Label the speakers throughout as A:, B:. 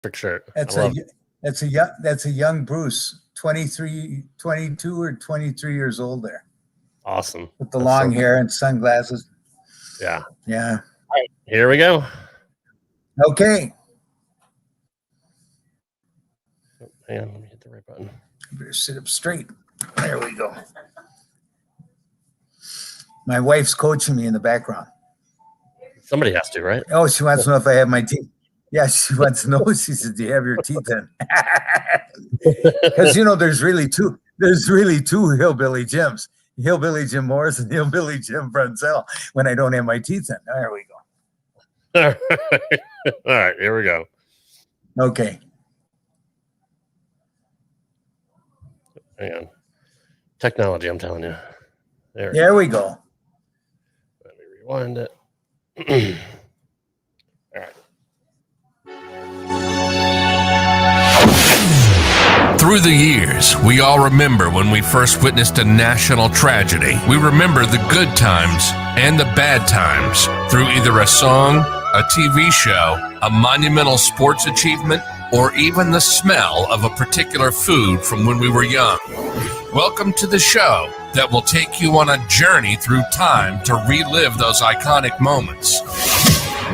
A: perfect shirt.
B: That's a young Bruce, 22 or 23 years old there.
A: Awesome.
B: With the long hair and sunglasses.
A: Yeah.
B: Yeah.
A: All right, here we go.
B: Okay.
A: Hang on, let me hit the right button.
B: Better sit up straight. There we go. My wife's coaching me in the background.
A: Somebody has to, right?
B: Oh, she wants to know if I have my teeth. Yeah, she wants to know. She said, "Do you have your teeth in?" Because there's really two Hillbilly Jims: Hillbilly Jim Morris and Hillbilly Jim Brunzell. When I don't have my teeth in, there we go.
A: All right, here we go.
B: Okay.
A: Hang on. Technology, I'm telling you.
B: There we go.
A: Let me rewind it. All right.
C: Through the years, we all remember when we first witnessed a national tragedy. We remember the good times and the bad times through either a song, a TV show, a monumental sports achievement, or even the smell of a particular food from when we were young. Welcome to the show that will take you on a journey through time to relive those iconic moments.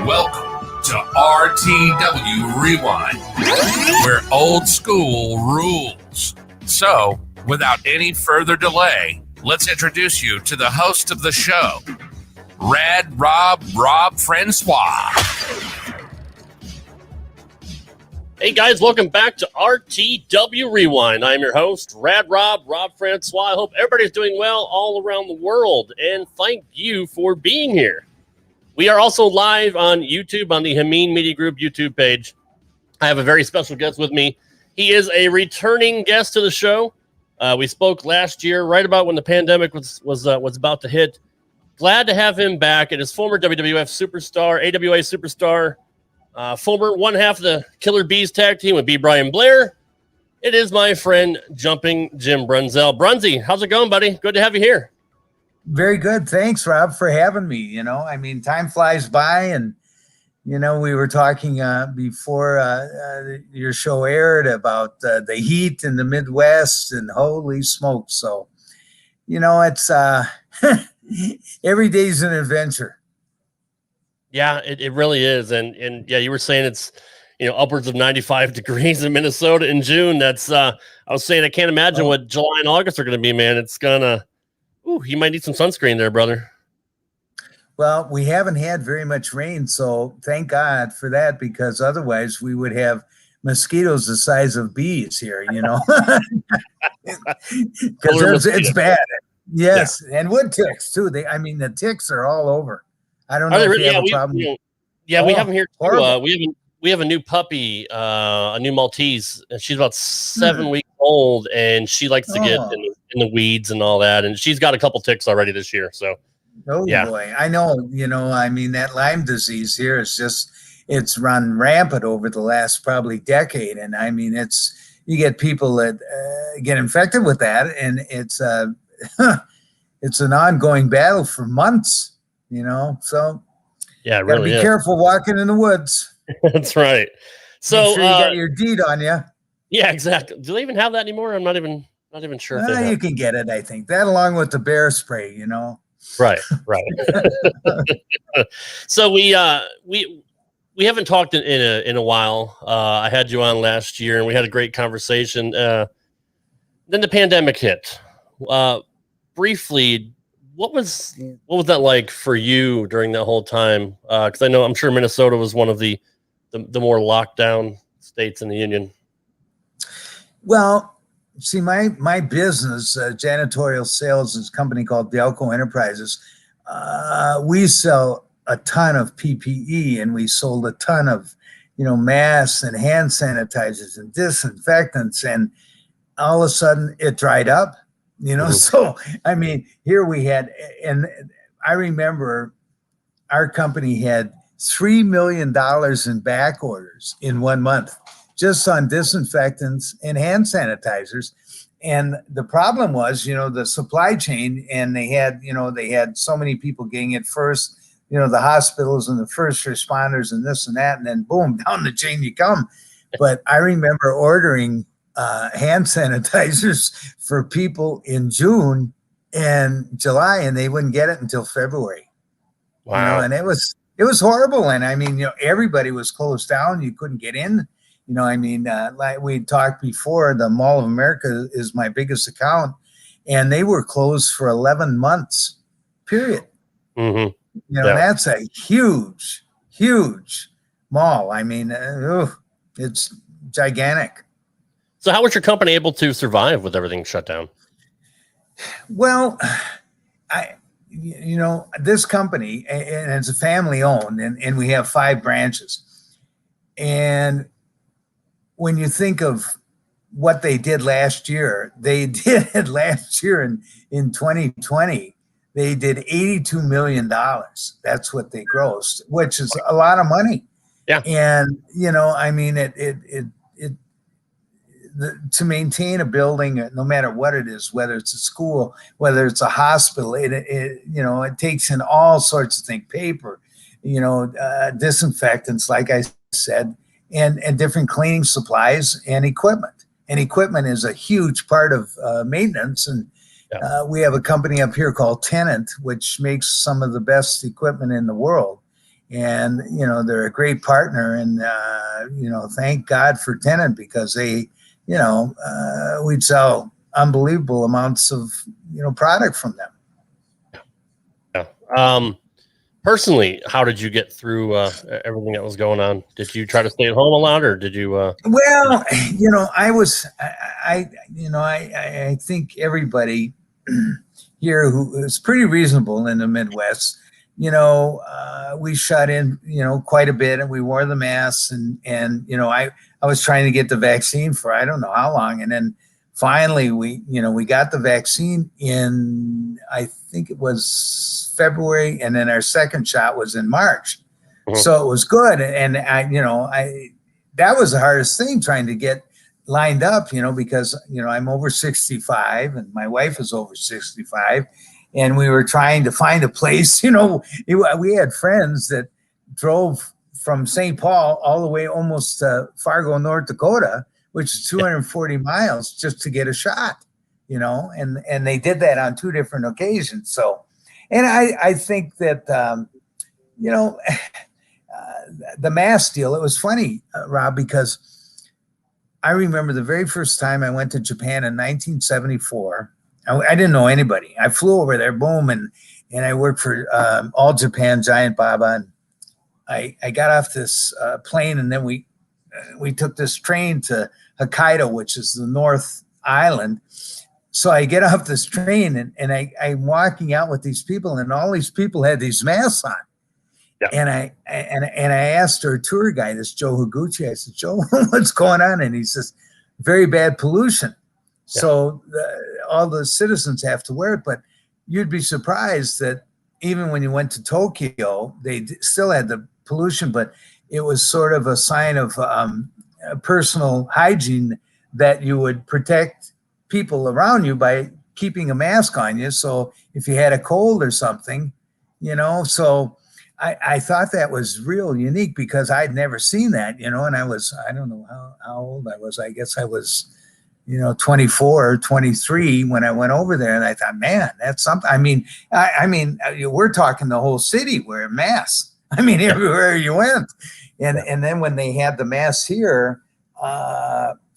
C: Welcome to RTW Rewind, where old school rules. So, without any further delay, let's introduce you to the host of the show, Rad Rob Francois.
A: Hey guys, welcome back to RTW Rewind. I'm your host, Rad Rob Francois. I hope everybody's doing well all around the world, and thank you for being here. We are also live on YouTube on the Hameen Media Group YouTube page. I have a very special guest with me. He is a returning guest to the show. We spoke last year, right about when the pandemic was about to hit. Glad to have him back. It is former WWF Superstar, AWA Superstar, former one half of the Killer Bees tag team with B. Brian Blair. It is my friend, Jumping Jim Brunzell. Brunzy, how's it going, buddy? Good to have you here.
B: Very good. Thanks, Rob, for having me. Time flies by, and, we were talking before your show aired about the heat in the Midwest, and holy smokes. So, it's every day's an adventure.
A: Yeah, it really is. And yeah, you were saying it's, upwards of 95 degrees in Minnesota in June. That's, I was saying, I can't imagine what July and August are going to be, man. It's gonna, you might need some sunscreen there, brother.
B: Well, we haven't had very much rain, so thank God for that, because otherwise we would have mosquitoes the size of bees here, because it's bad. Yes, yeah. And wood ticks too. The ticks are all over. I don't know if you have a problem.
A: We have them here too. We have a new puppy, a new Maltese, and she's about 7 weeks old, and she likes to get in the weeds and all that, and she's got a couple ticks already this year. So,
B: boy, I know. That Lyme disease here is it's run rampant over the last probably decade, and you get people that get infected with that, and it's it's an ongoing battle for months. So
A: yeah, really
B: be careful walking in the woods.
A: That's right. So
B: make sure you got your deed on you.
A: Yeah, exactly. Do they even have that anymore? I'm not even sure. If
B: you can get it. I think that along with the bear spray.
A: Right. So we haven't talked in a while. I had you on last year, and we had a great conversation. Then the pandemic hit. Briefly, what was that like for you during that whole time? Because I'm sure Minnesota was one of the more locked down states in the union.
B: Well, see, my business, janitorial sales, is a company called Delco Enterprises. We sell a ton of PPE, and we sold a ton of, masks and hand sanitizers and disinfectants, and all of a sudden it dried up. So, here we had, and I remember our company had $3 million in back orders in 1 month, just on disinfectants and hand sanitizers. And the problem was, the supply chain, and they had so many people getting it first, the hospitals and the first responders and this and that, and then boom, down the chain you come. But I remember ordering hand sanitizers for people in June and July, and they wouldn't get it until February.
A: Wow.
B: And it was horrible. And I mean, everybody was closed down. You couldn't get in. Like we talked before, the Mall of America is my biggest account, and they were closed for 11 months, period.
A: Mm-hmm.
B: That's a huge, huge mall. I mean, it's gigantic.
A: So how was your company able to survive with everything shut down?
B: Well, this company, and it's a family owned, and we have 5 branches. And when you think of what they did last year, in 2020, they did $82 million. That's what they grossed, which is a lot of money.
A: Yeah.
B: And, to maintain a building, no matter what it is, whether it's a school, whether it's a hospital, it takes in all sorts of things, paper, disinfectants, like I said, and different cleaning supplies and equipment. And equipment is a huge part of maintenance. And we have a company up here called Tennant, which makes some of the best equipment in the world. And, they're a great partner. And, thank God for Tennant, because they, we'd sell unbelievable amounts of, product from them.
A: Yeah. Personally, how did you get through everything that was going on? Did you try to stay at home a lot, or did you?
B: Well, I think everybody here who is pretty reasonable in the Midwest, we shut in, quite a bit, and we wore the masks, and I was trying to get the vaccine for I don't know how long, and then finally we got the vaccine in, I think it was February, and then our second shot was in March. Mm-hmm. So it was good. And that was the hardest thing, trying to get lined up, because, I'm over 65 and my wife is over 65, and we were trying to find a place. We had friends that drove from St. Paul all the way almost to Fargo, North Dakota, which is 240 miles, just to get a shot, and they did that on 2 different occasions. So, and I think that, the mask deal, it was funny, Rob, because I remember the very first time I went to Japan in 1974. I didn't know anybody. I flew over there, boom, and I worked for All Japan, Giant Baba, and I got off this plane, and then we took this train to Hokkaido, which is the North Island. So I get off this train, and I'm walking out with these people, and all these people had these masks on. Yeah. And I asked our tour guide, this Joe Higuchi, I said, Joe, what's going on? And he says, very bad pollution. Yeah. So all the citizens have to wear it. But you'd be surprised that even when you went to Tokyo, they still had the pollution, but it was sort of a sign of personal hygiene, that you would protect people around you by keeping a mask on you. So if you had a cold or something, so I thought that was real unique, because I'd never seen that, and I don't know how old I was. I guess I was, 24 or 23 when I went over there, and I thought, man, that's something. I mean, we're talking the whole city wearing masks. I mean, everywhere you went. And then when they had the masks here,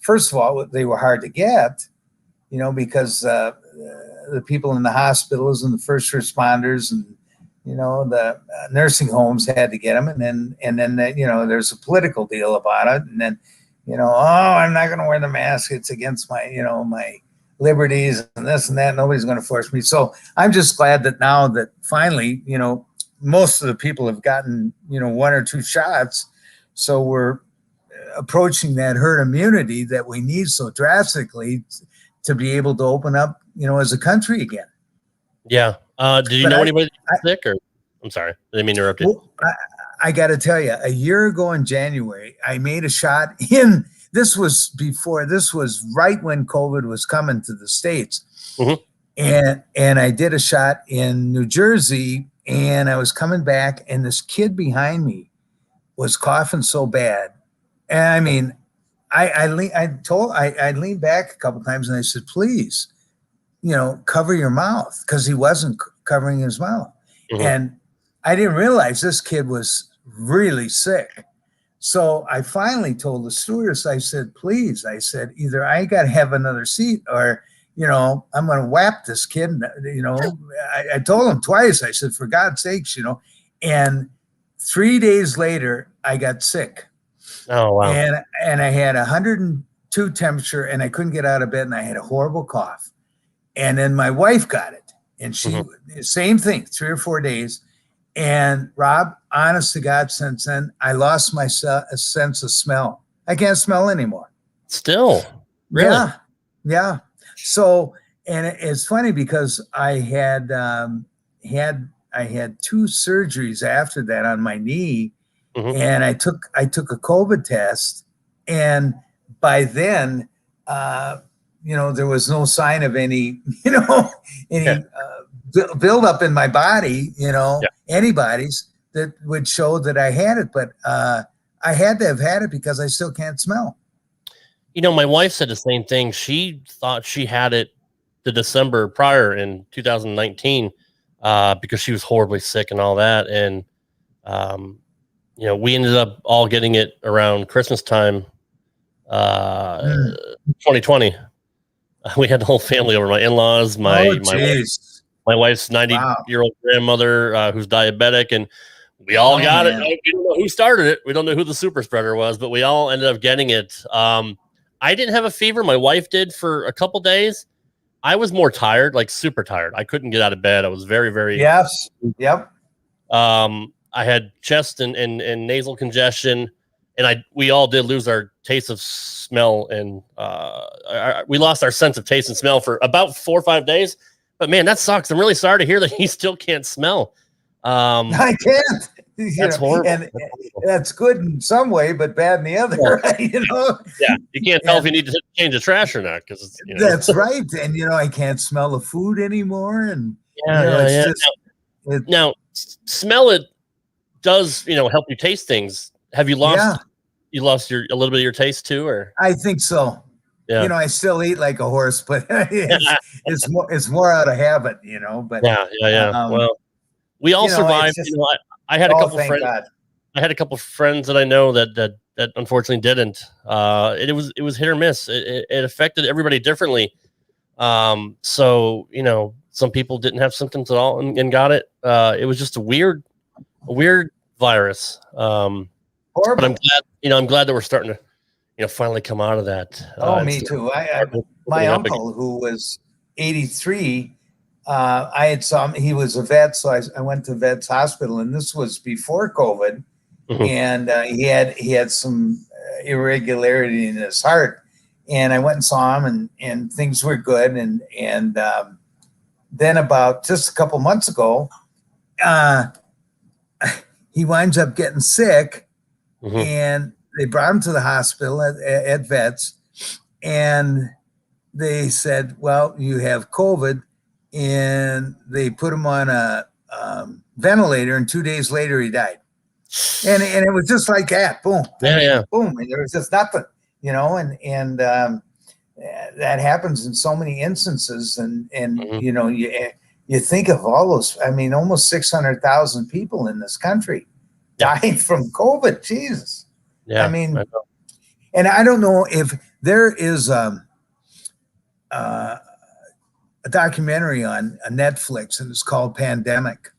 B: first of all, they were hard to get, because the people in the hospitals and the first responders and, the nursing homes had to get them. And then there's a political deal about it. And then, I'm not going to wear the mask. It's against my, my liberties and this and that. Nobody's going to force me. So I'm just glad that now that finally, most of the people have gotten, 1 or 2 shots. So we're approaching that herd immunity that we need so drastically to be able to open up, as a country again.
A: Yeah. Did you know anybody that was sick, or I'm sorry, I didn't mean to interrupt you.
B: Well, I got to tell you, a year ago in January, I made a shot in, this was right when COVID was coming to the States. Mm-hmm. And I did a shot in New Jersey, and I was coming back, and this kid behind me was coughing so bad. And I mean, I leaned back a couple times and I said, please, cover your mouth, because he wasn't covering his mouth.
A: Mm-hmm.
B: And I didn't realize this kid was really sick. So I finally told the stewardess, I said, please, I said, either I got to have another seat or, I'm going to whap this kid. I told him twice, I said, for God's sakes, and 3 days later, I got sick.
A: Oh, wow.
B: And I had 102 temperature and I couldn't get out of bed and I had a horrible cough. And then my wife got it and she, same thing, 3 or 4 days. And Rob, honest to God, since then, I lost my sense of smell. I can't smell anymore.
A: Still? Really?
B: Yeah. So, and it's funny because I had 2 surgeries after that on my knee, and I took a COVID test, and by then, there was no sign of any build up in my body, antibodies that would show that I had it, but I had to have had it because I still can't smell.
A: My wife said the same thing. She thought she had it the December prior in 2019 because she was horribly sick and all that. And, we ended up all getting it around Christmas time, 2020. We had the whole family over, my in-laws, my wife's 90-year-old grandmother who's diabetic, and we all got it. We don't know who started it. We don't know who the super spreader was, but we all ended up getting it. I didn't have a fever. My wife did for a couple days. I was more tired, like super tired. I couldn't get out of bed. I was very, very.
B: Yes. Yep.
A: I had chest and nasal congestion, and we all did lose our taste of smell, and we lost our sense of taste and smell for about 4 or 5 days. But man, that sucks. I'm really sorry to hear that you still can't smell.
B: I can't.
A: That's horrible.
B: And that's good in some way, but bad in the other. Right?
A: Yeah, you can't tell if you need to change the trash or not because
B: that's right. And I can't smell the food anymore. And
A: now smell it does help you taste things. Have you lost? You lost a little bit of your taste too, or?
B: I think so. Yeah. I still eat like a horse, but it's more out of habit. But
A: well, we all survived. I had a couple friends. I had a couple of friends that I know that unfortunately didn't. It was hit or miss. It affected everybody differently. So some people didn't have symptoms at all and got it. It was just a weird virus. But I'm glad. I'm glad that we're starting to finally come out of that.
B: Me too. My uncle, who was 83. I had he was a vet, so I went to vet's hospital, and this was before COVID, and he had some irregularity in his heart, and I went and saw him, and things were good, and then about just a couple months ago, he winds up getting sick, and they brought him to the hospital at vet's, and they said, well, you have COVID. And they put him on a ventilator, and 2 days later he died. And it was just like that, boom, boom. And there was just nothing, and that happens in so many instances. And you think of all those. I mean, almost 600,000 people in this country died from COVID. Jesus.
A: Yeah.
B: I mean, and I don't know if there is a documentary on Netflix, and it's called Pandemic.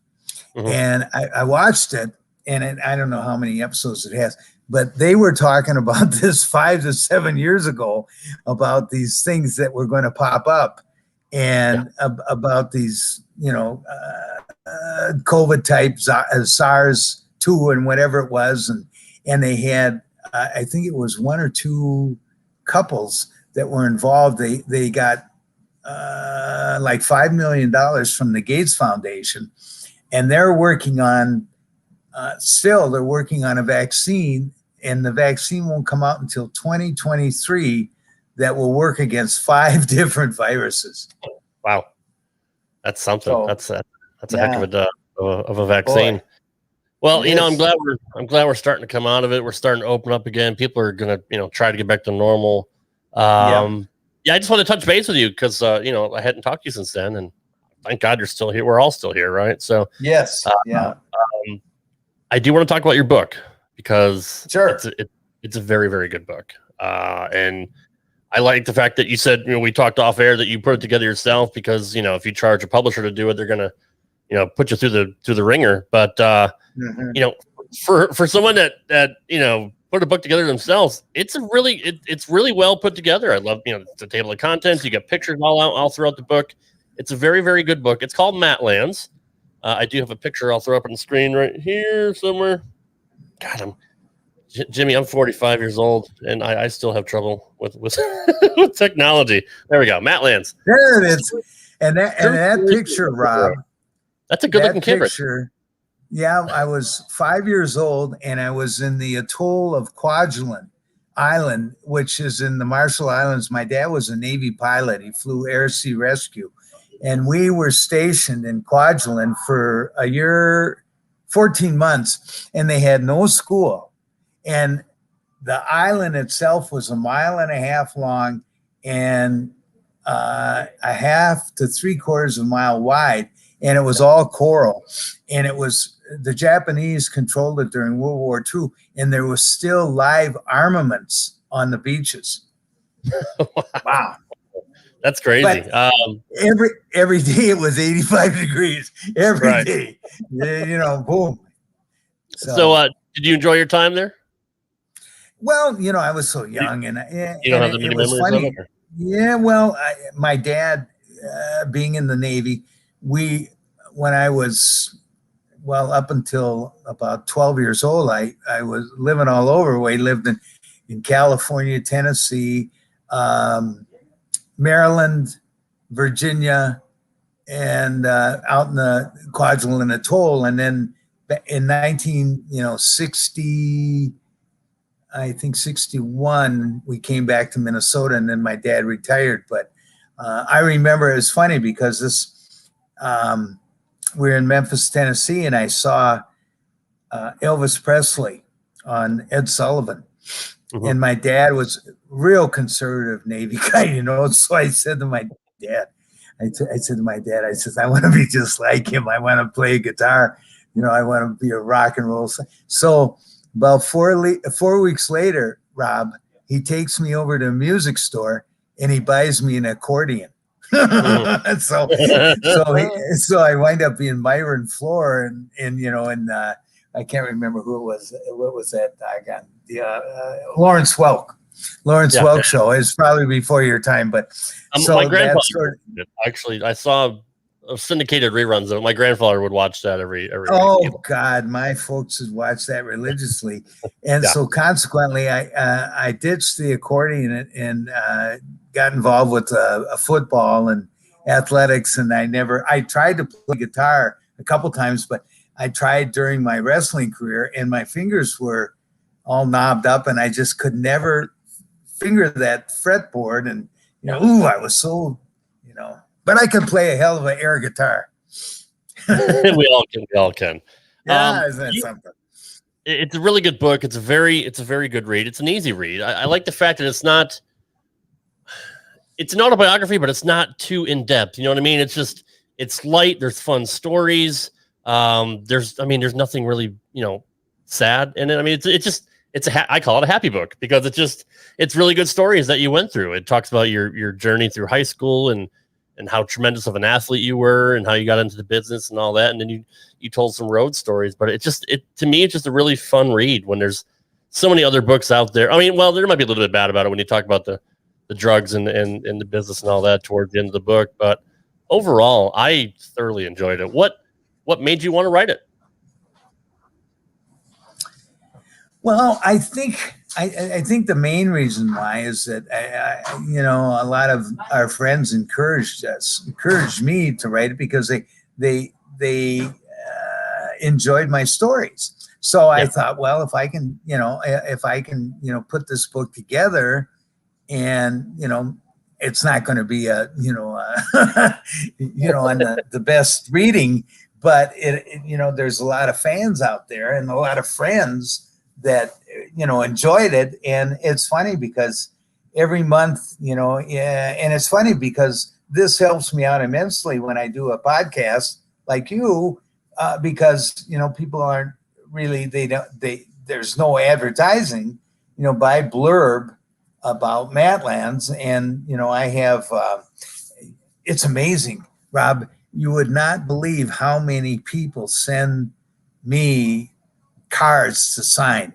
B: And I watched it, and I don't know how many episodes it has, but they were talking about this 5 to 7 years ago, about these things that were going to pop up, and about these, COVID type SARS-2 and whatever it was. And they had, I think it was 1 or 2 couples that were involved. They got like $5 million from the Gates Foundation, and they're working on they're working on a vaccine, and the vaccine won't come out until 2023 that will work against 5 different viruses.
A: Wow, that's something. So, that's a heck of a vaccine. Well,
B: It
A: I'm
B: is.
A: glad we're starting to come out of it. We're starting to open up again. People are gonna, try to get back to normal.
B: Yeah.
A: Yeah, I just want to touch base with you because I hadn't talked to you since then, and thank God you're still here. We're all still here, right? So,
B: Yes. Yeah.
A: I do want to talk about your book because
B: Sure.
A: it's a very, very good book, and I like the fact that you said we talked off air that you put it together yourself because if you charge a publisher to do it, they're gonna put you through the ringer. But
B: Mhm.
A: for someone that put a book together themselves, it's really well put together. I love the table of contents. You got pictures all throughout the book. It's a very, very good book. It's called Matlands. I do have a picture I'll throw up on the screen right here somewhere. God, Jimmy, I'm 45 years old and I still have trouble with with technology. There we go. Matlands.
B: There it is. And that picture, Rob,
A: That's a good looking kid.
B: picture. Yeah, I was 5 years old and I was in the atoll of Kwajalein Island, which is in the Marshall Islands. My dad was a Navy pilot. He flew air sea rescue. And we were stationed in Kwajalein for a year, 14 months, and they had no school. And the island itself was 1.5 miles long and a half to 3/4 mile wide. And it was all coral. And it was the Japanese controlled it during World War II. And there was still live armaments on the beaches. Wow.
A: That's crazy.
B: Every day it was 85 degrees. Every day. Boom.
A: So did you enjoy your time there?
B: Well, I was so young, and
A: you don't have the many memories of it?
B: Yeah, well, my dad, being in the Navy, when I was up until about 12 years old, I was living all over. We lived in California, Tennessee, Maryland, Virginia, and out in the Kwajalein Atoll. And then in 1960, I think 61, we came back to Minnesota, and then my dad retired. But I remember it's funny because we're in Memphis, Tennessee, and I saw Elvis Presley on Ed Sullivan. Mm-hmm. And my dad was real conservative Navy guy, So I said to my dad, I said, I want to be just like him. I want to play guitar. I want to be a rock and roll. So about 4 weeks later, Rob, he takes me over to a music store and he buys me an accordion. Mm-hmm. So I wind up being Myron Floor and I can't remember who it was. What was that? I got Lawrence Welk. Welk show. It's probably before your time, but
A: my grandfather actually, I saw syndicated reruns of it. My grandfather would watch that every
B: week. God, my folks would watch that religiously, and so consequently, I ditched the accordion and got involved with football and athletics, and I tried to play guitar a couple times, but I tried during my wrestling career, and my fingers were all knobbed up, and I just could never finger that fretboard, and I was so, but I could play a hell of an air guitar.
A: We all can.
B: Yeah, isn't that something?
A: It's a really good book. It's a very good read. It's an easy read. I like the fact that it's an autobiography, but it's not too in depth. You know what I mean? It's light. There's fun stories. There's nothing really, sad in it. I mean, I call it a happy book because it's really good stories that you went through. It talks about your journey through high school and how tremendous of an athlete you were and how you got into the business and all that. And then you told some road stories, but to me, it's just a really fun read when there's so many other books out there. I mean, well, there might be a little bit bad about it when you talk about the drugs and the business and all that towards the end of the book. But overall, I thoroughly enjoyed it. What made you want to write it?
B: Well, I think the main reason why is that a lot of our friends encouraged me to write it because they enjoyed my stories. So I thought, well, if I can put this book together, and it's not going to be on the best reading, but there's a lot of fans out there and a lot of friends that, enjoyed it. And it's funny because every month, and it's funny because this helps me out immensely when I do a podcast like you, because, people aren't really, there's no advertising, by blurb about Matlands. And, I have, it's amazing, Rob. You would not believe how many people send me cards to sign,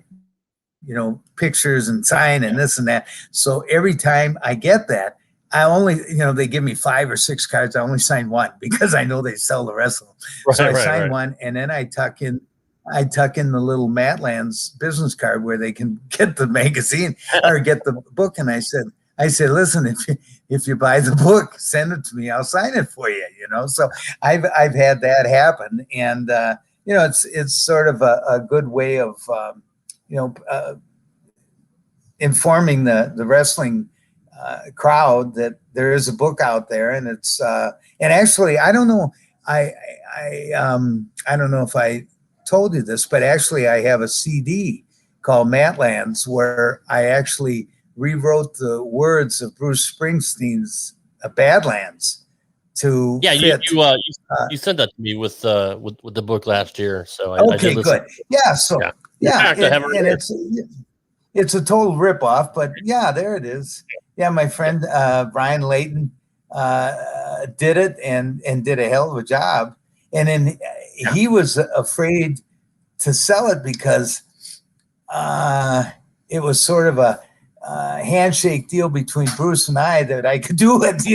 B: pictures and sign and this and that. So every time I get that, I only, they give me 5 or 6 cards. I only sign one because I know they sell the rest of them. So I sign one, and then I tuck in the little Matlands business card where they can get the magazine or get the book. And I said, listen, if you buy the book, send it to me. I'll sign it for you. So I've had that happen, and it's sort of a good way of informing the wrestling crowd that there is a book out there, and it's and actually I don't know I don't know if I told you this, but actually I have a CD called Matlands where I actually rewrote the words of Bruce Springsteen's Badlands to fit.
A: You sent that to me with the book last year, so
B: I did listen. Good. Yeah, so yeah, and it's a total ripoff, but yeah, there it is. Yeah, my friend Brian Layton did it and did a hell of a job, and then he was afraid to sell it because it was sort of a handshake deal between Bruce and I that I could do it,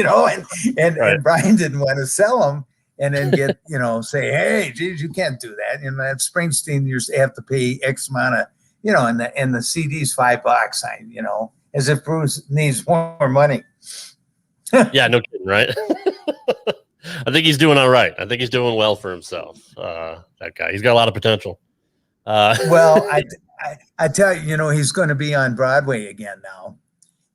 B: and Brian didn't want to sell them and then get, say, hey, geez, you can't do that. And that Springsteen, you have to pay X amount of, and the CD's $5, as if Bruce needs more money.
A: Yeah, no kidding, right? I think he's doing all right. I think he's doing well for himself. That guy, he's got a lot of potential.
B: Well, I tell you, he's going to be on Broadway again now.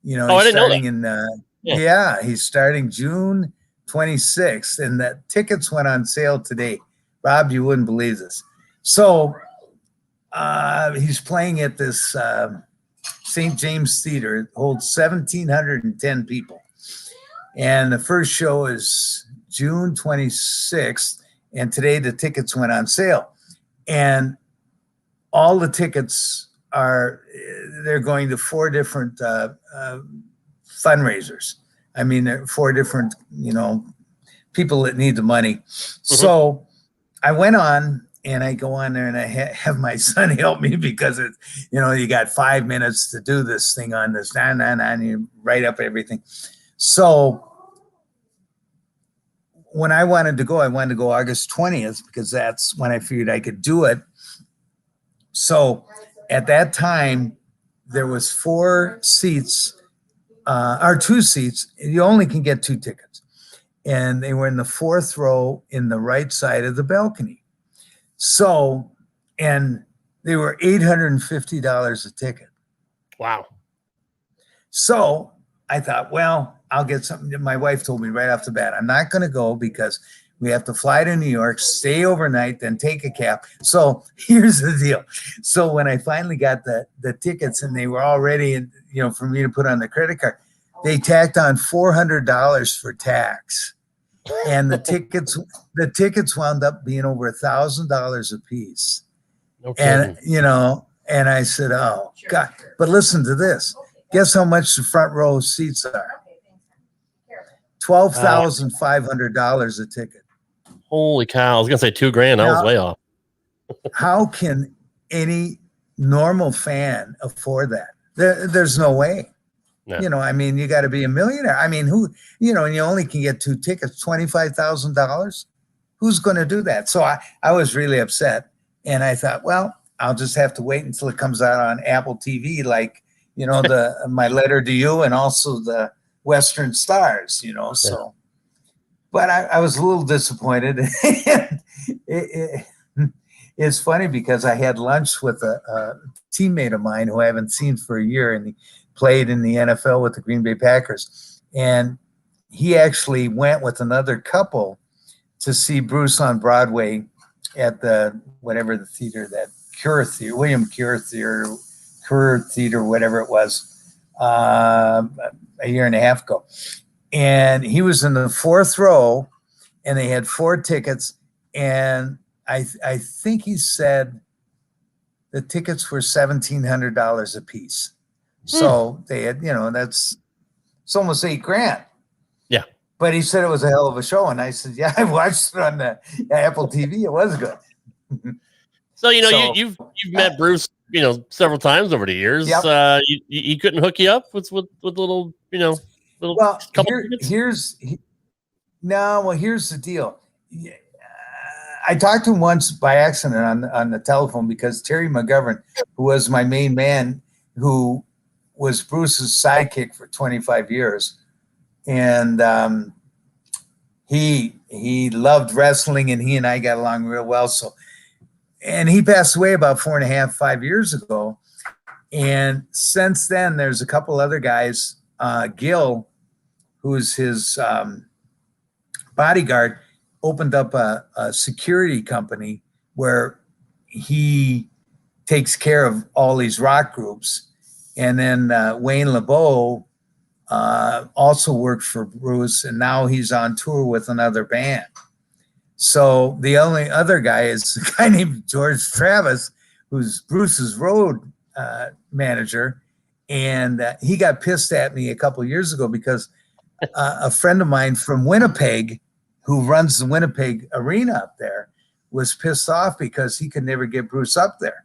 B: He's
A: I didn't know
B: that. He's starting June 26th, and the tickets went on sale today. Rob, you wouldn't believe this. So he's playing at this St. James Theater. It holds 1,710 people. And the first show is June 26th, and today the tickets went on sale. And all the tickets they're going to 4 different fundraisers. I mean, there are 4 different, people that need the money. Mm-hmm. So I went on and I go on there and I have my son help me because it's, you got 5 minutes to do this thing on this, and you write up everything. So when I wanted to go August 20th because that's when I figured I could do it. So at that time, there was 4 seats, or 2 seats. You only can get 2 tickets. And they were in the 4th row in the right side of the balcony. So, and they were $850 a ticket.
A: Wow.
B: So I thought, well, I'll get something. My wife told me right off the bat, I'm not going to go because we have to fly to New York, stay overnight, then take a cab. So here's the deal. So when I finally got the tickets and they were all ready, for me to put on the credit card, they tacked on $400 for tax. And the tickets wound up being over $1,000 a piece.
A: Okay.
B: And, and I said, oh, God. But listen to this. Guess how much the front row seats are? $12,500 a ticket.
A: Holy cow. I was going to say $2,000. I was way off.
B: How can any normal fan afford that? There's no way. No. I mean, you got to be a millionaire. I mean, who, and you only can get 2 tickets, $25,000. Who's going to do that? So I was really upset. And I thought, well, I'll just have to wait until it comes out on Apple TV, like, My Letter to You and also the Western Stars, so. But I was a little disappointed. It's funny because I had lunch with a teammate of mine who I haven't seen for a year, and he played in the NFL with the Green Bay Packers. And he actually went with another couple to see Bruce on Broadway at the whatever the theater, that Cure Theater, William Cure Theater, whatever it was, a year and a half ago. And he was in the 4th row, and they had 4 tickets. And I think he said the tickets were $1,700 a piece. So they had, it's almost $8,000.
A: Yeah.
B: But he said it was a hell of a show. And I said, yeah, I watched it on the Apple TV. It was good.
A: So, you've met Bruce, several times over the years.
B: Yep.
A: He couldn't hook you up with little, little
B: well,
A: couple
B: here's the deal. I talked to him once by accident on the telephone because Terry McGovern, who was my main man, who was Bruce's sidekick for 25 years, and he loved wrestling, and he and I got along real well. So, and he passed away about 5 years ago. And since then, there's a couple other guys, Gil, who's his bodyguard, opened up a security company where he takes care of all these rock groups. And then Wayne LeBeau also worked for Bruce, and now he's on tour with another band. So the only other guy is a guy named George Travis, who's Bruce's road manager. And he got pissed at me a couple of years ago because a friend of mine from Winnipeg, who runs the Winnipeg arena up there, was pissed off because he could never get Bruce up there.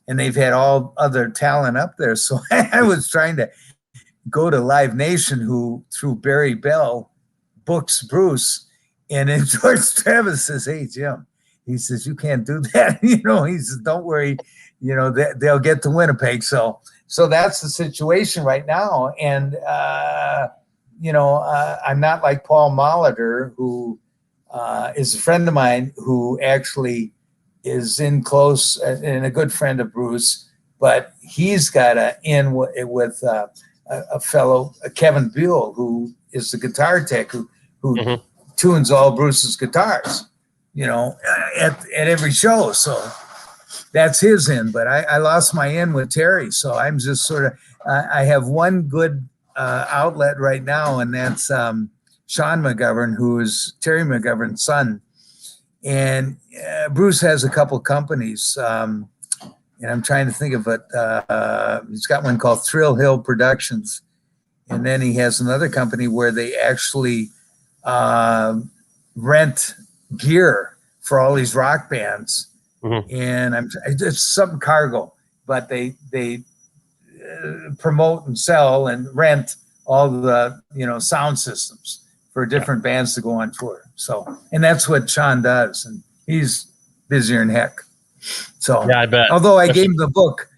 B: And they've had all other talent up there. So I was trying to go to Live Nation, who through Barry Bell books Bruce. And then George Travis says, "Hey, Jim," he says, "you can't do that." He says, "Don't worry, they'll get to Winnipeg." So that's the situation right now. And, I'm not like Paul Molitor, who is a friend of mine who actually is in close and a good friend of Bruce, but he's got in with a fellow, Kevin Buell, who is the guitar tech who mm-hmm. tunes all Bruce's guitars, at every show. So that's his in, but I lost my in with Terry. So I'm just sort of, I have one good outlet right now, and that's Sean McGovern, who is Terry McGovern's son. And Bruce has a couple companies, and I'm trying to think of it. He's got one called Thrill Hill Productions. And then he has another company where they actually rent gear for all these rock bands. Mm-hmm. And it's some cargo, but they promote and sell and rent all the sound systems for different bands to go on tour. So, and that's what Sean does, and he's busier than heck. So, yeah, I bet. Although I gave him the book,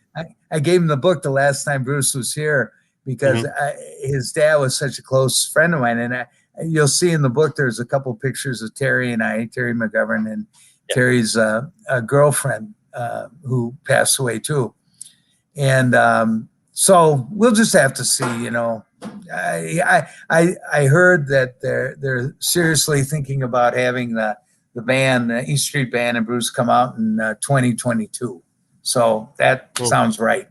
B: I gave him the book the last time Bruce was here because mm-hmm. His dad was such a close friend of mine, and you'll see in the book there's a couple pictures of Terry and Terry McGovern, and Terry's a girlfriend who passed away too. And so we'll just have to see. I heard that they're seriously thinking about having the band, the East Street Band, and Bruce come out in 2022. So that sounds right.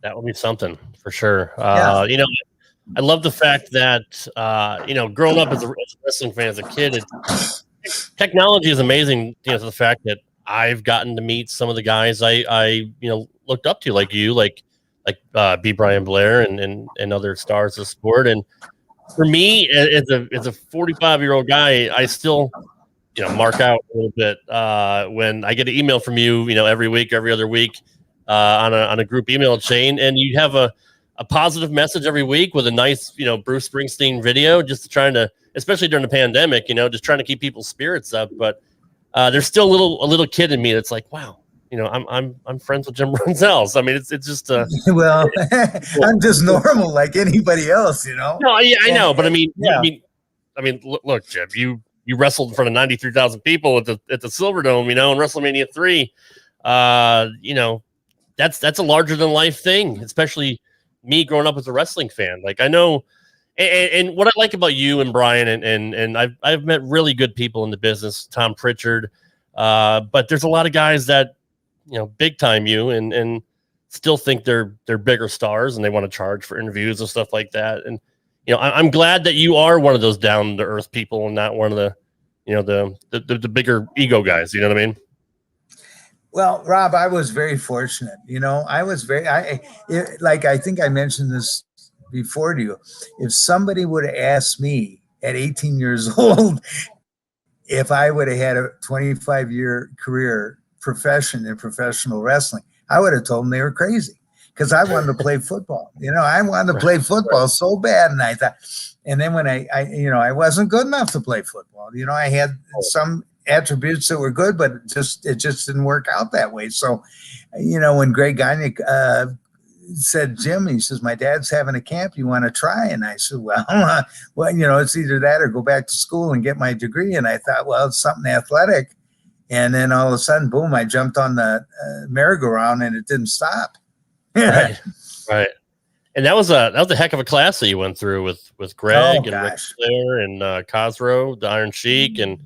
A: That will be something for sure. I love the fact that growing up as a wrestling fan as a kid, technology is amazing. To the fact that I've gotten to meet some of the guys I looked up to, like you, like B. Brian Blair and other stars of sport. And for me, as a 45-year-old guy, I still mark out a little bit when I get an email from you, every week, every other week on a group email chain, and you have a positive message every week with a nice Bruce Springsteen video, just trying to, especially during the pandemic, just trying to keep people's spirits up. But there's still a little kid in me that's like, wow. I'm friends with Jim Brunzell. So, I mean, it's just
B: well, I'm just normal like anybody else,
A: No, yeah, I know, but I mean, look, Jim, you wrestled in front of 93,000 people at the Silverdome, in WrestleMania 3. That's a larger than life thing, especially me growing up as a wrestling fan. Like, I know And what I like about you and Brian, and I've met really good people in the business, Tom Pritchard, but there's a lot of guys that, big time you and still think they're bigger stars and they want to charge for interviews and stuff like that. And I'm glad that you are one of those down to earth people and not one of the bigger ego guys. You know what I mean?
B: Well, Rob, I was very fortunate. I was I think I mentioned this before to you. If somebody would have asked me at 18 years old if I would have had a 25-year career profession in professional wrestling, I would have told them they were crazy, because I wanted to play football. I wanted to play football so bad, and I thought, and then when I wasn't good enough to play football. I had some attributes that were good, but it just didn't work out that way. So, when Greg Gagne said, Jim, he says, my dad's having a camp, you want to try? And I said, well, it's either that or go back to school and get my degree. And I thought, well, it's something athletic. And then all of a sudden, boom, I jumped on the merry-go-round and it didn't stop.
A: Right. And that was a heck of a class that you went through with Greg and Rick Flair and Cosro, the Iron Sheik, and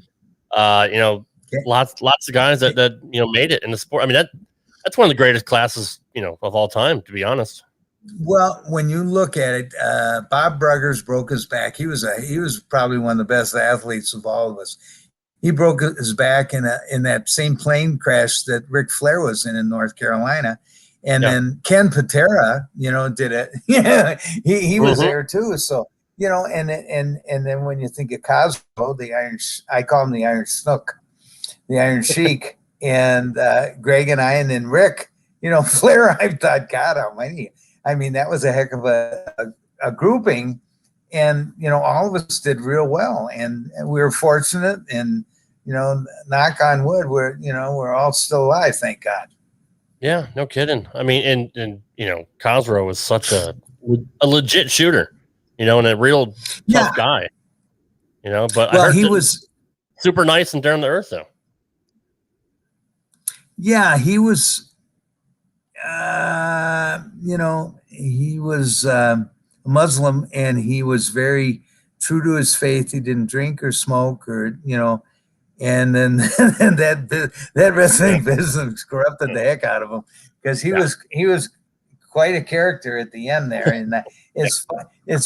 A: lots of guys that made it in the sport. I mean, that's one of the greatest classes of all time, to be honest.
B: Well, when you look at it, Bob Bruggers broke his back. He was probably one of the best athletes of all of us. He broke his back in that same plane crash that Ric Flair was in North Carolina. And then Ken Patera, did it. Yeah, he was there too. So, and then when you think of Cosmo, I call him the Iron Snook, the Iron Sheik, and Greg and I, and then Rick, Flair, I thought, God almighty. I mean, that was a heck of a grouping. And, all of us did real well. And we were fortunate, and, knock on wood, we're all still alive, thank God.
A: Yeah, no kidding. I mean, and Cosro was such a legit shooter, and a real tough guy, but I heard he was super nice and down to earth, though.
B: Yeah, he was, he was Muslim, and he was very true to his faith. He didn't drink or smoke or, and then that wrestling business corrupted the heck out of him, because he was quite a character at the end there. And it's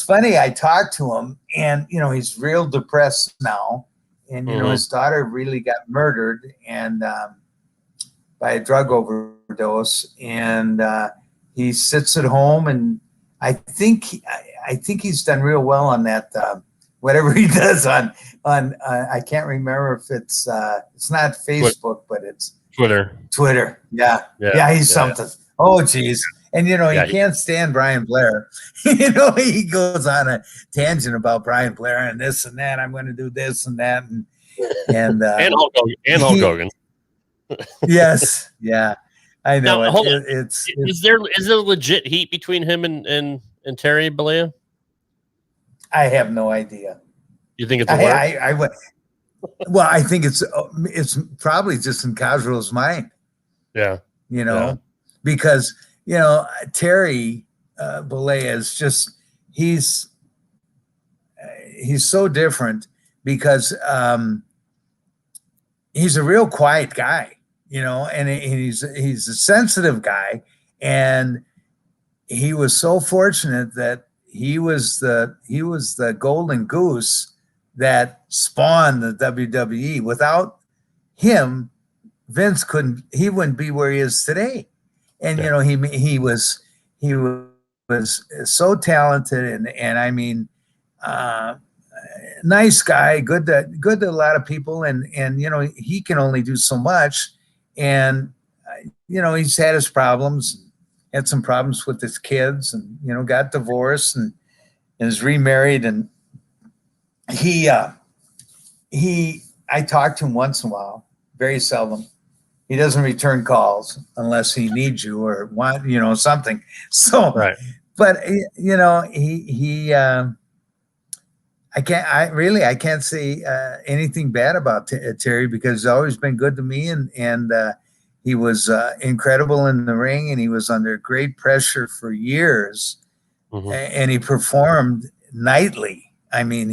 B: funny. I talked to him, and he's real depressed now, and his daughter really got murdered and by a drug overdose, and he sits at home, and I think he's done real well on that. Whatever he does on I can't remember if it's not Facebook, but it's Twitter. Yeah, he's something. Oh, geez. And he can't stand Brian Blair. He goes on a tangent about Brian Blair and this and that. I'm going to do this and that, and
A: Hulk Hogan.
B: Yes, yeah, I know.
A: Now, is there legit heat between him and Terry Bollea?
B: I have no idea.
A: You think it's a work?
B: Well, I think it's probably just in Cosro's mind.
A: Yeah.
B: Because Terry Bollea is just he's so different, because he's a real quiet guy, and he's a sensitive guy, and he was so fortunate that he was the golden goose that spawned the WWE. Without him, Vince wouldn't be where he is today. And he was so talented, and I mean, nice guy, good to a lot of people, and he can only do so much, and he's had his problems. Had some problems with his kids, and got divorced and is remarried, and I talk to him once in a while, very seldom. He doesn't return calls unless he needs you or want something. So
A: right,
B: but I can't say anything bad about Terry, because he's always been good to me, and he was incredible in the ring, and he was under great pressure for years, and he performed nightly. I mean,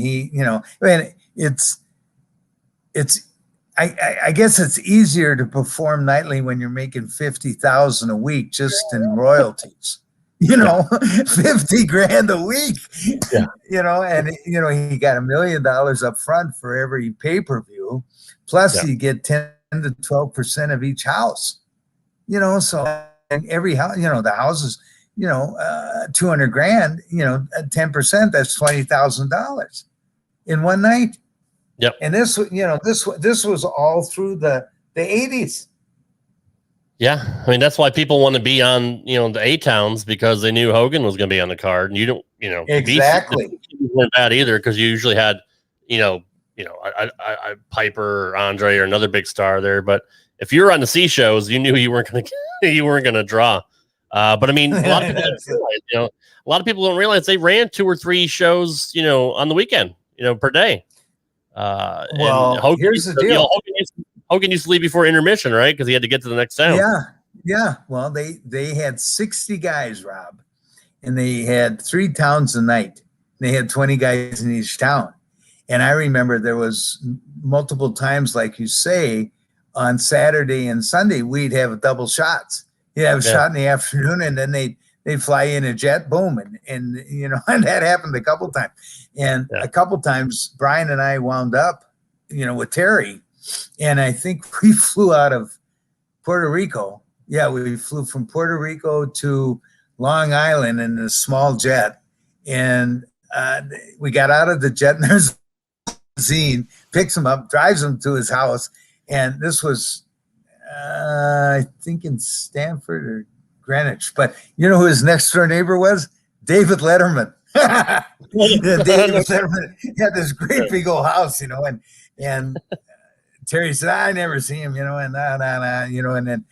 B: I guess it's easier to perform nightly when you're making 50,000 a week just in royalties. 50 grand a week.
A: Yeah.
B: And he got $1 million up front for every pay-per-view. Plus you get 10 to 12% of each house. So and every house, the house is 200 grand, 10%, that's $20,000 in one night.
A: Yep.
B: And this was all through the 80s.
A: Yeah. I mean, that's why people want to be on, the A-Towns, because they knew Hogan was going to be on the card. And you don't,
B: exactly.
A: weren't bad either, because you usually had, I Piper or Andre or another big star there. But if you were on the C shows, you knew you weren't going to draw. But I mean, a lot of people a lot of people don't realize they ran 2 or 3 shows, on the weekend, per day.
B: Well,
A: Hogan,
B: here's the deal.
A: Hogan used to leave before intermission, right? Because he had to get to the next town.
B: Yeah. Well, they had 60 guys, Rob, and they had 3 towns a night. They had 20 guys in each town. And I remember there was multiple times, like you say, on Saturday and Sunday, we'd have double shots. You'd have a shot in the afternoon, and then they'd fly in a jet, boom. And that happened a couple times. And a couple times, Brian and I wound up, with Terry. And I think we flew out of Puerto Rico. Yeah, we flew from Puerto Rico to Long Island in a small jet. And we got out of the jet, and there's Zine, picks him up, drives him to his house. And this was, I think, in Stanford or Greenwich. But you know who his next door neighbor was? David Letterman. David Letterman had this great big old house, and Terry said, I never see him, and and then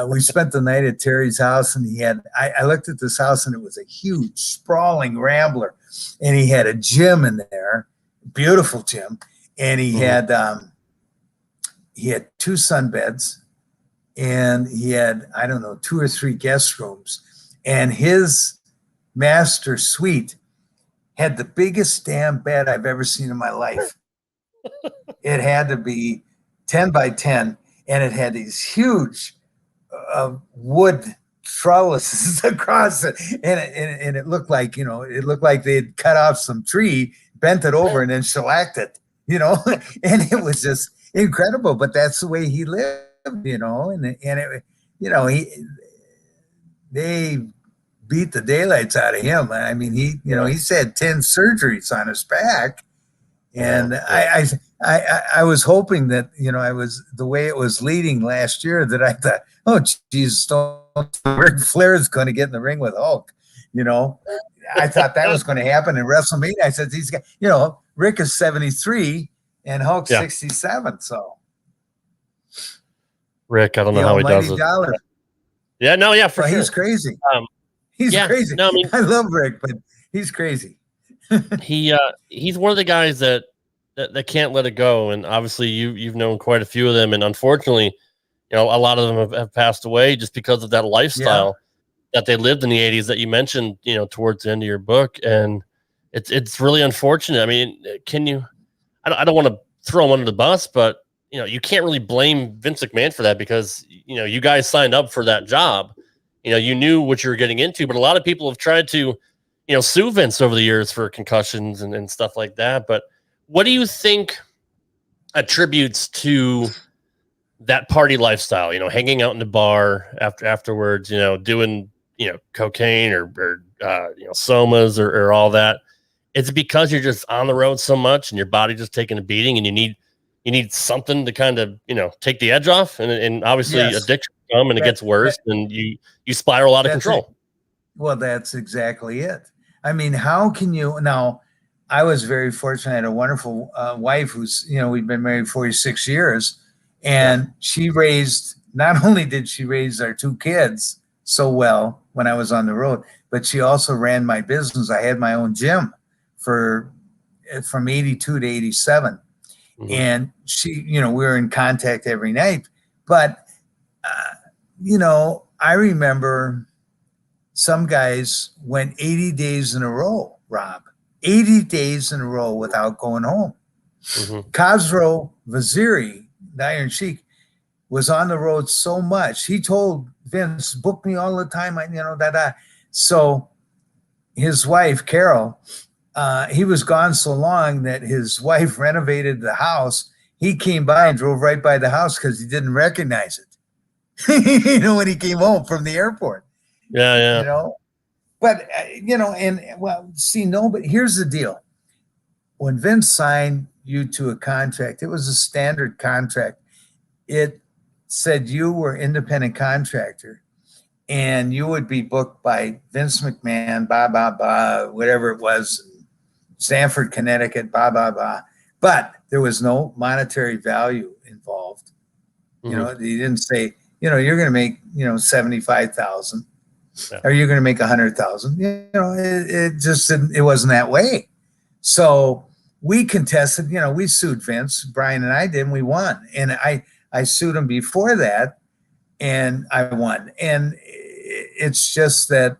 B: we spent the night at Terry's house, and he had, I looked at this house, and it was a huge, sprawling rambler, and he had a gym in there, beautiful gym, and he had 2 sunbeds, and he had, I don't know, 2 or 3 guest rooms, and his master suite had the biggest damn bed I've ever seen in my life. It had to be 10 by 10, and it had these huge wood trellises across it, and it looked like, they'd cut off some tree, bent it over, and then shellacked it, and it was just incredible. But that's the way he lived, they beat the daylights out of him. I mean, he's had 10 surgeries on his back. And I was hoping that, I was the way it was leading last year, that I thought, oh, Jesus, Ric Flair is going to get in the ring with Hulk. I thought that was going to happen in WrestleMania. I said, these guys, Rick is 73 and Hulk's 67. So
A: Rick, I don't know how he does it.
B: Dollar.
A: Yeah, no, yeah, for sure.
B: He's crazy. He's crazy.
A: No, I mean,
B: I love Rick, but he's crazy.
A: He's one of the guys that can't let it go, and obviously you've known quite a few of them, and unfortunately, a lot of them have passed away just because of that lifestyle that they lived in the 80s that you mentioned, towards the end of your book, and it's really unfortunate. I mean, I don't want to throw him under the bus, but you can't really blame Vince McMahon for that, because you guys signed up for that job. You knew what you were getting into, but a lot of people have tried to sue Vince over the years for concussions and stuff like that. But what do you think attributes to that party lifestyle, hanging out in the bar afterwards, doing, cocaine or somas or all that? Is it because you're just on the road so much and your body just taking a beating, and you need something to kind of, take the edge off, and obviously addiction come and it gets worse, and you spiral out of control.
B: Well, that's exactly it. I mean, how can you now? I was very fortunate. I had a wonderful wife who's, we've been married 46 years, and she raised, not only did she raise our 2 kids so well when I was on the road, but she also ran my business. I had my own gym from 82 to 87. Mm-hmm. And she, we were in contact every night, but, I remember some guys went 80 days in a row, Rob, 80 days in a row without going home. Khosrow Vaziri, the Iron Sheik, was on the road so much. He told Vince, book me all the time. So his wife, Carol, he was gone so long that his wife renovated the house. He came by and drove right by the house because he didn't recognize it. When he came home from the airport.
A: Yeah.
B: But, but here's the deal. When Vince signed you to a contract, it was a standard contract. It said you were independent contractor and you would be booked by Vince McMahon, whatever it was, Stamford, Connecticut, But there was no monetary value involved. He didn't say, you're going to make, 75,000 or you're going to make 100,000. It just didn't, it wasn't that way. So we contested, we sued Vince, Brian and I did, and we won. And I sued him before that and I won. And it's just that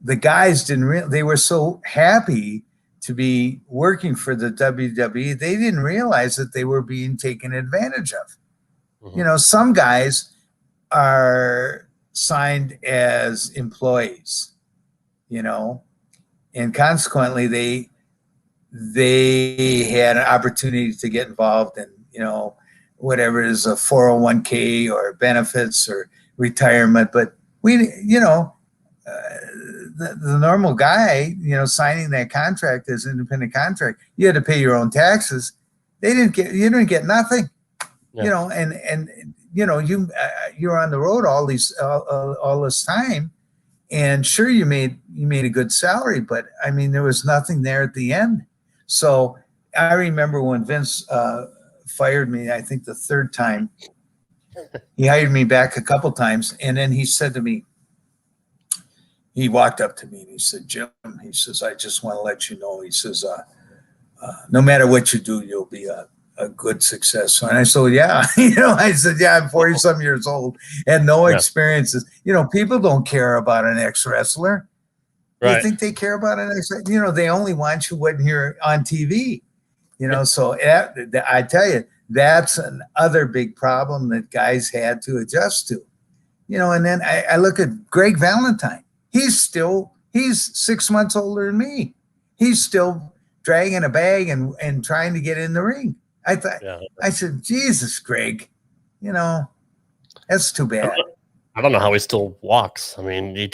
B: the guys they were so happy to be working for the WWE. They didn't realize that they were being taken advantage of. Some guys are signed as employees, and consequently they had an opportunity to get involved in, whatever it is, a 401k or benefits or retirement. But we, the normal guy, signing that contract as independent contract, you had to pay your own taxes. You didn't get nothing, and you're on the road all this time, and sure, you made a good salary, but I mean, there was nothing there at the end. So I remember when Vince fired me, I think the third time, he hired me back a couple times. And then he said to me, he walked up to me and he said, Jim, he says, I just want to let you know, he says, no matter what you do, you'll be a good success. And I said, yeah, I said, yeah, I'm 40-some years old and no experiences. People don't care about an ex-wrestler. Right. You think they care about an ex-wrestler? They only want you when you're on TV. So I tell you, that's another big problem that guys had to adjust to. And then I look at Greg Valentine. He's 6 months older than me. He's still dragging a bag and trying to get in the ring. I said, Jesus, Greg, that's too bad.
A: I don't know how he still walks. I mean, you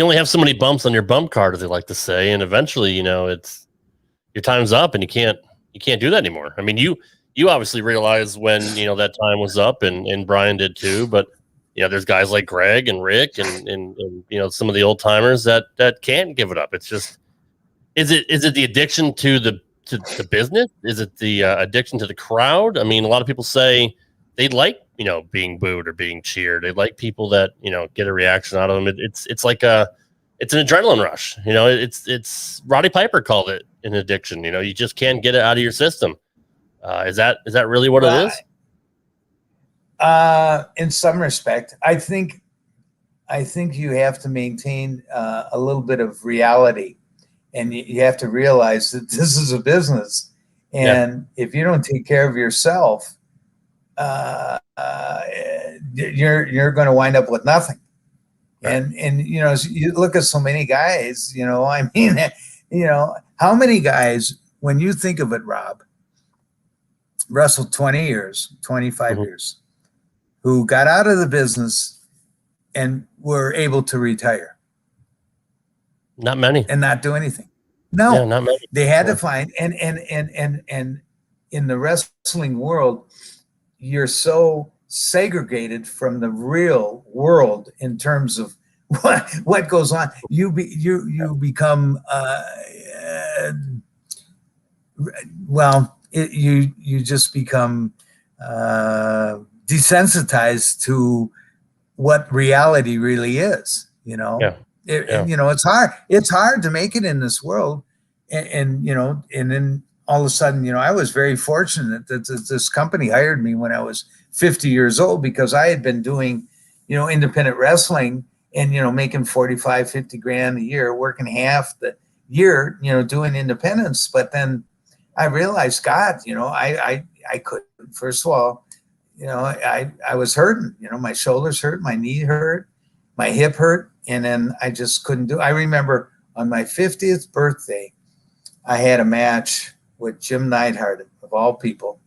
A: only have so many bumps on your bump card, as they like to say, and eventually, it's your time's up, and you can't do that anymore. I mean, you obviously realize when that time was up, and Brian did too. But there's guys like Greg and Rick and some of the old timers that can't give it up. It's just, is it the addiction to the business? Is it the addiction to the crowd? I mean, a lot of people say they like being booed or being cheered. They like people that get a reaction out of them. It's like it's an adrenaline rush. It's Roddy Piper called it an addiction. You just can't get it out of your system. Is that really what it is?
B: In some respect, I think you have to maintain a little bit of reality, and you have to realize that this is a business, and if you don't take care of yourself, you're going to wind up with nothing. Right. And you look at so many guys, I mean, how many guys, when you think of it, Rob, wrestled 20 years, 25 years, who got out of the business and were able to retire?
A: Not many.
B: And not do anything. No,
A: not many.
B: They had to find, and in the wrestling world, you're so segregated from the real world in terms of what goes on. You become you just become desensitized to what reality really is. It's hard. It's hard to make it in this world, and then all of a sudden, I was very fortunate that this company hired me when I was 50 years old, because I had been doing, independent wrestling and, making 45, 50 grand a year, working half the year, doing independence. But then I realized, God, I couldn't. First of all, I was hurting. My shoulders hurt, my knee hurt, my hip hurt, and then I just couldn't do. I remember on my 50th birthday, I had a match with Jim Neidhart, of all people,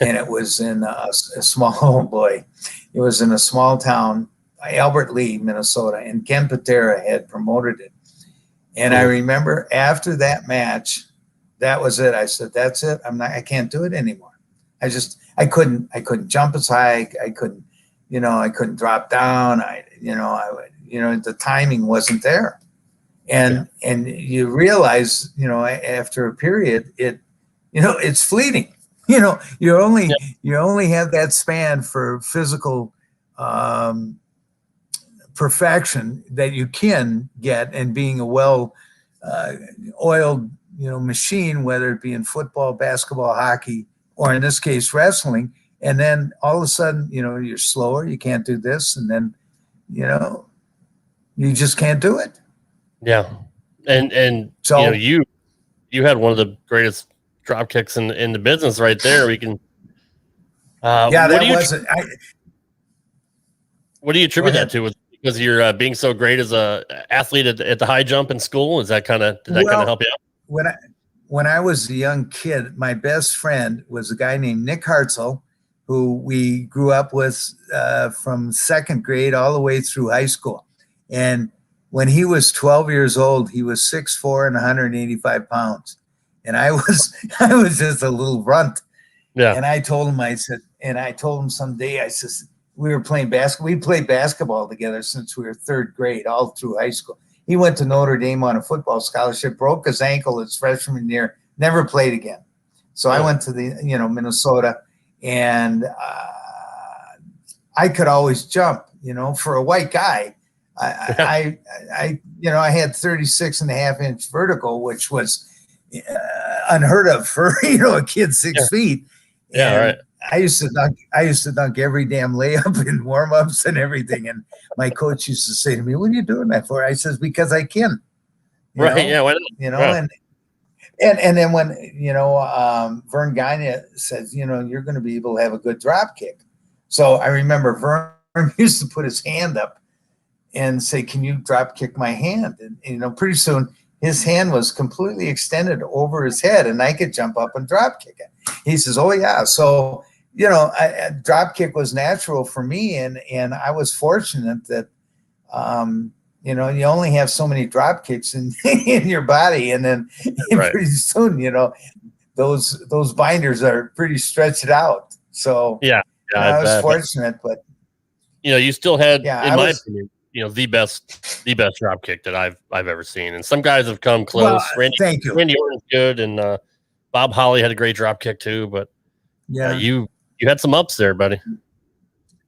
B: and it was in a small, oh boy, it was in a small town, Albert Lee, Minnesota, and Ken Patera had promoted it. And I remember after that match, that was it. I said, "That's it. I can't do it anymore." I couldn't jump as high. I couldn't, I couldn't drop down. The timing wasn't there. And you realize, after a period, it's fleeting. You only have that span for physical perfection that you can get, and being a well oiled machine, whether it be in football, basketball, hockey, or in this case wrestling. And then all of a sudden, you're slower, you can't do this, and then you just can't do it.
A: Yeah. And so you had one of the greatest drop kicks in the business right there. We can what do you attribute that to? Was it because you're being so great as a athlete at the high jump in school? Is that kind of help you out?
B: When I was a young kid, my best friend was a guy named Nick Hartzell, who we grew up with from second grade all the way through high school. And when he was 12 years old, he was 6'4" and 185 pounds. And I was just a little runt. Yeah. And I told him someday, I said, we were playing basketball. We played basketball together since we were third grade, all through high school. He went to Notre Dame on a football scholarship, broke his ankle his freshman year, never played again. So I went to Minnesota, and I could always jump, for a white guy. I had 36.5-inch vertical, which was unheard of for, a kid 6 feet.
A: Yeah.
B: And
A: right.
B: I used to dunk every damn layup in warm-ups and everything. And my coach used to say to me, "What are you doing that for?" I says, "Because I can."
A: Right. Yeah. Why not?
B: Right. And then when, Vern Gagne says, you're going to be able to have a good drop kick. So I remember Vern used to put his hand up and say, "Can you drop kick my hand?" And, pretty soon his hand was completely extended over his head, and I could jump up and drop kick it. He says, "Oh yeah." So, drop kick was natural for me. And I was fortunate that, you only have so many drop kicks in your body. And then pretty soon, those binders are pretty stretched out. So
A: yeah
B: I was fortunate, but
A: you still had, my opinion, the best drop kick that I've ever seen. And some guys have come close.
B: Well, thank you.
A: Randy Orton's good, and Bob Holly had a great drop kick too. But you had some ups there, buddy.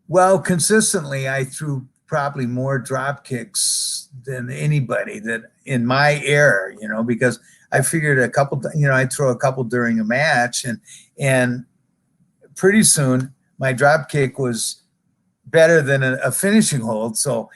B: Well, consistently, I threw probably more drop kicks than anybody that in my era, because I figured a couple, I'd throw a couple during a match, and pretty soon my drop kick was better than a finishing hold. So,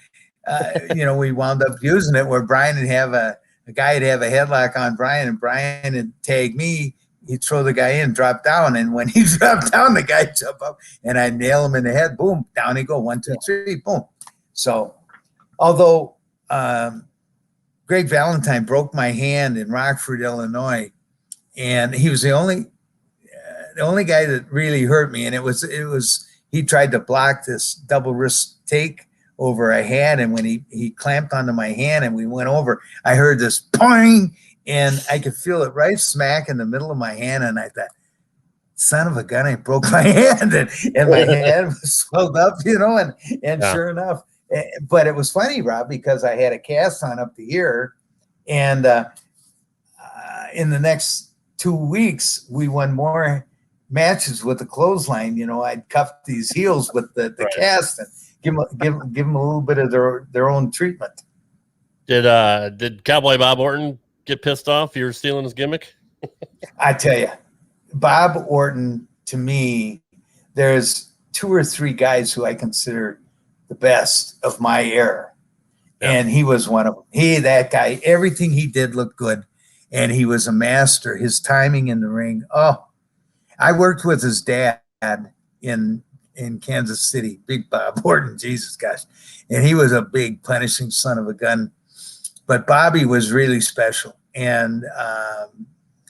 B: we wound up using it where Brian would have a guy would have a headlock on Brian, and Brian would tag me. He'd throw the guy in, drop down, and when he dropped down, the guy jump up, and I'd nail him in the head. Boom, down he go. 1, 2, 3, boom. So, although Greg Valentine broke my hand in Rockford, Illinois, and he was the only guy that really hurt me, and it was he tried to block this double wrist take over a hand, and when he clamped onto my hand and we went over, I heard this poing, and I could feel it right smack in the middle of my hand, and I thought, son of a gun, I broke my hand, and my hand was swelled up, and sure enough. But it was funny, Rob, because I had a cast on up to here, and in the next 2 weeks, we won more matches with the clothesline. I'd cuff these heels with the cast and give them a little bit of their own treatment.
A: Did Cowboy Bob Orton get pissed off you were stealing his gimmick?
B: I tell you, Bob Orton, to me, there's 2 or 3 guys who I consider the best of my era. And he was one of them. That guy, everything he did looked good. And he was a master. His timing in the ring. Oh, I worked with his dad in Kansas City, Big Bob Horton, Jesus gosh. And he was a big punishing son of a gun. But Bobby was really special. And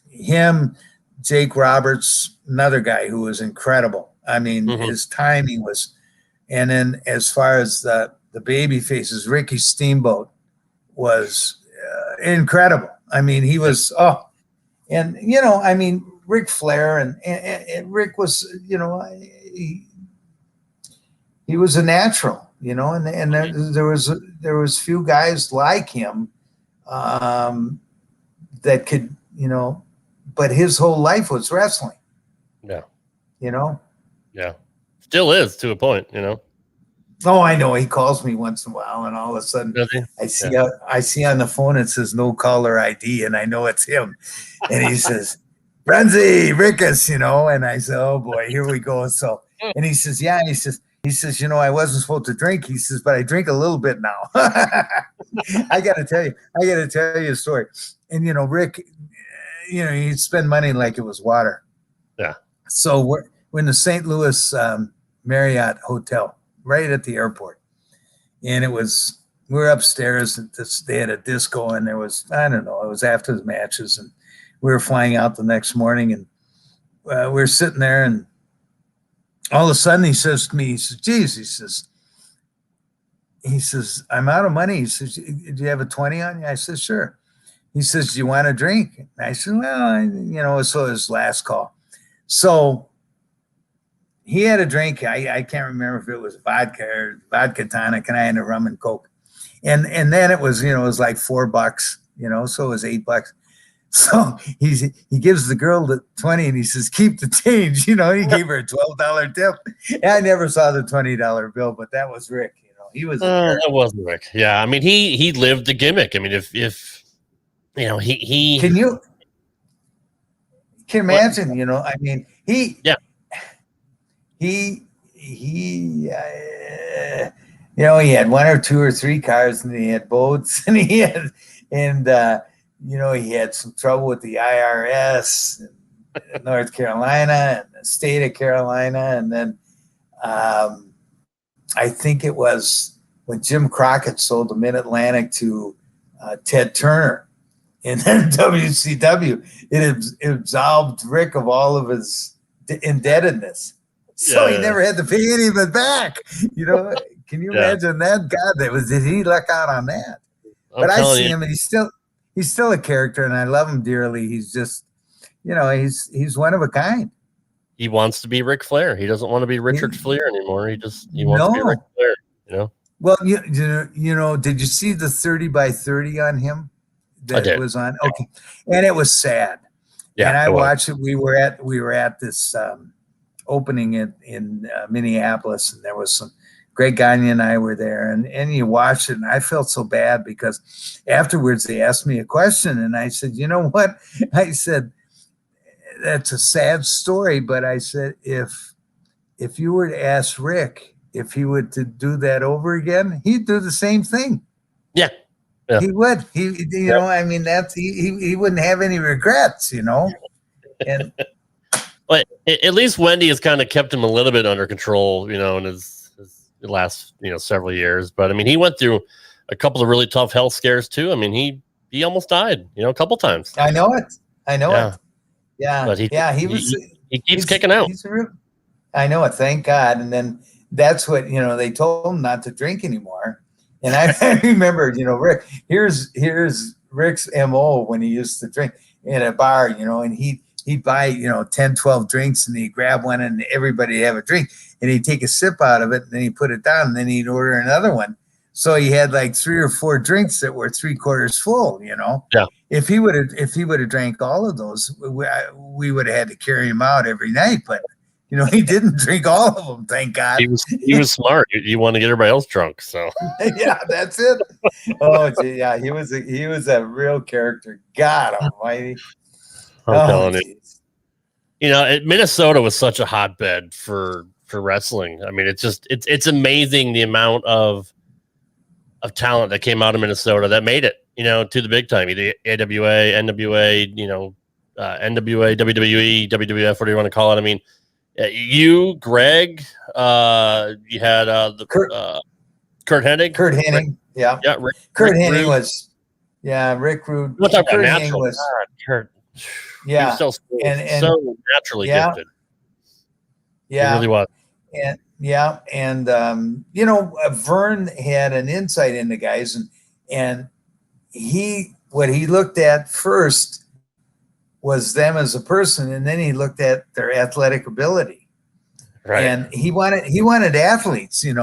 B: him, Jake Roberts, another guy who was incredible. I mean, his timing was, and then as far as the baby faces, Ricky Steamboat was incredible. I mean, he was, and, I mean, Ric Flair and Rick was, he was a natural, and there was few guys like him that could, but his whole life was wrestling.
A: Yeah.
B: Yeah.
A: Still is to a point,
B: Oh, I know. He calls me once in a while, and all of a sudden I see on the phone it says no caller ID, and I know it's him. And he says, Brunzell, Rickus, and I said, oh boy, here we go. So, and he says, yeah, he says, I wasn't supposed to drink. He says, but I drink a little bit now. I got to tell you a story. And, Rick, he'd spend money like it was water.
A: Yeah.
B: So we're in the St. Louis Marriott Hotel, right at the airport. And we were upstairs. They had a disco, and there was, I don't know, it was after the matches. And we were flying out the next morning, and we were sitting there, and all of a sudden he says to me, he says, geez, he says, I'm out of money. He says, do you have a 20 on you? I said, sure. He says, do you want a drink? And I said, well, so his last call. So he had a drink. I can't remember if it was vodka or vodka tonic, and I had a rum and Coke. And then it was, it was like $4, so it was $8. So he gives the girl the 20, and he says, keep the change. He gave her a $12 tip. And I never saw the $20 bill, but that was Rick. He was.
A: That wasn't Rick. Yeah. I mean, he lived the gimmick. I mean, if he
B: can you imagine, I mean, he had 1 or 2 or 3 cars, and he had boats, and he had some trouble with the IRS in North Carolina and the state of Carolina. And then I think it was when Jim Crockett sold the Mid-Atlantic to Ted Turner in WCW, it absolved Rick of all of his indebtedness. So he never had to pay any of it back. Can you imagine that? God, did he luck out on that? But I see him, and he's still a character, and I love him dearly. He's just, he's one of a kind.
A: He wants to be Ric Flair. He doesn't want to be Richard Flair anymore. He wants to be Ric Flair,
B: Well, did you see the 30 by 30 on him that it was on? Okay. And it was sad. Yeah. And I watched it. We were at this opening in Minneapolis, and there was some Greg Gagne and I were there, and you watched it, and I felt so bad because afterwards they asked me a question, and I said, you know what? I said, that's a sad story, but I said, if you were to ask Rick if he would to do that over again, he'd do the same thing.
A: Yeah.
B: He would. I mean, he wouldn't have any regrets, And
A: but at least Wendy has kind of kept him a little bit under control, in his last, several years. But I mean, he went through a couple of really tough health scares too. I mean, he almost died, a couple times.
B: I know it. Yeah.
A: But he keeps kicking out.
B: I know it. Thank God. And then that's what, they told him not to drink anymore. And I remember, Rick, here's Rick's MO when he used to drink in a bar, and he'd buy, 10, 12 drinks, and he'd grab one, and everybody would have a drink, and he'd take a sip out of it, and then he'd put it down, and then he'd order another one. So he had like 3 or 4 drinks that were 3/4 full,
A: Yeah.
B: If he would have drank all of those, we would have had to carry him out every night, but he didn't drink all of them, thank God.
A: He was smart. He wanted to get everybody else drunk, so.
B: Yeah, that's it. Oh, gee, yeah, he was a real character. God almighty.
A: I'm telling you. Minnesota was such a hotbed for wrestling. I mean, it's amazing the amount of of talent that came out of Minnesota that made it, to the big time, either AWA, NWA, NWA, WWE, WWF, whatever you want to call it. I mean, you, Greg, you had Kurt Hennig.
B: Kurt Hennig, yeah. Kurt Hennig was, Rick Rude.
A: We'll talk about natural. Was, God, Kurt.
B: Yeah.
A: He was so naturally gifted.
B: Yeah.
A: He really was.
B: And Vern had an insight into guys, and what he looked at first was them as a person, and then he looked at their athletic ability.
A: Right.
B: And he wanted athletes, and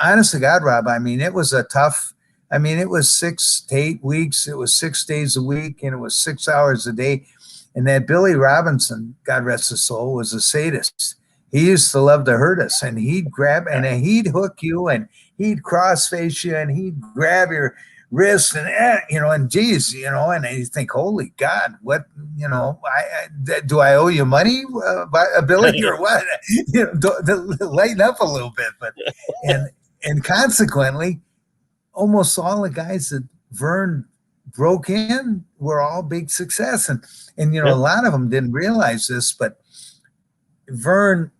B: honest to God, Rob, I mean, it was a tough. I mean, it was 6 to 8 weeks. It was 6 days a week, and it was 6 hours a day. And that Billy Robinson, God rest his soul, was a sadist. He used to love to hurt us, and he'd grab and he'd hook you, and he'd cross-face you, and he'd grab your wrist, and and geez, and you think, holy God, what, do I owe you money, Billy, or what? Lighten up a little bit, but and consequently, almost all the guys that Vern broke in were all big success, and a lot of them didn't realize this, but Vern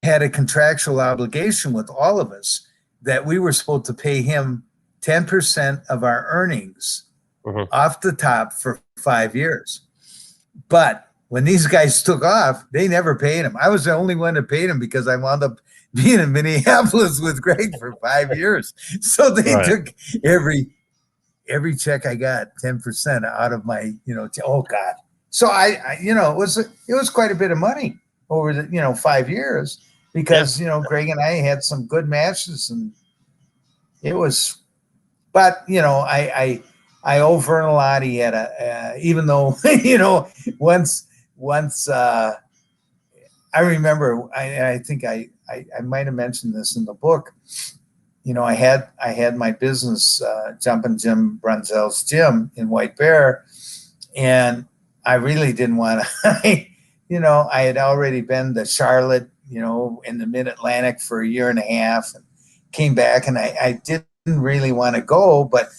B: had a contractual obligation with all of us that we were supposed to pay him 10% of our earnings off the top for 5 years. But when these guys took off, they never paid him. I was the only one that paid him because I wound up being in Minneapolis with Greg for 5 years. So they took every check I got, 10% out of my, oh God. So it was quite a bit of money over the, 5 years because, Greg and I had some good matches, and it was, but, I owe Vern a lot. He had even though, once I remember, I think I might've mentioned this in the book. I had my business, Jumpin' Jim Brunzell's Gym in White Bear, and I really didn't want to, I had already been to Charlotte, in the Mid-Atlantic for a year and a half, and came back, and I didn't really want to go, but,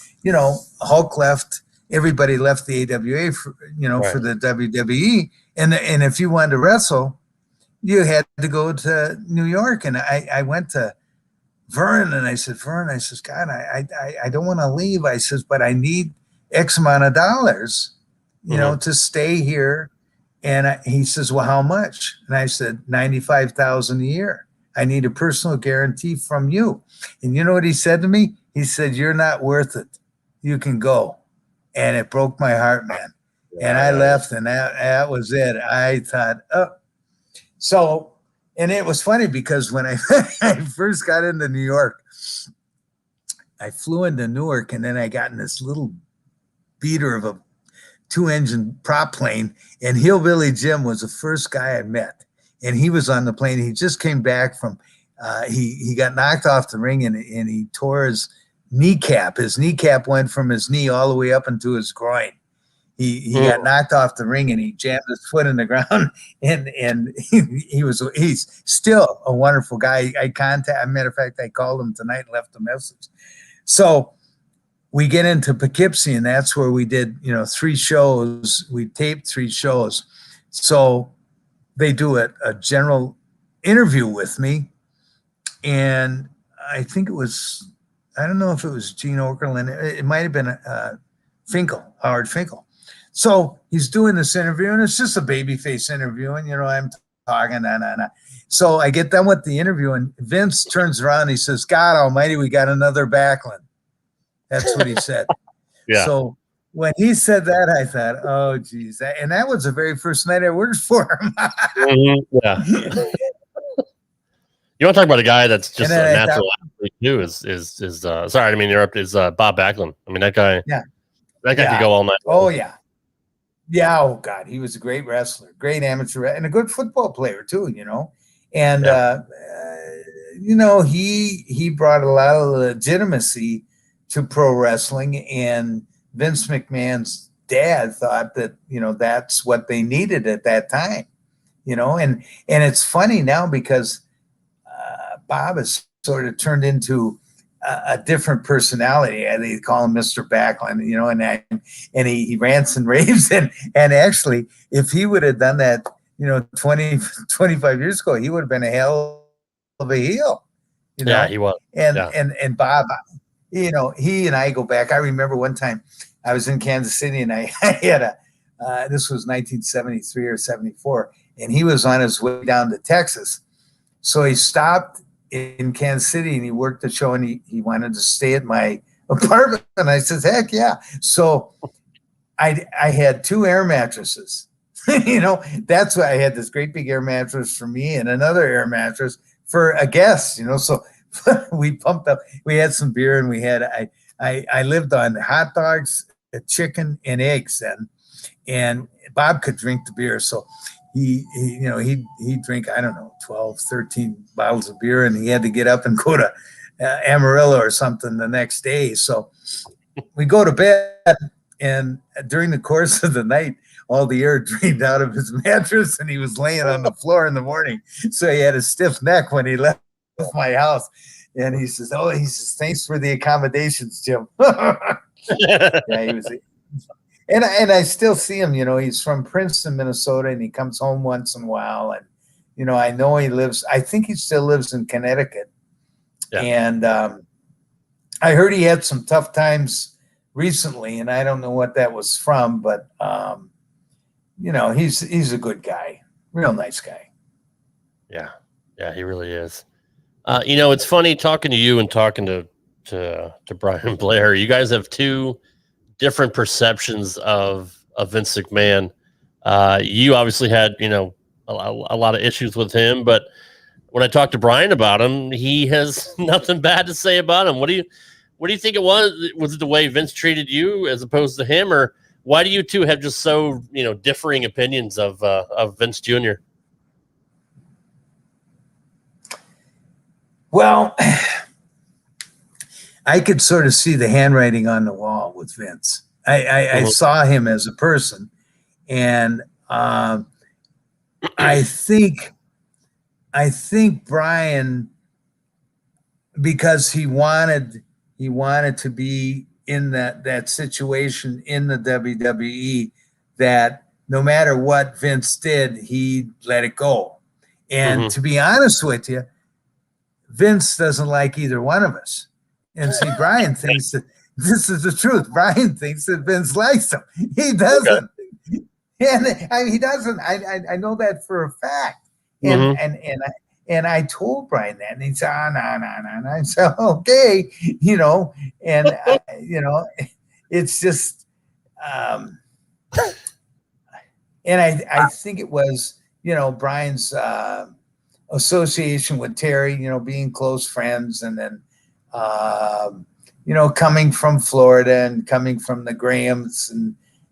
B: Hulk left, everybody left the AWA for, for the WWE, and if you wanted to wrestle, you had to go to New York, and I went to Vern, and I said, Vern, God, I don't want to leave. I says, but I need X amount of dollars, to stay here. And he says, well, how much? And I said, $95,000 a year. I need a personal guarantee from you. And you know what he said to me? He said, you're not worth it. You can go. And it broke my heart, man. And I left, and that was it. I thought, oh. So, and it was funny because when I first got into New York, I flew into Newark, and then I got in this little beater of a 2-engine prop plane, and Hillbilly Jim was the first guy I met. And he was on the plane. He just came back from, he got knocked off the ring, and he tore his kneecap. His kneecap went from his knee all the way up into his groin. He got knocked off the ring, and he jammed his foot in the ground, and he's still a wonderful guy. As a matter of fact, I called him tonight and left a message. So we get into Poughkeepsie, and that's where we did, 3 shows. We taped 3 shows. So they do a general interview with me, and I think it was, I don't know if it was Gene Okerlund. It might have been Howard Finkel. So he's doing this interview, and it's just a babyface interview, and I'm talking, So I get done with the interview, and Vince turns around and he says, God almighty, we got another Backlund. That's what he said.
A: Yeah.
B: So when he said that, I thought, oh, geez. And that was the very first night I worked for him.
A: Yeah. You want to talk about a guy that's just a natural athlete too? Sorry, I mean, is Bob Backlund. I mean, that guy. Yeah. That guy could go all night.
B: Oh yeah. Yeah. Oh God, he was a great wrestler, great amateur, and a good football player too. And he brought a lot of legitimacy to pro wrestling, and Vince McMahon's dad thought that that's what they needed at that time. And it's funny now because Bob has sort of turned into a different personality. They call him Mr. Backlund, you know, and he rants and raves. And actually, if he would have done that, you know, 25 years ago, he would have been a hell of a heel. You know?
A: Yeah, he was.
B: And Bob, you know, he and I go back. I remember one time I was in Kansas City, and I had this was 1973 or 74, and he was on his way down to Texas. So he stopped in Kansas City, and he worked the show, and he wanted to stay at my apartment. And I said, heck yeah. So I had 2 air mattresses. You know, that's why I had this great big air mattress for me and another air mattress for a guest, you know. So we pumped up, we had some beer, and we had, I lived on hot dogs, chicken, and eggs then. And Bob could drink the beer. So he you know, he'd drink, I don't know, 12, 13 bottles of beer, and he had to get up and go to Amarillo or something the next day. So we go to bed, and during the course of the night, all the air drained out of his mattress, and he was laying on the floor in the morning. So he had a stiff neck when he left my house. And he says, thanks for the accommodations, Jim. Yeah, he was. And I still see him, you know, he's from Princeton, Minnesota, and he comes home once in a while. And, you know, I know I think he still lives in Connecticut. Yeah. And I heard he had some tough times recently, and I don't know what that was from, but, you know, he's a good guy, real nice guy.
A: Yeah. Yeah, he really is. You know, it's funny talking to you and talking to Brian Blair. You guys have 2 different perceptions of Vince McMahon. You obviously had, you know, a lot of issues with him, but when I talked to Brian about him, he has nothing bad to say about him. What do you think it was? Was it the way Vince treated you as opposed to him, or why do you two have just so, you know, differing opinions of Vince Jr.?
B: Well, I could sort of see the handwriting on the wall with Vince. I saw him as a person, and I think Brian, because he wanted to be in that situation in the WWE, that no matter what Vince did, he'd let it go. And to be honest with you, Vince doesn't like either one of us. And see, Brian thinks that this is the truth. Brian thinks that Vince likes him. He doesn't. Okay. And he doesn't. I know that for a fact. And I told Brian that, and he said, no. And I said, okay, you know, and you know, it's just, and I think it was, you know, Brian's association with Terry, you know, being close friends, and then, you know, coming from Florida and coming from the Grahams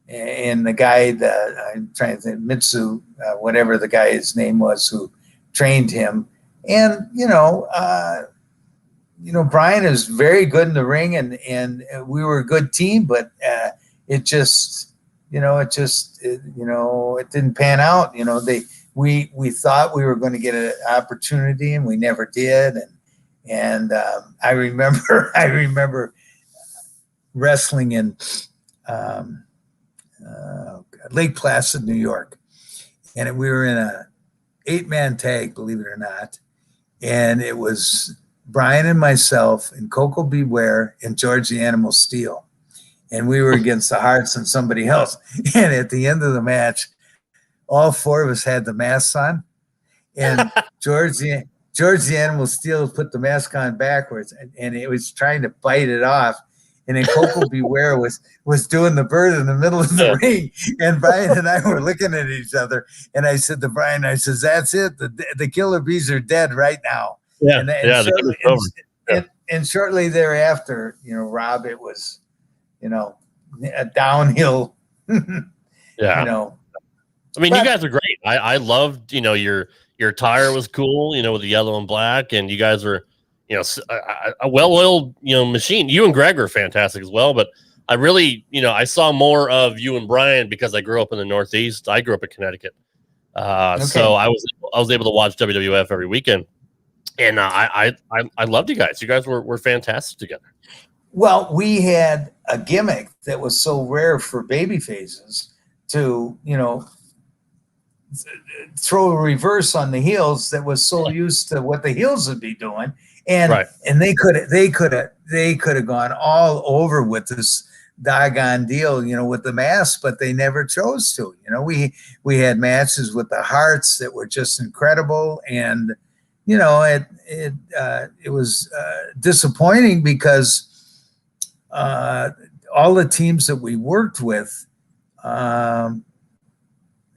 B: and the guy that I'm trying to think, Mitsu, whatever the guy's name was who trained him. And, you know, Brian is very good in the ring, and we were a good team, but it just, it didn't pan out. You know, we thought we were going to get an opportunity, and we never did. And I remember wrestling in Lake Placid, New York, and we were in a 8-man tag, believe it or not. And it was Brian and myself and Coco Beware and George the Animal Steel. And we were against the Hearts and somebody else. And at the end of the match, all 4 of us had the masks on. And George the Animal Steel put the mask on backwards, and it was trying to bite it off. And then Coco Beware was doing the bird in the middle of the ring. And Brian and I were looking at each other. And I said to Brian, I says, that's it. The killer bees are dead right now.
A: Yeah.
B: And shortly thereafter, you know, Rob, it was, you know, a downhill.
A: Yeah.
B: You know.
A: I mean, you guys are great. I loved, you know, your attire was cool, you know, with the yellow and black. And you guys were, you know, a well-oiled, you know, machine. You and Greg were fantastic as well, but I really, you know, I saw more of you and Brian because I grew up in the Northeast. I grew up in Connecticut. Okay. So I was able to watch WWF every weekend. And I loved you guys. You guys were fantastic together.
B: Well, we had a gimmick that was so rare for baby faces to, throw a reverse on the heels that was so used to what the heels would be doing. And and they could have gone all over with this doggone deal, with the mask, but they never chose to. We had matches with the Hearts that were just incredible, and it was disappointing because all the teams that we worked with,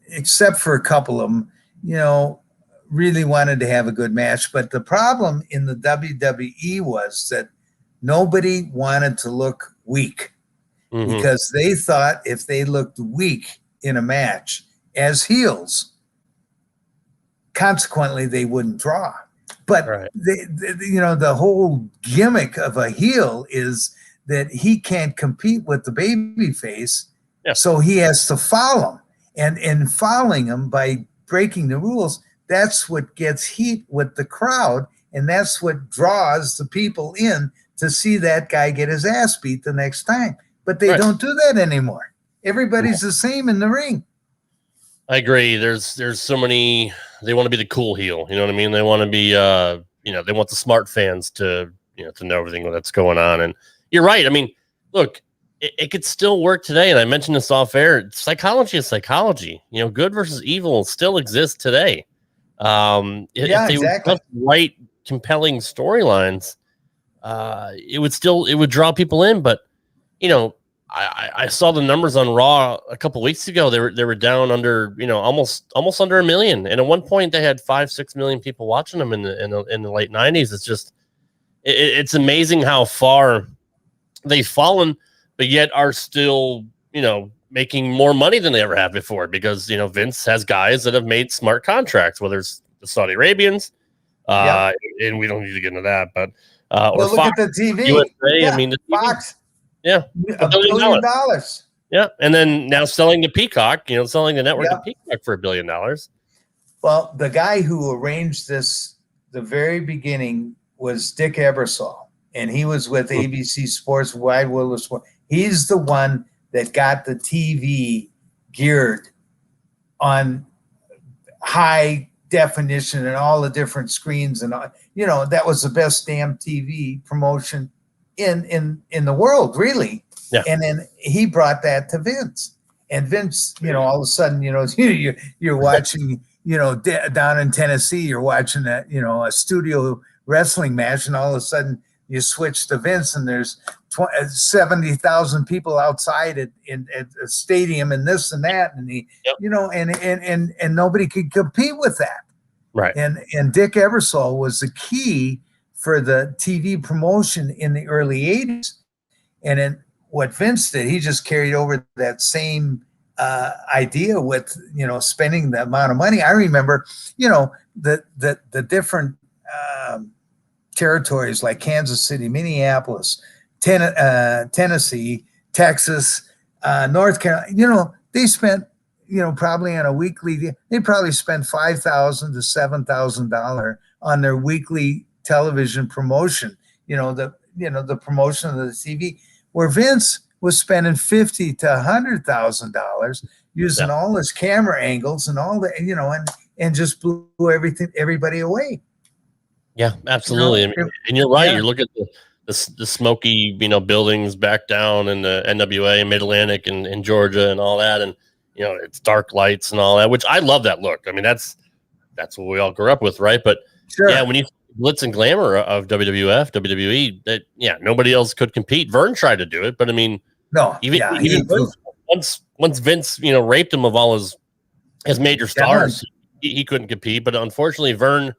B: except for a couple of them, really wanted to have a good match. But the problem in the WWE was that nobody wanted to look weak, because they thought if they looked weak in a match as heels, consequently they wouldn't draw. But the whole gimmick of a heel is that he can't compete with the baby face, so he has to foul him. And in fouling him by breaking the rules, that's what gets heat with the crowd, and that's what draws the people in to see that guy get his ass beat the next time. But they don't do that anymore. Everybody's the same in the ring.
A: I agree. There's so many. They want to be the cool heel. You know what I mean? They want to be. They want the smart fans to know everything that's going on. And you're right. I mean, look, it could still work today. And I mentioned this off air. Psychology is psychology. Good versus evil still exists today. If they would write compelling storylines, it would draw people in. But I saw the numbers on Raw a couple weeks ago. They were down under almost under 1 million, and at one point they had 5-6 million people watching them in the late 90s. It's just it's amazing how far they've fallen, but yet are still making more money than they ever have before, because Vince has guys that have made smart contracts, whether it's the Saudi Arabians, and we don't need to get into that, but or
B: look
A: Fox,
B: at the TV.
A: USA, I mean, the
B: Fox.
A: Yeah,
B: $1 billion.
A: Yeah, and then now selling to Peacock, selling the network to Peacock for $1 billion.
B: Well, the guy who arranged this, the very beginning, was Dick Ebersol, and he was with ABC Sports, Wide World of Sport. He's the one that got the TV geared on high definition and all the different screens, and that was the best damn TV promotion in the world, really. Yeah. And then he brought that to Vince, and Vince, all of a sudden, you're watching, down in Tennessee, you're watching a studio wrestling match, and all of a sudden you switch to Vince, and there's 70,000 people outside at a stadium, and this and that, and and nobody could compete with that.
A: Right.
B: And Dick Ebersol was the key for the TV promotion in the early 80s. And then what Vince did, he just carried over that same idea with, spending the amount of money. I remember, the different territories like Kansas City, Minneapolis, Tennessee, Texas, North Carolina, they spent, probably on a weekly, they probably spent $5,000 to $7,000 on their weekly television promotion, the promotion of the TV, where Vince was spending $50,000 to $100,000 using all his camera angles and all the, and just blew everybody away.
A: Yeah, absolutely. And you're right. Yeah. You look at the smoky, buildings back down in the NWA and Mid-Atlantic and in Georgia and all that, and it's dark lights and all that, which I love that look. I mean, that's what we all grew up with, right? But yeah, when you glitz and glamour of WWF, WWE, that nobody else could compete. Vern tried to do it, but I mean, even once Vince raped him of all his major stars, he couldn't compete. But unfortunately, Vern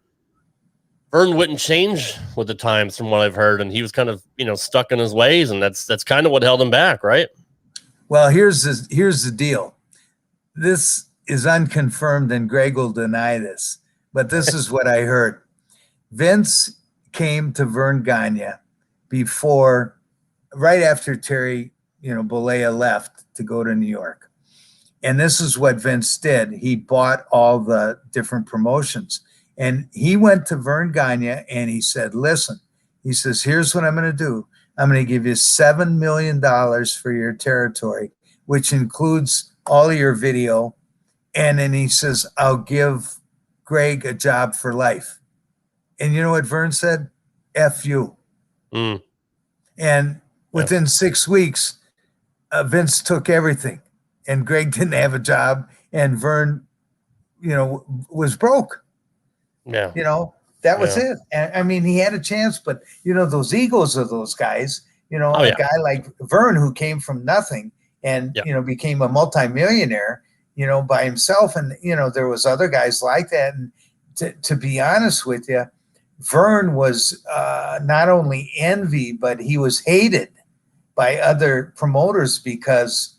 A: wouldn't change with the times, from what I've heard, and he was kind of stuck in his ways, and that's kind of what held him back, right?
B: Well, here's the deal. This is unconfirmed, and Greg will deny this, but this is what I heard. Vince came to Vern Gagne right after Terry, Bollea left to go to New York. And this is what Vince did. He bought all the different promotions. And he went to Vern Gagne and he said, listen, he says, here's what I'm going to do. I'm going to give you $7 million for your territory, which includes all your video. And then he says, I'll give Greg a job for life. And you know what Vern said? F you.
A: Mm.
B: And within 6 weeks, Vince took everything. And Greg didn't have a job. And Vern, was broke.
A: Yeah.
B: That was it. And I mean, he had a chance, but those egos of those guys, a guy like Vern who came from nothing and, became a multimillionaire, by himself. And, there was other guys like that. And to be honest with you, Vern was not only envied, but he was hated by other promoters because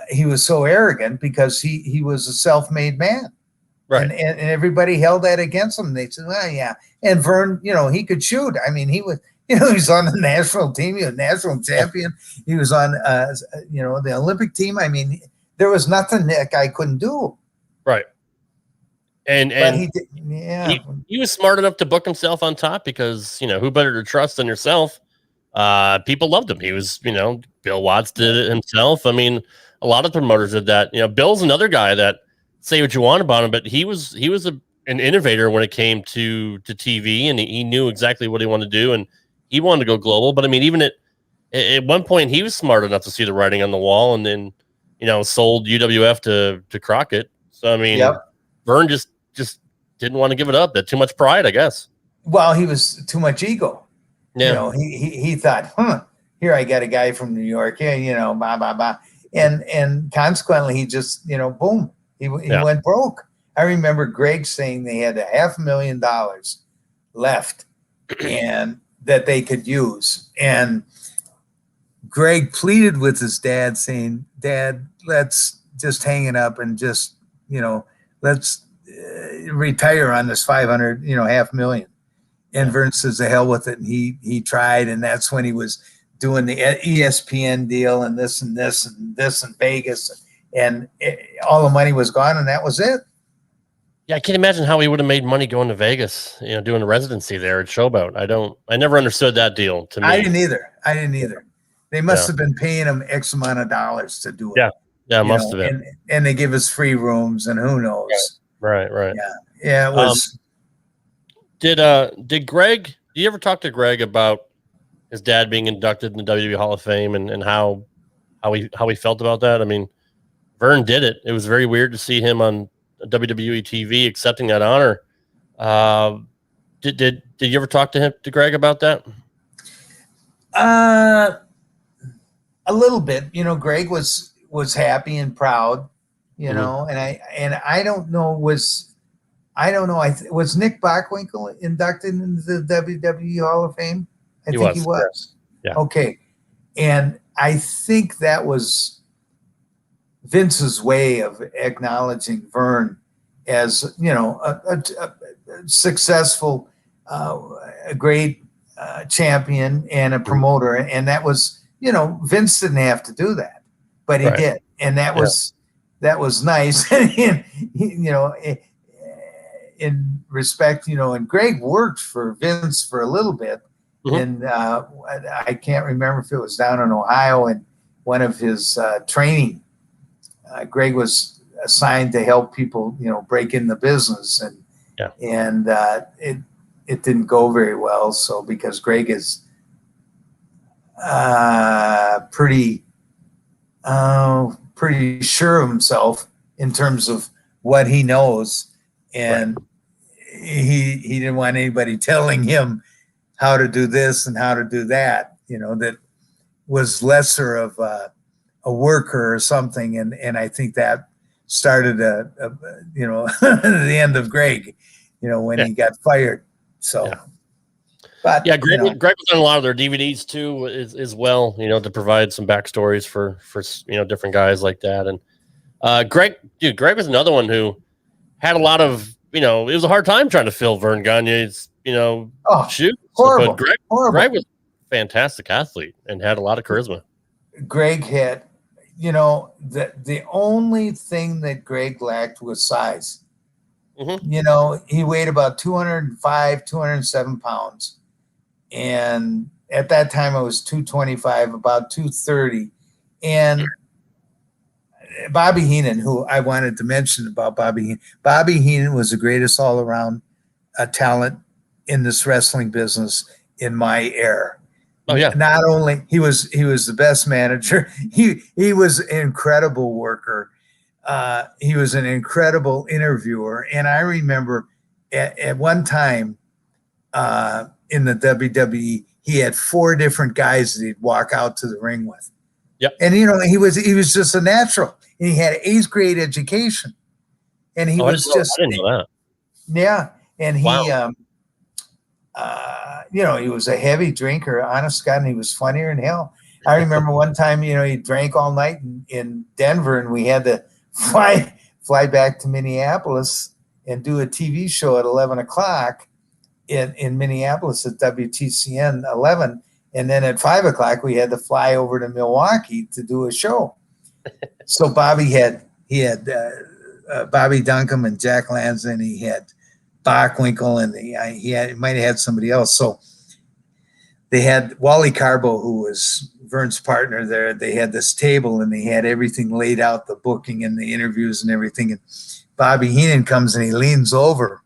B: he was so arrogant because he was a self-made man.
A: Right.
B: And everybody held that against him. They said, well, yeah. And Vern, he could shoot. I mean, he was, he was on the national team. He was national champion. He was on, the Olympic team. I mean, there was nothing that guy couldn't do.
A: Right. And he was smart enough to book himself on top because, who better to trust than yourself? People loved him. He was, Bill Watts did it himself. I mean, a lot of promoters did that. Bill's another guy that, say what you want about him, but he was an innovator when it came to TV, and he knew exactly what he wanted to do, and he wanted to go global. But I mean, even at one point, he was smart enough to see the writing on the wall, and then sold UWF to Crockett. So I mean, Vern just didn't want to give it up. That too much pride, I guess.
B: Well, he was too much ego.
A: Yeah,
B: he thought, here I got a guy from New York, blah blah blah, and consequently, he just boom. He went broke. I remember Greg saying they had $500,000 left and that they could use. And Greg pleaded with his dad saying, Dad, let's just hang it up and just, let's retire on this $500,000. And Vern says, the hell with it. And he tried. And that's when he was doing the ESPN deal and this and this and this in Vegas. And all the money was gone, and that was it.
A: Yeah, I can't imagine how he would have made money going to Vegas, doing a residency there at Showboat. I never understood that deal. To me,
B: I didn't either. They must have been paying him X amount of dollars to do it.
A: Yeah, must have been.
B: And they give us free rooms, and who knows?
A: Right.
B: Yeah. It was.
A: Did Greg? Did you ever talk to Greg about his dad being inducted in the WWE Hall of Fame and how he felt about that? I mean, Vern did it. It was very weird to see him on WWE TV accepting that honor. Did you ever talk to Greg about that?
B: A little bit. Greg was happy and proud. And I don't know. Was Nick Bockwinkel inducted into the WWE Hall of Fame? I think he was.
A: Yeah.
B: Okay, and I think that was Vince's way of acknowledging Vern as, a successful, a great champion and a promoter. And that was, Vince didn't have to do that, but he did. And that was nice. And, in respect, and Greg worked for Vince for a little bit. Mm-hmm. And I can't remember if it was down in Ohio and one of his training. Greg was assigned to help people, break in the business, and it didn't go very well. So because Greg is pretty sure of himself in terms of what he knows, and he didn't want anybody telling him how to do this and how to do that. That was lesser of a worker or something, and I think that started the end of Greg, when he got fired. So, but
A: Greg was on a lot of their DVDs too, as well, to provide some backstories for different guys like that. And Greg was another one who had a lot of it was a hard time trying to fill Vern Gagne's shoes.
B: Horrible.
A: But Greg was a fantastic athlete and had a lot of charisma.
B: Greg had. The only thing that Greg lacked was size.
A: Mm-hmm.
B: You know, he weighed about 205, 207 pounds. And at that time, I was 225, about 230. And Bobby Heenan, who I wanted to mention about Bobby Heenan was the greatest all-around talent in this wrestling business in my era.
A: Oh yeah.
B: Not only he was the best manager, he was an incredible worker. He was an incredible interviewer. And I remember at one time in the WWE, he had 4 different guys that he'd walk out to the ring with.
A: Yep.
B: And you know, he was just a natural. And he had an 8th grade education. And he was
A: I didn't know that.
B: Yeah. And he
A: Wow.
B: you know, he was a heavy drinker, honest to God, and he was funnier than hell. I remember one time, you know, he drank all night in Denver, and we had to fly back to Minneapolis and do a TV show at 11 o'clock in Minneapolis at WTCN 11. And then at 5 o'clock, we had to fly over to Milwaukee to do a show. So Bobby had Bobby Duncombe and Jack Lanza, and he had Bockwinkel, and he might have had somebody else. So they had Wally Carbo, who was Vern's partner there. They had this table, and they had everything laid out, the booking and the interviews and everything. And Bobby Heenan comes and he leans over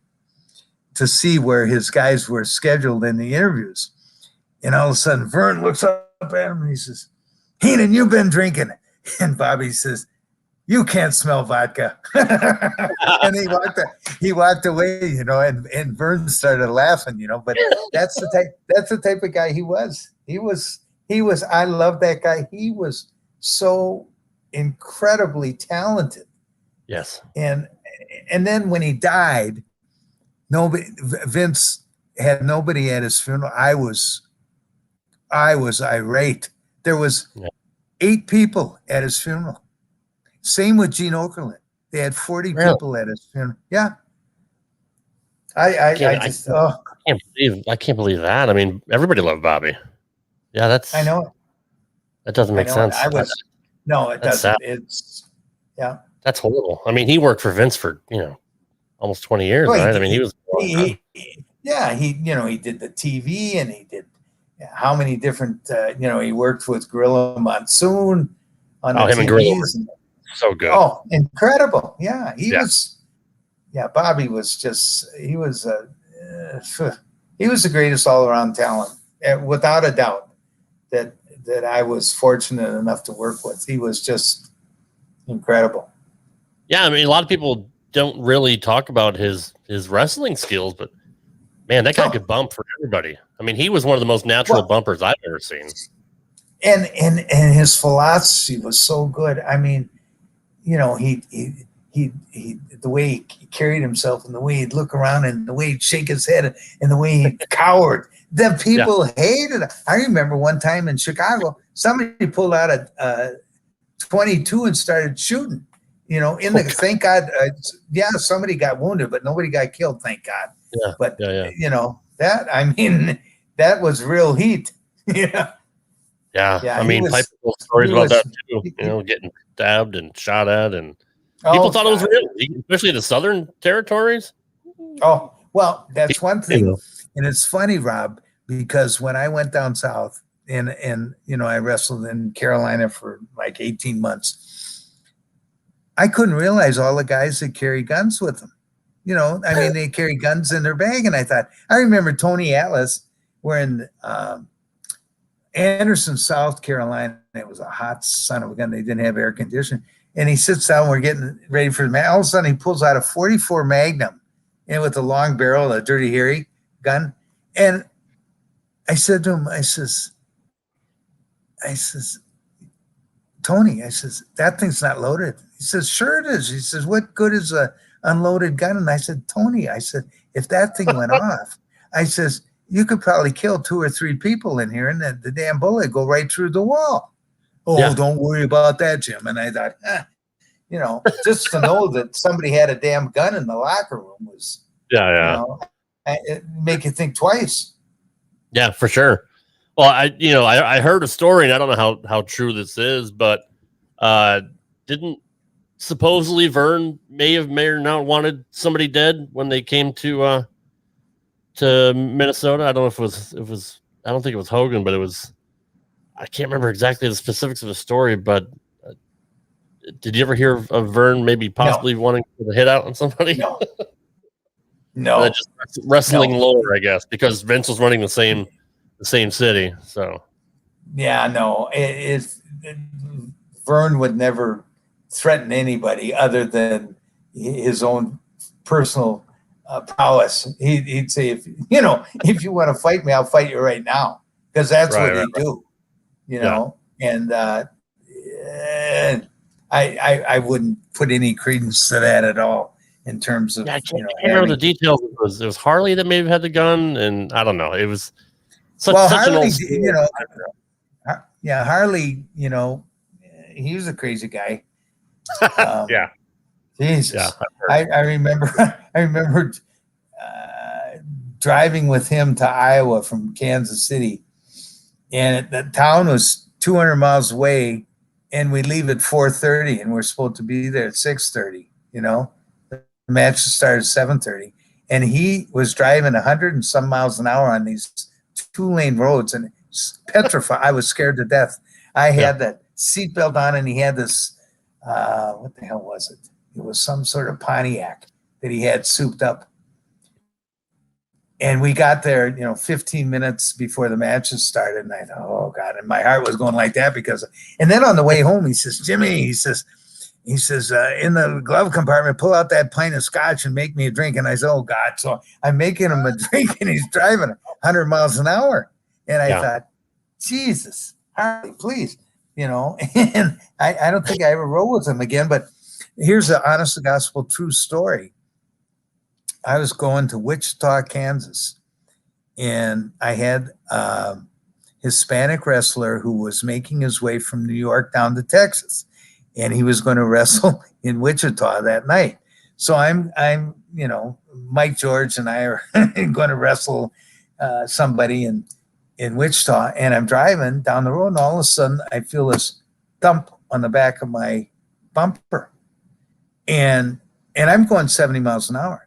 B: to see where his guys were scheduled in the interviews. And all of a sudden, Vern looks up at him and he says, "Heenan, you've been drinking." And Bobby says, "You can't smell vodka." And he walked away, you know, and Vern started laughing, you know, but that's the type of guy he was. He was, I love that guy. He was so incredibly talented.
A: Yes.
B: And then when he died, Vince had nobody at his funeral. I was irate. There was 8 people at his funeral. Same with Gene Okerlund. They had 40 people at his funeral. Yeah. I can't believe that.
A: I mean, everybody loved Bobby. Yeah,
B: I know it.
A: That doesn't make sense.
B: It doesn't.
A: Sad. That's horrible. I mean, he worked for Vince for, you know, almost 20 years, right? I mean, he was
B: he did the TV, and he did how many different he worked with Gorilla Monsoon on the
A: him and Gorilla. So good.
B: Oh, incredible. Yeah, Bobby was just, he was the greatest all-around talent, without a doubt, that I was fortunate enough to work with. He was just incredible.
A: Yeah, I mean, a lot of people don't really talk about his wrestling skills, but man, that guy could bump for everybody. I mean, he was one of the most natural bumpers I've ever seen.
B: And his philosophy was so good. I mean, you know, he the way he carried himself, and the way he'd look around, and the way he'd shake his head, and the way he cowered, the people hated it. I remember one time in Chicago, somebody pulled out a 22 and started shooting. You know, thank God, somebody got wounded, but nobody got killed, thank God.
A: Yeah.
B: But you know, that was real heat. Yeah.
A: I mean, Piper told stories about that too. You know, getting stabbed and shot at, and people thought it was real, especially the Southern territories.
B: Oh, well, that's one thing. And it's funny, Rob, because when I went down south and you know, I wrestled in Carolina for like 18 months, I couldn't realize all the guys that carry guns with them. You know, I mean, they carry guns in their bag. And I remember Tony Atlas, we're in Anderson, South Carolina. It was a hot son of a gun. They didn't have air conditioning. And he sits down, we're getting ready for the match. All of a sudden, he pulls out a 44 Magnum, and with a long barrel, a Dirty Harry gun. And I said to him, I says, "Tony," I says, "that thing's not loaded." He says, "Sure it is." He says, "What good is a unloaded gun?" And I said, "Tony," I said, "if that thing went off," I says, "you could probably kill 2 or 3 people in here, and the damn bullet go right through the wall." "Oh, don't worry about that, Jim." And I thought, you know, just to know that somebody had a damn gun in the locker room was, you know, it make you think twice.
A: Yeah, for sure. Well, I heard a story, and I don't know how true this is, but didn't supposedly Vern may or not wanted somebody dead when they came to Minnesota. I don't know if it was. I don't think it was Hogan, but it was. I can't remember exactly the specifics of the story, but did you ever hear of Vern maybe possibly wanting to hit out on somebody?
B: No.
A: Just wrestling lore, I guess, because Vince was running the same city. So
B: yeah, no, Vern would never threaten anybody other than his own personal prowess. He'd say, if you want to fight me, I'll fight you right now, because that's what he'd do. And I wouldn't put any credence to that at all in terms of. I can't
A: remember the details. It was Harley that maybe had the gun, and I don't know. It was such
B: Harley,
A: an old
B: Harley, he was a crazy guy.
A: Yeah.
B: Jesus.
A: Yeah,
B: I remember driving with him to Iowa from Kansas City, and the town was 200 miles away, and we leave at 4:30, and we're supposed to be there at 6:30. The match started at 7:30, and he was driving 100 and some miles an hour on these 2-lane roads, and petrified. I was scared to death. I had that seatbelt on, and he had this. What the hell was it? It was some sort of Pontiac that he had souped up. And we got there, 15 minutes before the matches started. And I thought, oh God. And my heart was going like that and then on the way home, he says, Jimmy, he says, in the glove compartment, pull out that pint of scotch and make me a drink. And I said, oh God. So I'm making him a drink, and he's driving 100 miles an hour. And I thought, Jesus, Harley, please, and I don't think I ever rode with him again. But here's the honest to gospel true story. I was going to Wichita, Kansas, and I had a Hispanic wrestler who was making his way from New York down to Texas, and he was going to wrestle in Wichita that night. So I'm Mike George and I are going to wrestle somebody in Wichita, and I'm driving down the road, and all of a sudden I feel this thump on the back of my bumper, and I'm going 70 miles an hour.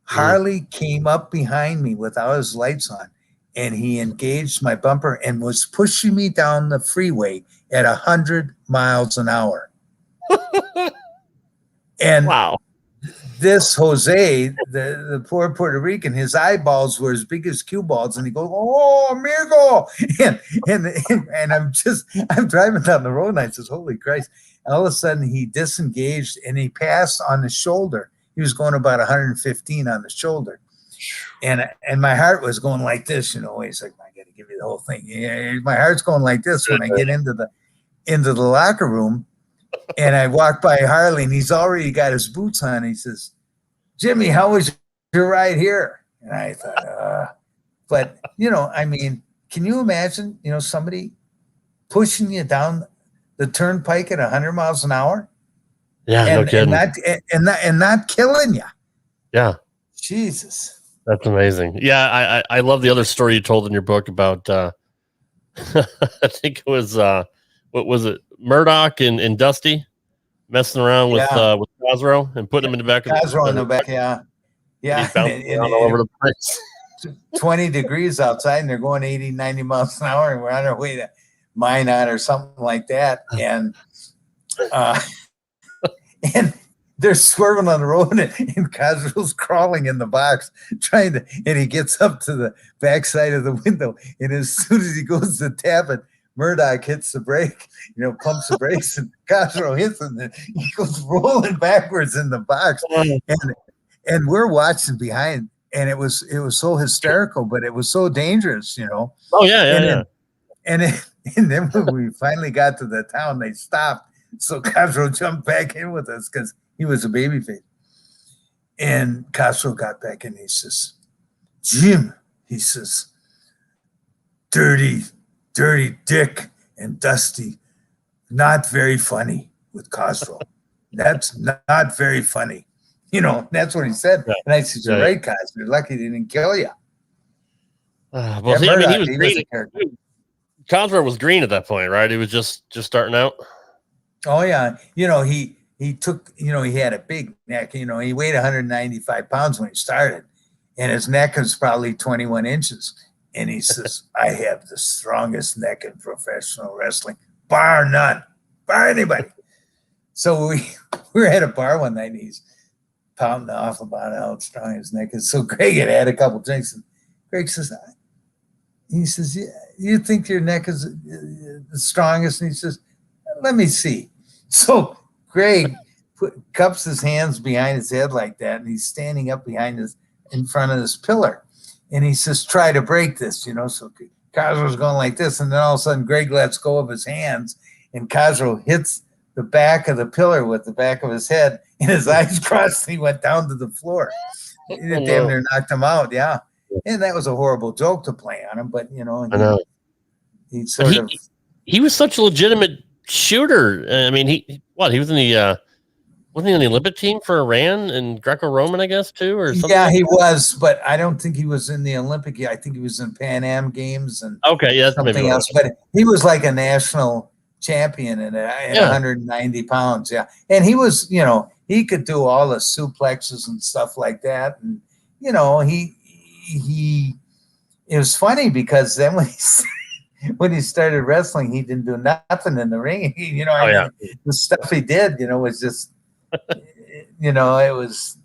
B: Harley came up behind me without his lights on, and he engaged my bumper and was pushing me down the freeway at 100 miles an hour. And
A: wow.
B: This Jose, the poor Puerto Rican, his eyeballs were as big as cue balls, and he goes, "Oh, amigo!" And I'm driving down the road, and I says, "Holy Christ!" And all of a sudden, he disengaged, and he passed on the shoulder. He was going about 115 on the shoulder, and my heart was going like this. He's like, "I got to give you the whole thing." Yeah, my heart's going like this when I get into the locker room. And I walk by Harley, and he's already got his boots on. He says, "Jimmy, how was your ride here?" And I thought, but can you imagine, somebody pushing you down the turnpike at 100 miles an hour?
A: Yeah, no kidding.
B: And not killing you.
A: Yeah.
B: Jesus.
A: That's amazing. Yeah, I love the other story you told in your book about, I think it was, what was it? Murdoch and Dusty messing around with Cosro and putting him in the back of
B: Cosro in the back, yeah.
A: He's bouncing around all over the place.
B: 20 degrees outside, and they're going 80, 90 miles an hour, and we're on our way to Minot or something like that. And and they're swerving on the road, and Cosro's crawling in the box and he gets up to the backside of the window, and as soon as he goes to tap it, Murdoch hits the brake, pumps the brakes, and Cosro hits him, and he goes rolling backwards in the box. And we're watching behind, and it was so hysterical, but it was so dangerous,
A: Oh, yeah.
B: And then when we finally got to the town, they stopped. So Cosro jumped back in with us because he was a babyface. And Cosro got back in. He says, "Jim," he says, dirty Dick and Dusty, not very funny with Cosro. That's not very funny. That's what he said. Yeah. And I said, "You're right, Cosro. You're lucky they didn't kill you."
A: He was green. Cosro was green at that point, right? He was just starting out.
B: Oh yeah, he he took, he had a big neck. He weighed 195 pounds when he started, and his neck was probably 21 inches. And he says, I have the strongest neck in professional wrestling, bar none, bar anybody. So we were at a bar one night, and he's pounding off about how strong his neck is. So Greg had a couple drinks, and Greg says, yeah, you think your neck is the strongest? And he says, let me see. So Greg cups his hands behind his head like that, and he's standing up in front of this pillar. And he says, try to break this, So Khosrow's going like this, and then all of a sudden Greg lets go of his hands, and Khosrow hits the back of the pillar with the back of his head, and his eyes crossed, and he went down to the floor. Damn near knocked him out, yeah. And that was a horrible joke to play on him, but,
A: I know. He was such a legitimate shooter. I mean, he was in the wasn't he on the Olympic team for Iran and Greco-Roman, I guess, too, or something?
B: Yeah, he was, but I don't think he was in the Olympic. I think he was in Pan Am Games and something else. But he was like a national champion at 190 pounds. Yeah, and he was, he could do all the suplexes and stuff like that, and he. It was funny because then when he started wrestling, he didn't do nothing in the ring. The stuff he did, was just. It was.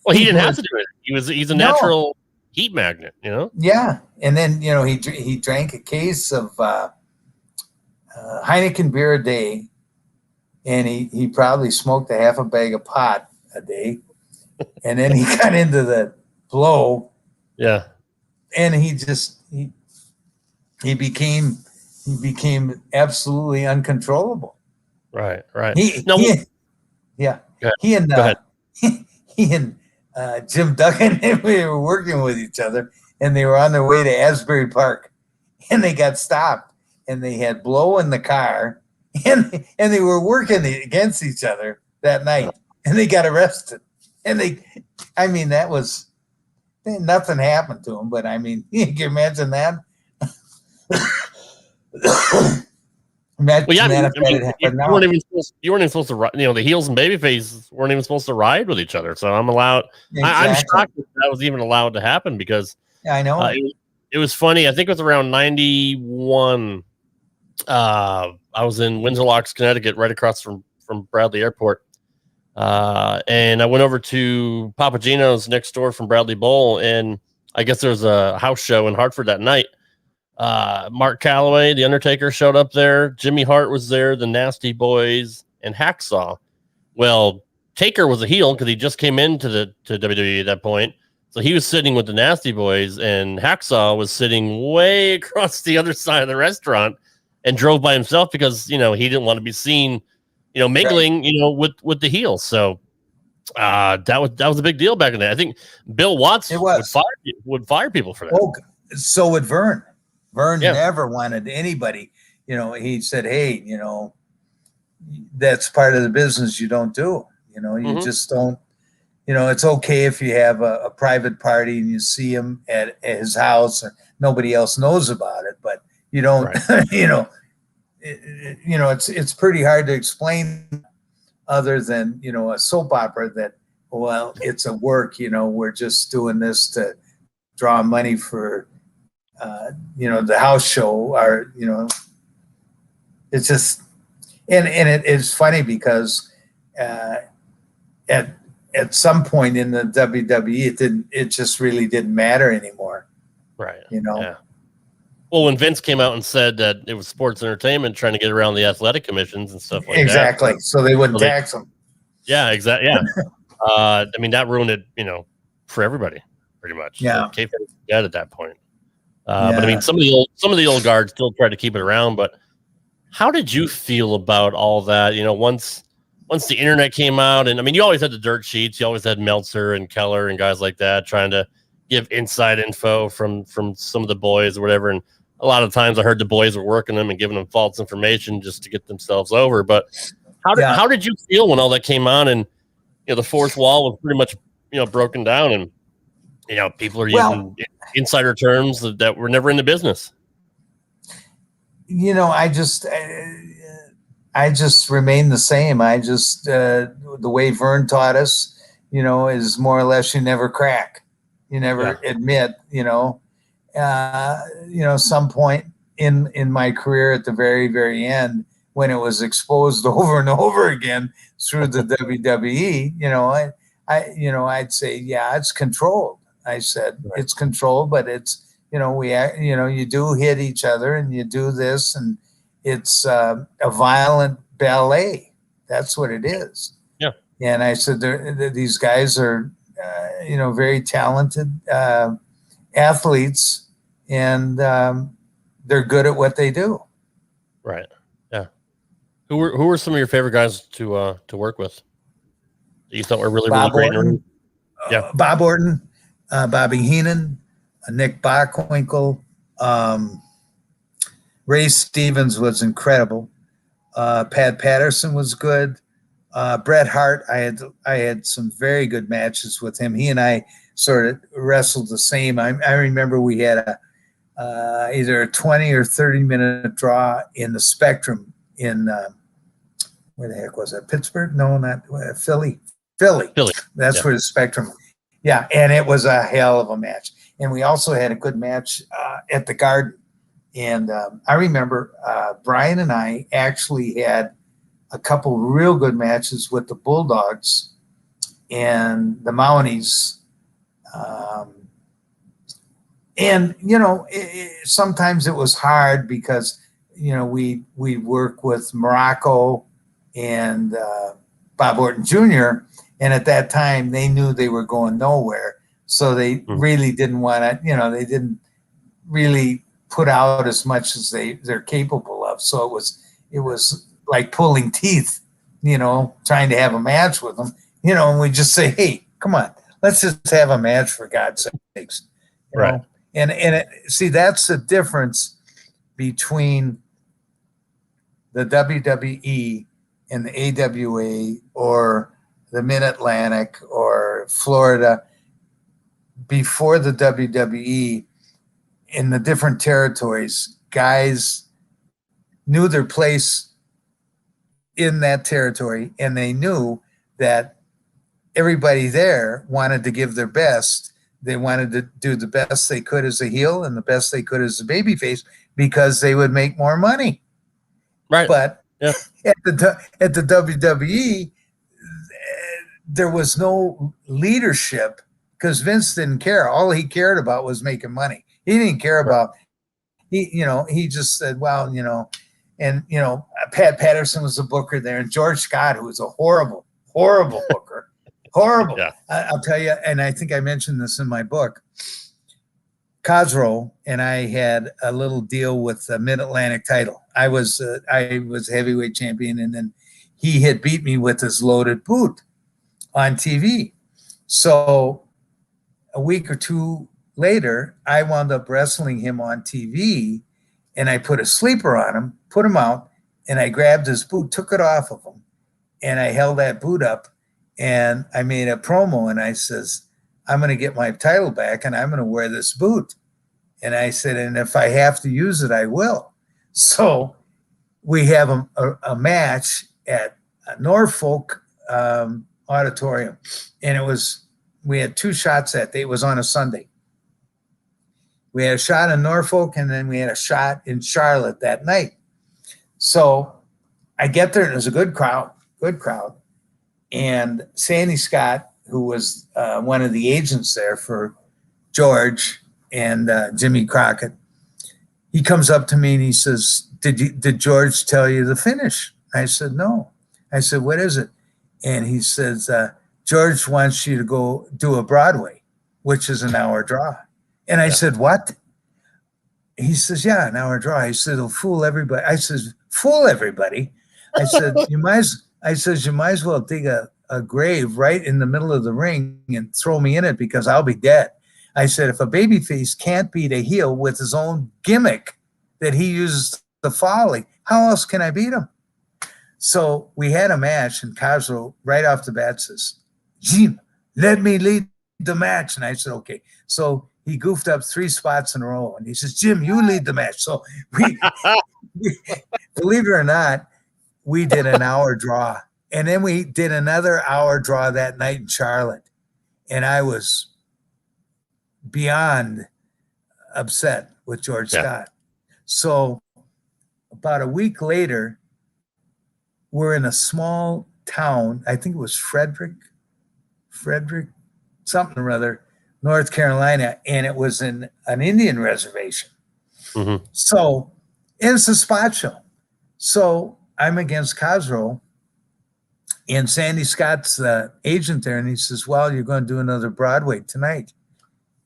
A: Well, he didn't have to do it. He's a natural heat magnet,
B: Yeah, and then he drank a case of Heineken beer a day, and he probably smoked a half a bag of pot a day, and then he got into the blow. Yeah, and he became absolutely uncontrollable.
A: Right.
B: He and Jim Duggan, we were working with each other, and they were on their way to Asbury Park, and they got stopped, and they had Blow in the car, and they were working against each other that night, and they got arrested. And nothing happened to them, but can you imagine that?
A: You weren't even supposed to ride. The heels and babyface weren't even supposed to ride with each other. So I'm allowed. Exactly. I'm shocked that was even allowed to happen because
B: I know
A: it was funny. I think it was around 91. I was in Windsor Locks, Connecticut, right across from Bradley Airport, and I went over to Papa Gino's next door from Bradley Bowl, and I guess there was a house show in Hartford that night. Mark Calloway, The Undertaker, showed up there. Jimmy Hart was there, the Nasty Boys, and Hacksaw. Well, Taker was a heel because he just came into to WWE at that point. So he was sitting with the Nasty Boys, and Hacksaw was sitting way across the other side of the restaurant and drove by himself because, he didn't want to be seen, mingling, with the heels. So that was a big deal back in the day. I think Bill Watts would fire people for that.
B: Oh, so would Vern. Vern never wanted anybody, he said, hey, that's part of the business you don't do. You just don't, it's okay if you have a private party and you see him at his house and nobody else knows about it, but you don't, it's pretty hard to explain other than, a soap opera that, well, it's a work, we're just doing this to draw money for, the house show, or it's just, and it's funny because at some point in the WWE, it just really didn't matter anymore,
A: right? Yeah. Well, when Vince came out and said that it was sports entertainment, trying to get around the athletic commissions and stuff like
B: that, so they wouldn't tax them.
A: Yeah, exactly. Yeah, that ruined it, for everybody, pretty much.
B: Yeah,
A: so dead at that point. But some of the old guards still try to keep it around. But how did you feel about all that? Once the internet came out, and you always had the dirt sheets, you always had Meltzer and Keller and guys like that trying to give inside info from some of the boys or whatever. And a lot of times I heard the boys were working them and giving them false information just to get themselves over. But how did you feel when all that came on and the fourth wall was pretty much broken down and people are using insider terms that were never in the business?
B: I just remain the same. I just, the way Vern taught us, is more or less you never crack. You never admit, some point in my career at the very, very end, when it was exposed over and over again through the WWE, I'd say, yeah, it's controlled. I said, it's controlled, but it's, you do hit each other and you do this, and it's a violent ballet. That's what it is.
A: Yeah.
B: And I said, these guys are, very talented athletes, and they're good at what they do.
A: Right. Yeah. Who were some of your favorite guys to work with that you thought were really, really great? Yeah.
B: Bob Orton, Bobby Heenan, Nick Bockwinkel, Ray Stevens was incredible. Pat Patterson was good. Bret Hart, I had some very good matches with him. He and I sort of wrestled the same. I remember we had either a 20 or 30-minute draw in the Spectrum in where the heck was that? Pittsburgh? No, not Philly. Philly. That's where the Spectrum. Yeah, and it was a hell of a match. And we also had a good match at the Garden. And I remember Brian and I actually had a couple real good matches with the Bulldogs and the Mounties. Sometimes it was hard because, we work with Morocco and Bob Orton Jr., and at that time they knew they were going nowhere. So they really didn't want to, they didn't really put out as much as they're capable of. So it was like pulling teeth, trying to have a match with them, and we just say, hey, come on, let's just have a match for God's sakes.
A: Right.
B: And see, that's the difference between the WWE and the AWA or the Mid-Atlantic or Florida. Before the WWE, in the different territories, guys knew their place in that territory, and they knew that everybody there wanted to give their best. They wanted to do the best they could as a heel and the best they could as a babyface, because they would make more money.
A: Right.
B: But at the WWE, there was no leadership, because Vince didn't care. All he cared about was making money. He didn't care about, he just said, well, Pat Patterson was a booker there, and George Scott, who was a horrible booker. Horrible. Yeah. I'll tell you, and I think I mentioned this in my book. Cosroe and I had a little deal with the Mid-Atlantic title. I was heavyweight champion, and then he had beat me with his loaded boot on TV. So a week or two later, I wound up wrestling him on TV, and I put a sleeper on him, put him out, and I grabbed his boot, took it off of him, and I held that boot up, and I made a promo, and I says, I'm going to get my title back, and I'm going to wear this boot. And I said, and if I have to use it, I will. So we have a match at Norfolk Auditorium, and we had two shots that day. It was on a Sunday. We had a shot in Norfolk, and then we had a shot in Charlotte that night. So I get there, and it was a good crowd. And Sandy Scott, who was one of the agents there for George and Jimmy Crockett, he comes up to me and he says, did George tell you the finish? I said, no. I said, what is it? And he says, George wants you to go do a Broadway, which is an hour draw. And I said, what? He says, yeah, an hour draw. He said, it'll fool everybody. I said, fool everybody? I said, you might as well dig a grave right in the middle of the ring and throw me in it, because I'll be dead. I said, if a babyface can't beat a heel with his own gimmick that he uses the folly, how else can I beat him? So we had a match, and Cosroe right off the bat says, Jim, let me lead the match. And I said, okay. So he goofed up 3 spots in a row, and he says, Jim, you lead the match. So we believe it or not, we did an hour draw, and then we did another hour draw that night in Charlotte, and I was beyond upset with George Scott. So about a week later, we're in a small town. I think it was Frederick, something or other, North Carolina, and it was in an Indian reservation.
A: Mm-hmm.
B: So it's a spot show. So I'm against Khosrow, and Sandy Scott's the agent there, and he says, well, you're going to do another Broadway tonight.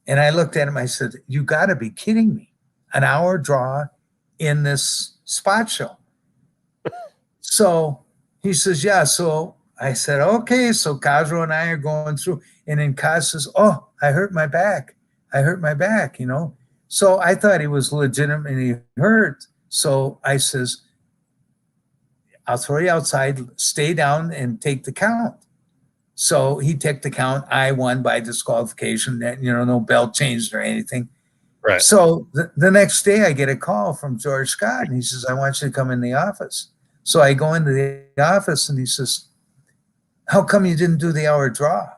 B: And I looked at him, I said, you got to be kidding me. An hour draw in this spot show. So he says, yeah. So I said, okay. So Khosrow and I are going through. And then Kaz says, oh, I hurt my back. You know. So I thought he was legitimately hurt. So I says, I'll throw you outside, stay down and take the count. So he took the count. I won by disqualification. You know, no belt changed or anything.
A: Right.
B: So the next day I get a call from George Scott, and he says, I want you to come in the office. So I go into the office, and he says, how come you didn't do the hour draw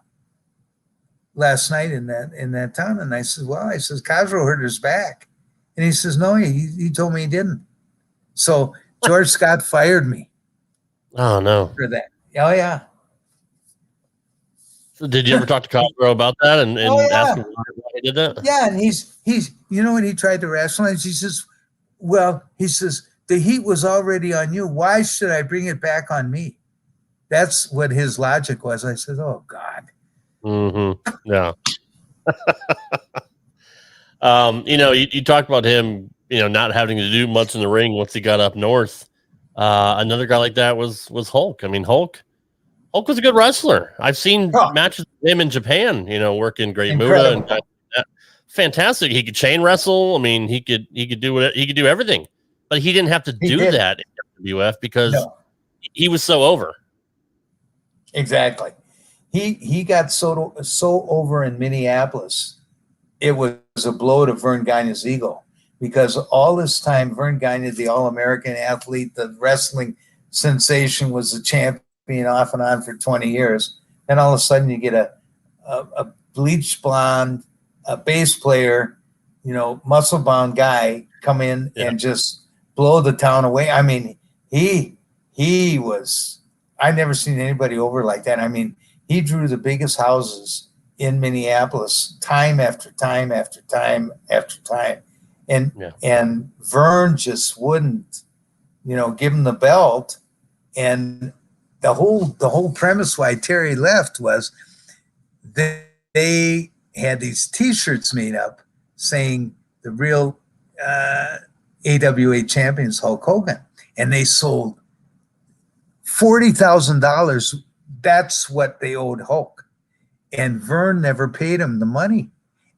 B: last night in that town? And I said, well, Khosrow hurt his back. And he says, no, he told me he didn't. So George Scott fired me.
A: Oh, no.
B: For that. Oh, yeah.
A: So did you ever talk to Khosrow about that and ask him why he did that?
B: Yeah, and he's you know what he tried to rationalize? He says, the heat was already on you. Why should I bring it back on me? That's what his logic was. I said, oh, God.
A: Mm-hmm. Yeah. You know, you talked about him, you know, not having to do much in the ring once he got up north. Another guy like that was Hulk. I mean, Hulk was a good wrestler. I've seen matches with him in Japan, you know, working Great Muta and fantastic. He could chain wrestle. I mean, he could do it. He could do everything, but he didn't have to do that in WWF because he was so over.
B: Exactly. He got so over in Minneapolis. It was a blow to Vern Gagne's ego, because all this time Vern Gagne, the All-American athlete, the wrestling sensation, was a champion off and on for 20 years. Then all of a sudden you get a bleached blonde, a bass player, you know, muscle-bound guy come in and just blow the town away. I mean, he was, I've never seen anybody over like that. I mean, he drew the biggest houses in Minneapolis time after time after time after time. And Vern just wouldn't, you know, give him the belt. And the whole premise why Terry left was they had these T-shirts made up saying the real AWA champion is Hulk Hogan, and they sold $40,000. That's what they owed Hulk, and Vern never paid him the money.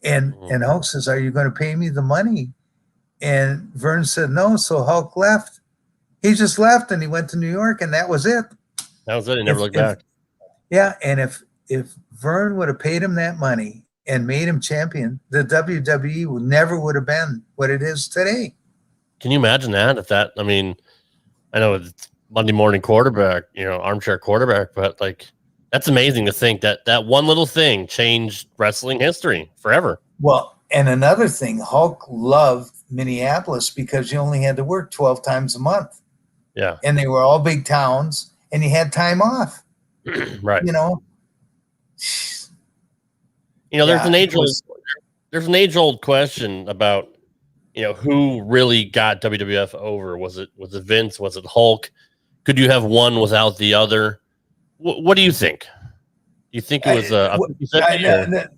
B: And Hulk says, "Are you going to pay me the money?" And Vern said no. So Hulk left. He just left, and he went to New York, and that was it.
A: That was it. He never looked back.
B: Yeah, and if Vern would have paid him that money and made him champion, the WWE never would have been what it is today.
A: Can you imagine that? I mean, I know it's Monday morning quarterback, you know, armchair quarterback, but like, that's amazing to think that one little thing changed wrestling history forever.
B: Well, and another thing, Hulk loved Minneapolis because you only had to work 12 times a month.
A: Yeah.
B: And they were all big towns, and you had time off.
A: Right.
B: You know,
A: there's an age-old question about, you know, who really got WWF over. Was it Vince? Was it Hulk? Could you have one without the other? What do you think? Do you think it was a 50-50?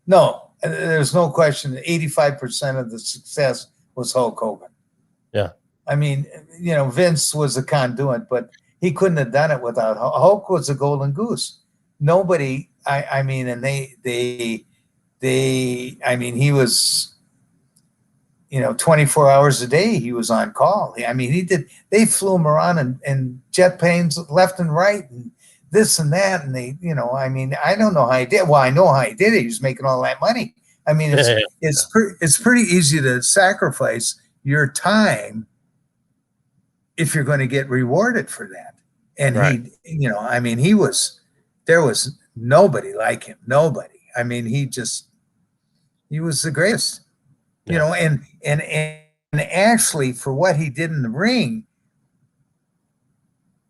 B: No, there's no question. 85% of the success was Hulk Hogan. Yeah. I mean, you know, Vince was a conduit, but he couldn't have done it without Hulk. Hulk was a golden goose. Nobody, I mean, and they I mean, he was, you know, 24 hours a day he was on call. I mean, they flew him around in jet planes left and right and this and that. And they, you know, I mean, I don't know how he did. Well, I know how he did it. He was making all that money. I mean, it's pretty easy to sacrifice your time if you're going to get rewarded for that. And
A: Right.
B: there was nobody like him. Nobody. I mean, he was the greatest,
A: Yeah.
B: and actually for what he did in the ring,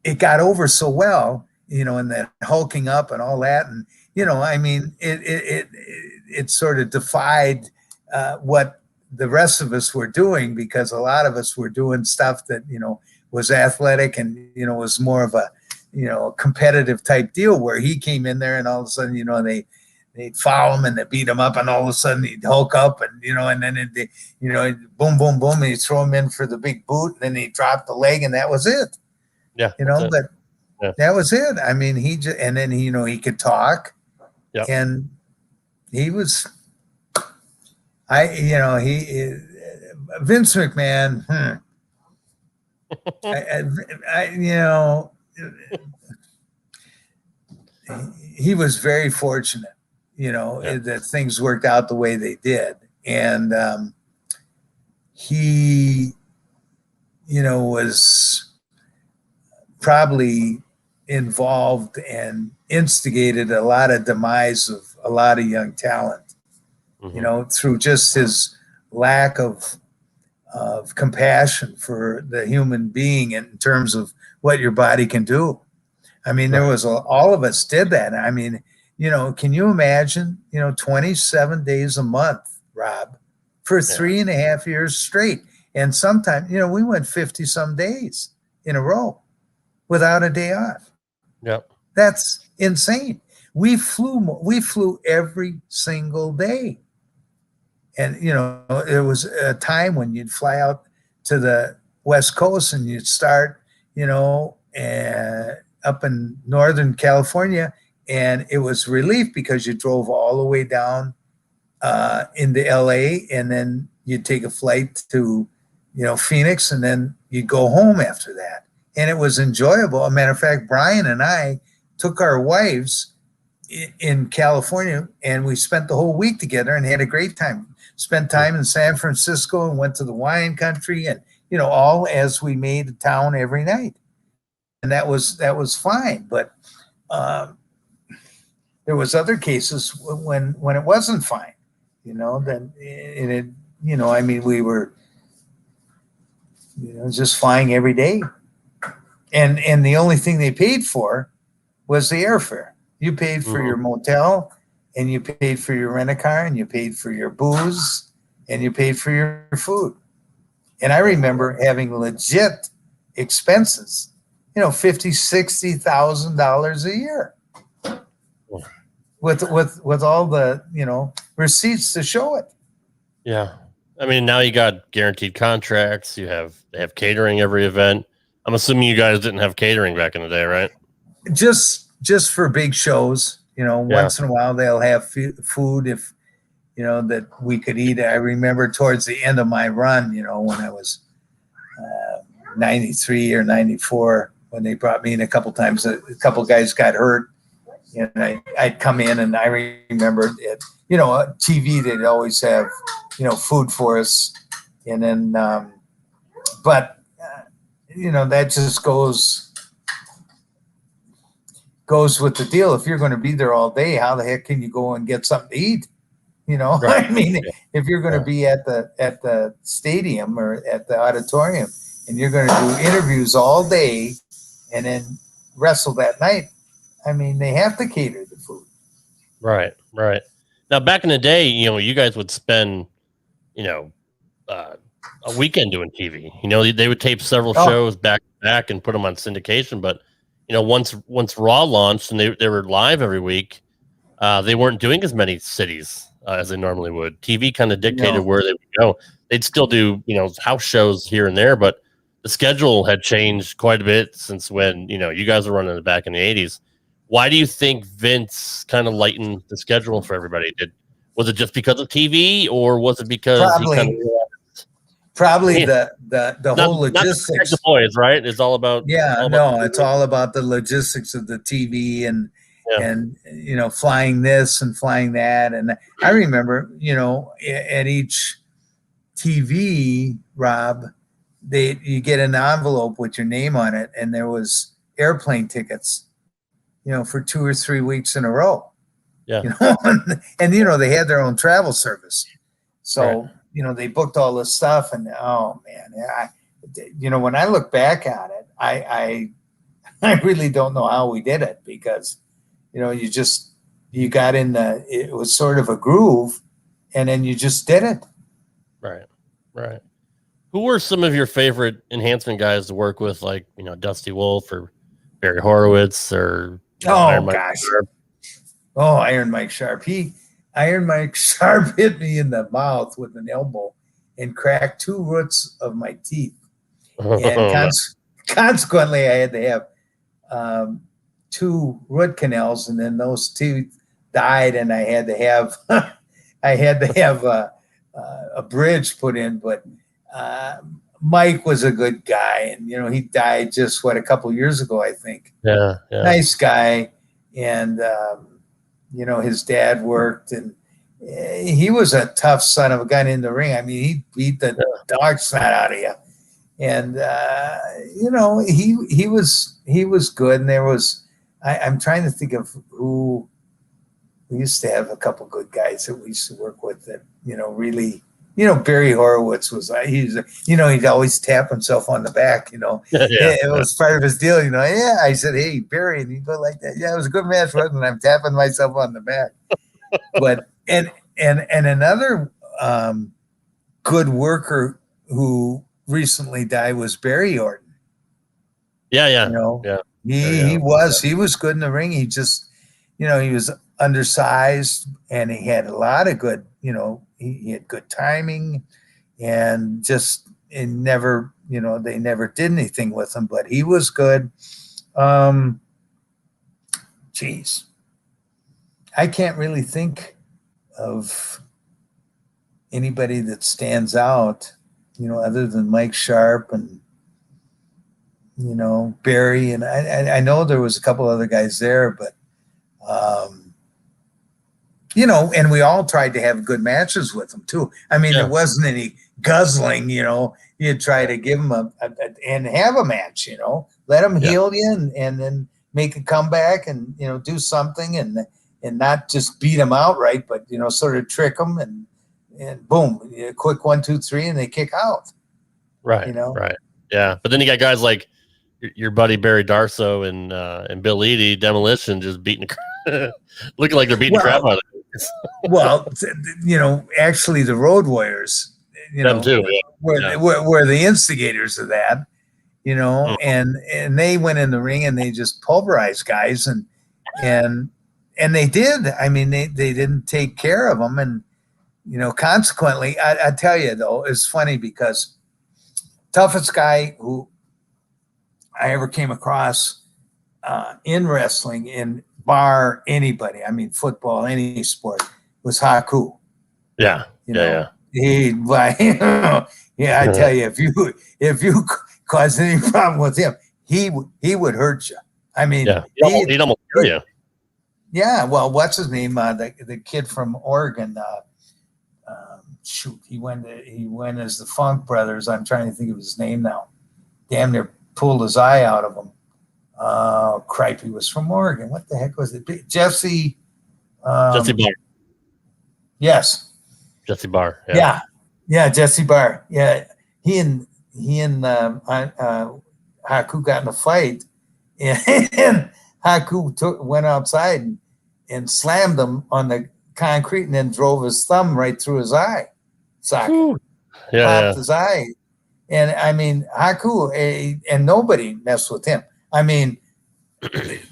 B: it got over so well, and that hulking up and all that. And, it sort of defied what the rest of us were doing, because a lot of us were doing stuff that, was athletic and, was more of a, competitive type deal, where he came in there and all of a sudden, they'd foul him and they beat him up, and all of a sudden he'd hulk up and, and then, boom, boom, boom, and he'd throw him in for the big boot, and then he'd drop the leg, and that was it.
A: Yeah.
B: But that was it. I mean, and then, he could talk.
A: Yep.
B: And he was, Vince McMahon, he was very fortunate, that things worked out the way they did. And he, was probably involved and instigated a lot of demise of a lot of young talent, through just his lack of compassion for the human being in terms of what your body can do. I mean, there was all of us did that. I mean, can you imagine, 27 days a month, Rob, for 3.5 years straight? And sometimes, we went 50 some days in a row without a day off.
A: Yep.
B: That's insane. We flew every single day. And, there was a time when you'd fly out to the West Coast and you'd start, up in Northern California, and it was relief because you drove all the way down into LA, and then you'd take a flight to, Phoenix, and then you'd go home after that. And it was enjoyable. As a matter of fact, Brian and I took our wives in California, and we spent the whole week together and had a great time. Spent time in San Francisco and went to the wine country, and, all as we made a town every night. And that was fine. But there was other cases when it wasn't fine, then we were, just flying every day. And the only thing they paid for was the airfare. You paid for your motel, and you paid for your rent-a-car, and you paid for your booze, and you paid for your food. And I remember having legit expenses, $50,000, $60,000 a year, with all the receipts to show it.
A: Yeah. I mean, now you got guaranteed contracts. They have catering every event. I'm assuming you guys didn't have catering back in the day, right?
B: Just for big shows, once in a while they'll have food if, that we could eat. I remember towards the end of my run, when I was 93 or 94, when they brought me in a couple times, a couple guys got hurt, and I'd come in, and I remember it, TV, they'd always have, food for us. And then, but that just goes with the deal. If you're going to be there all day, how the heck can you go and get something to eat? Right. I mean, if you're going to be at the stadium or at the auditorium, and you're going to do interviews all day and then wrestle that night, I mean, they have to cater the food.
A: Right. Now, back in the day, you guys would spend, a weekend doing TV. They would tape several shows back to back and put them on syndication. But, once Raw launched and they were live every week, they weren't doing as many cities as they normally would. TV kind of dictated where they would go. They'd still do, house shows here and there, but the schedule had changed quite a bit since when, you guys were running it back in the 80s. Why do you think Vince kind of lightened the schedule for everybody? Was it just because of TV, or was it because
B: Probably the whole logistics.
A: Not the boys, right? It's all about
B: it's all about the logistics of the TV and flying this and flying that. And I remember, at each TV, Rob, you get an envelope with your name on it, and there was airplane tickets, for 2 or 3 weeks in a row.
A: Yeah.
B: And they had their own travel service. So,
A: Right.
B: They booked all this stuff, and oh man, when I look back at it, I really don't know how we did it, because, you got in it was sort of a groove, and then you just did it.
A: Right. Right. Who were some of your favorite enhancement guys to work with, like, Dusty Wolf or Barry Horowitz or
B: Oh gosh. Oh, Iron Mike Sharp. Iron Mike Sharp hit me in the mouth with an elbow and cracked 2 roots of my teeth. And consequently, I had to have 2 root canals, and then those teeth died, and I had to have a bridge put in. But Mike was a good guy, and he died just a couple years ago, I think.
A: Yeah.
B: Nice guy, and his dad worked, and he was a tough son of a gun in the ring. I mean, he beat the dog snot out of you, and he was good. And there was I'm trying to think of who. We used to have a couple good guys that we used to work with that really. Barry Horowitz he'd always tap himself on the back, It was part of his deal, Yeah, I said, hey, Barry, and he'd go like that. Yeah, it was a good match, wasn't it? I'm tapping myself on the back. But and another good worker who recently died was Barry Orton.
A: Yeah.
B: He was good in the ring. He just, he was undersized, and he had a lot of good, he had good timing, and just they never did anything with him, but he was good. Geez, I can't really think of anybody that stands out, other than Mike Sharp and Barry, and I know there was a couple other guys there, but and we all tried to have good matches with them too. I mean, there wasn't any guzzling, you'd try to give them and have a match, let them heal you, and then make a comeback, and, do something, and not just beat them outright, but, sort of trick them, and boom, a quick 1, 2, 3, and they kick out.
A: Right. Right. Yeah. But then you got guys like your buddy Barry Darso and Bill Eadie, Demolition, just beating looking like they're beating the crap out of it.
B: Well, actually the Road Warriors,
A: them too,
B: were the instigators of that, and they went in the ring and they just pulverized guys, and they did. I mean, they didn't take care of them, and consequently, I tell you though, it's funny because toughest guy who I ever came across in wrestling, in bar anybody, I mean football, any sport, was Haku.
A: Yeah.
B: He, I tell you, if you cause any problem with him, he would hurt you. I mean, he'd almost kill you. Yeah. Well, what's his name? The kid from Oregon. He went as the Funk Brothers. I'm trying to think of his name now. Damn near pulled his eye out of him. Cripe, he was from Oregon. What the heck was it? Jesse Barr. Yes. Jesse Barr. Yeah, Jesse Barr. Yeah. He and Haku got in a fight, and Haku went outside and slammed him on the concrete, and then drove his thumb right through his eye socket. Popped his eye. And I mean, Haku, and nobody messed with him. I mean,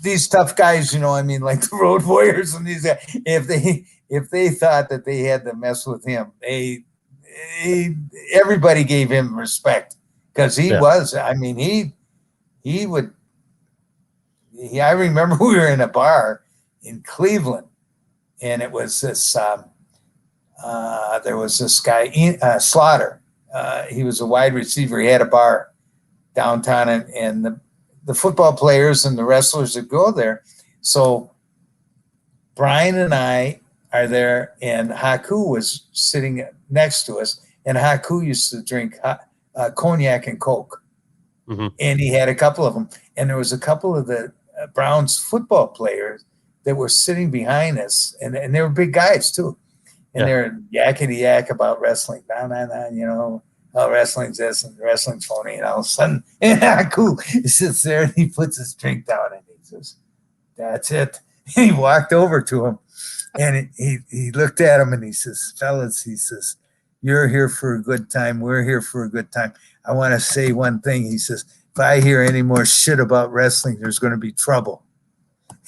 B: these tough guys, like the Road Warriors and these guys, if they thought that they had to mess with him, everybody gave him respect, because he was. I mean, he would. I remember we were in a bar in Cleveland, and it was this. There was this guy, Slaughter. He was a wide receiver. He had a bar downtown, and the football players and the wrestlers that go there. So Brian and I are there, and Haku was sitting next to us, and Haku used to drink cognac and Coke. And he had a couple of them. And there was a couple of the Browns football players that were sitting behind us. And they were big guys, too. And they're yakety yak about wrestling. Oh, wrestling's this and wrestling's phony. And all of a sudden, cool. He sits there and he puts his drink down and he says, "That's it." And he walked over to him and he looked at him and he says, "Fellas," he says, "you're here for a good time. We're here for a good time. I want to say one thing." He says, "If I hear any more shit about wrestling, there's going to be trouble."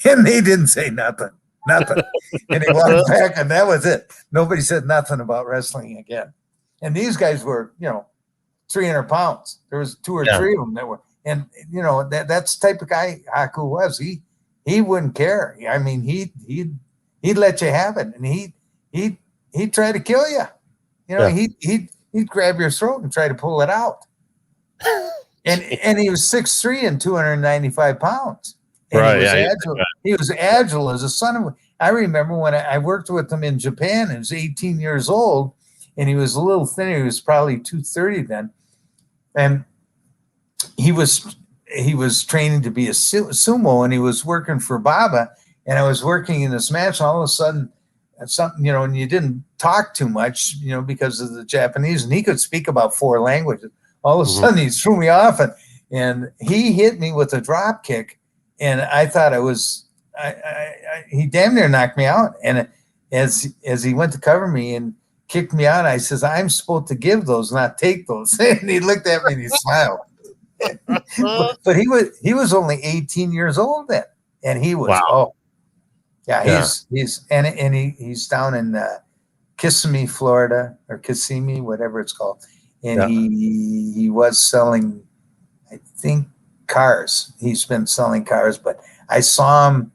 B: And they didn't say nothing. And he walked back and that was it. Nobody said nothing about wrestling again. And these guys were, 300 pounds. There was 2 or 3 of them that were, and that's the type of guy Haku was. He wouldn't care. I mean, he'd let you have it, and he'd try to kill you. He'd grab your throat and try to pull it out. And he was 6'3" and 295 pounds. And
A: right.
B: He was agile as a son of. I remember when I worked with him in Japan. He was 18 years old, and he was a little thinner. He was probably 230 then, and he was training to be a sumo, and he was working for Baba. And I was working in this match. And all of a sudden, something and you didn't talk too much, because of the Japanese, and he could speak about 4 languages. All of a sudden, he threw me off, and he hit me with a drop kick. And I thought he damn near knocked me out. And as he went to cover me and kicked me out, I says, "I'm supposed to give those, not take those." And he looked at me and he smiled. but he was only 18 years old then. And he was, he's down in Kissimmee, Florida, or Kissimmee, whatever it's called. And he was selling, I think, cars. He's been selling cars, but I saw him.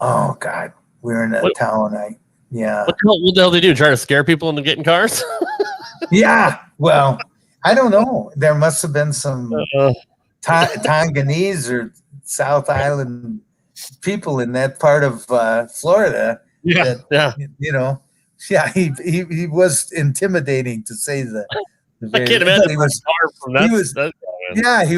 B: Oh God, we were in a town. What
A: the hell did they do? Try to scare people into getting cars?
B: Yeah. Well, I don't know. There must have been some Tonganese or South Island people in that part of Florida. He was intimidating, to say the
A: I can't imagine
B: he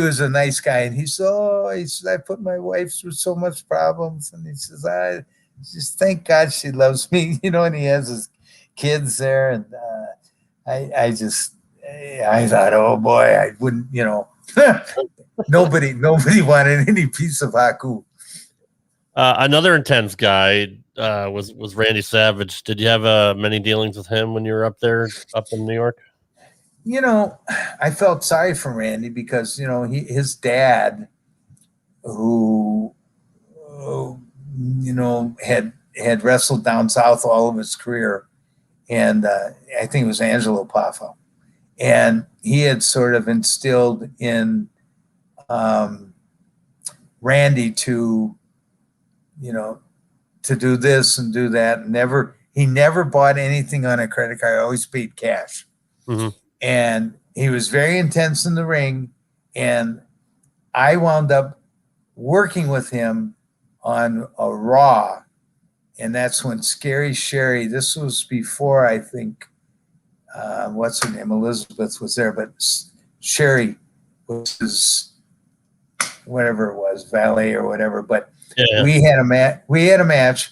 B: was a nice guy, and he said, "I put my wife through so much problems," and he says, "I just thank God she loves me," and he has his kids there, and I thought, oh boy, I wouldn't, nobody wanted any piece of Haku.
A: Another intense guy was Randy Savage. Did you have many dealings with him when you were up in New York?
B: I felt sorry for Randy because, his dad, who, had wrestled down south all of his career. And I think it was Angelo Poffo. And he had sort of instilled in Randy to do this and do that. He never bought anything on a credit card. I always paid cash. Mm-hmm. And he was very intense in the ring. And I wound up working with him on a Raw. And that's when Scary Sherry, this was before, I think, what's her name? Elizabeth was there, but Sherry was his, whatever it was, valet or whatever. But we had a match.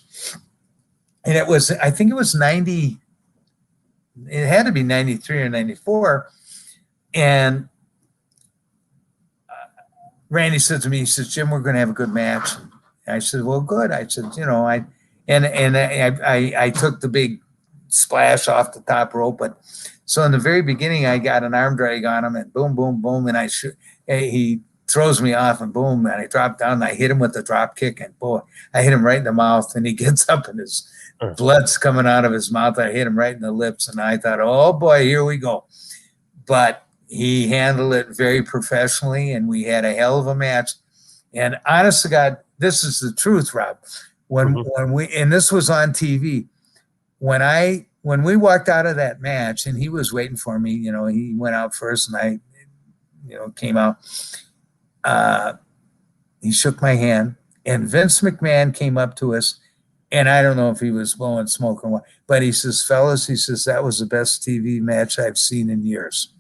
B: And it was, I think it was 90. It had to be 93 or 94. And Randy said to me, he says, "Jim, we're going to have a good match." And I said, "Well, good." I said, I took the big splash off the top rope. But so in the very beginning, I got an arm drag on him and boom, boom, boom. And he throws me off and boom. And I drop down and I hit him with the drop kick. And boy, I hit him right in the mouth. And he gets up and his blood's coming out of his mouth. I hit him right in the lips. And I thought, oh boy, here we go. But he handled it very professionally. And we had a hell of a match. And honest to God, this is the truth, Rob. When we, and this was on TV, when we walked out of that match and he was waiting for me, he went out first and I, came out, he shook my hand and Vince McMahon came up to us and I don't know if he was blowing smoke or what, but he says, "Fellas," he says, "that was the best TV match I've seen in years."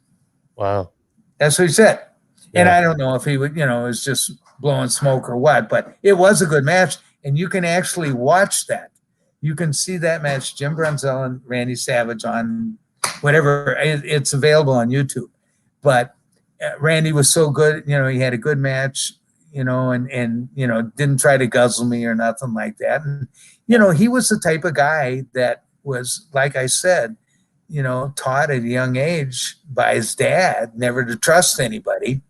A: Wow.
B: That's what he said. And
A: Yeah.
B: I don't know if he would, was just blowing smoke or what, but it was a good match. And you can actually watch that. You can see that match, Jim Brunzell and Randy Savage, on whatever. It's available on YouTube. But Randy was so good. He had a good match, and didn't try to guzzle me or nothing like that. And, he was the type of guy that was, like I said, taught at a young age by his dad never to trust anybody.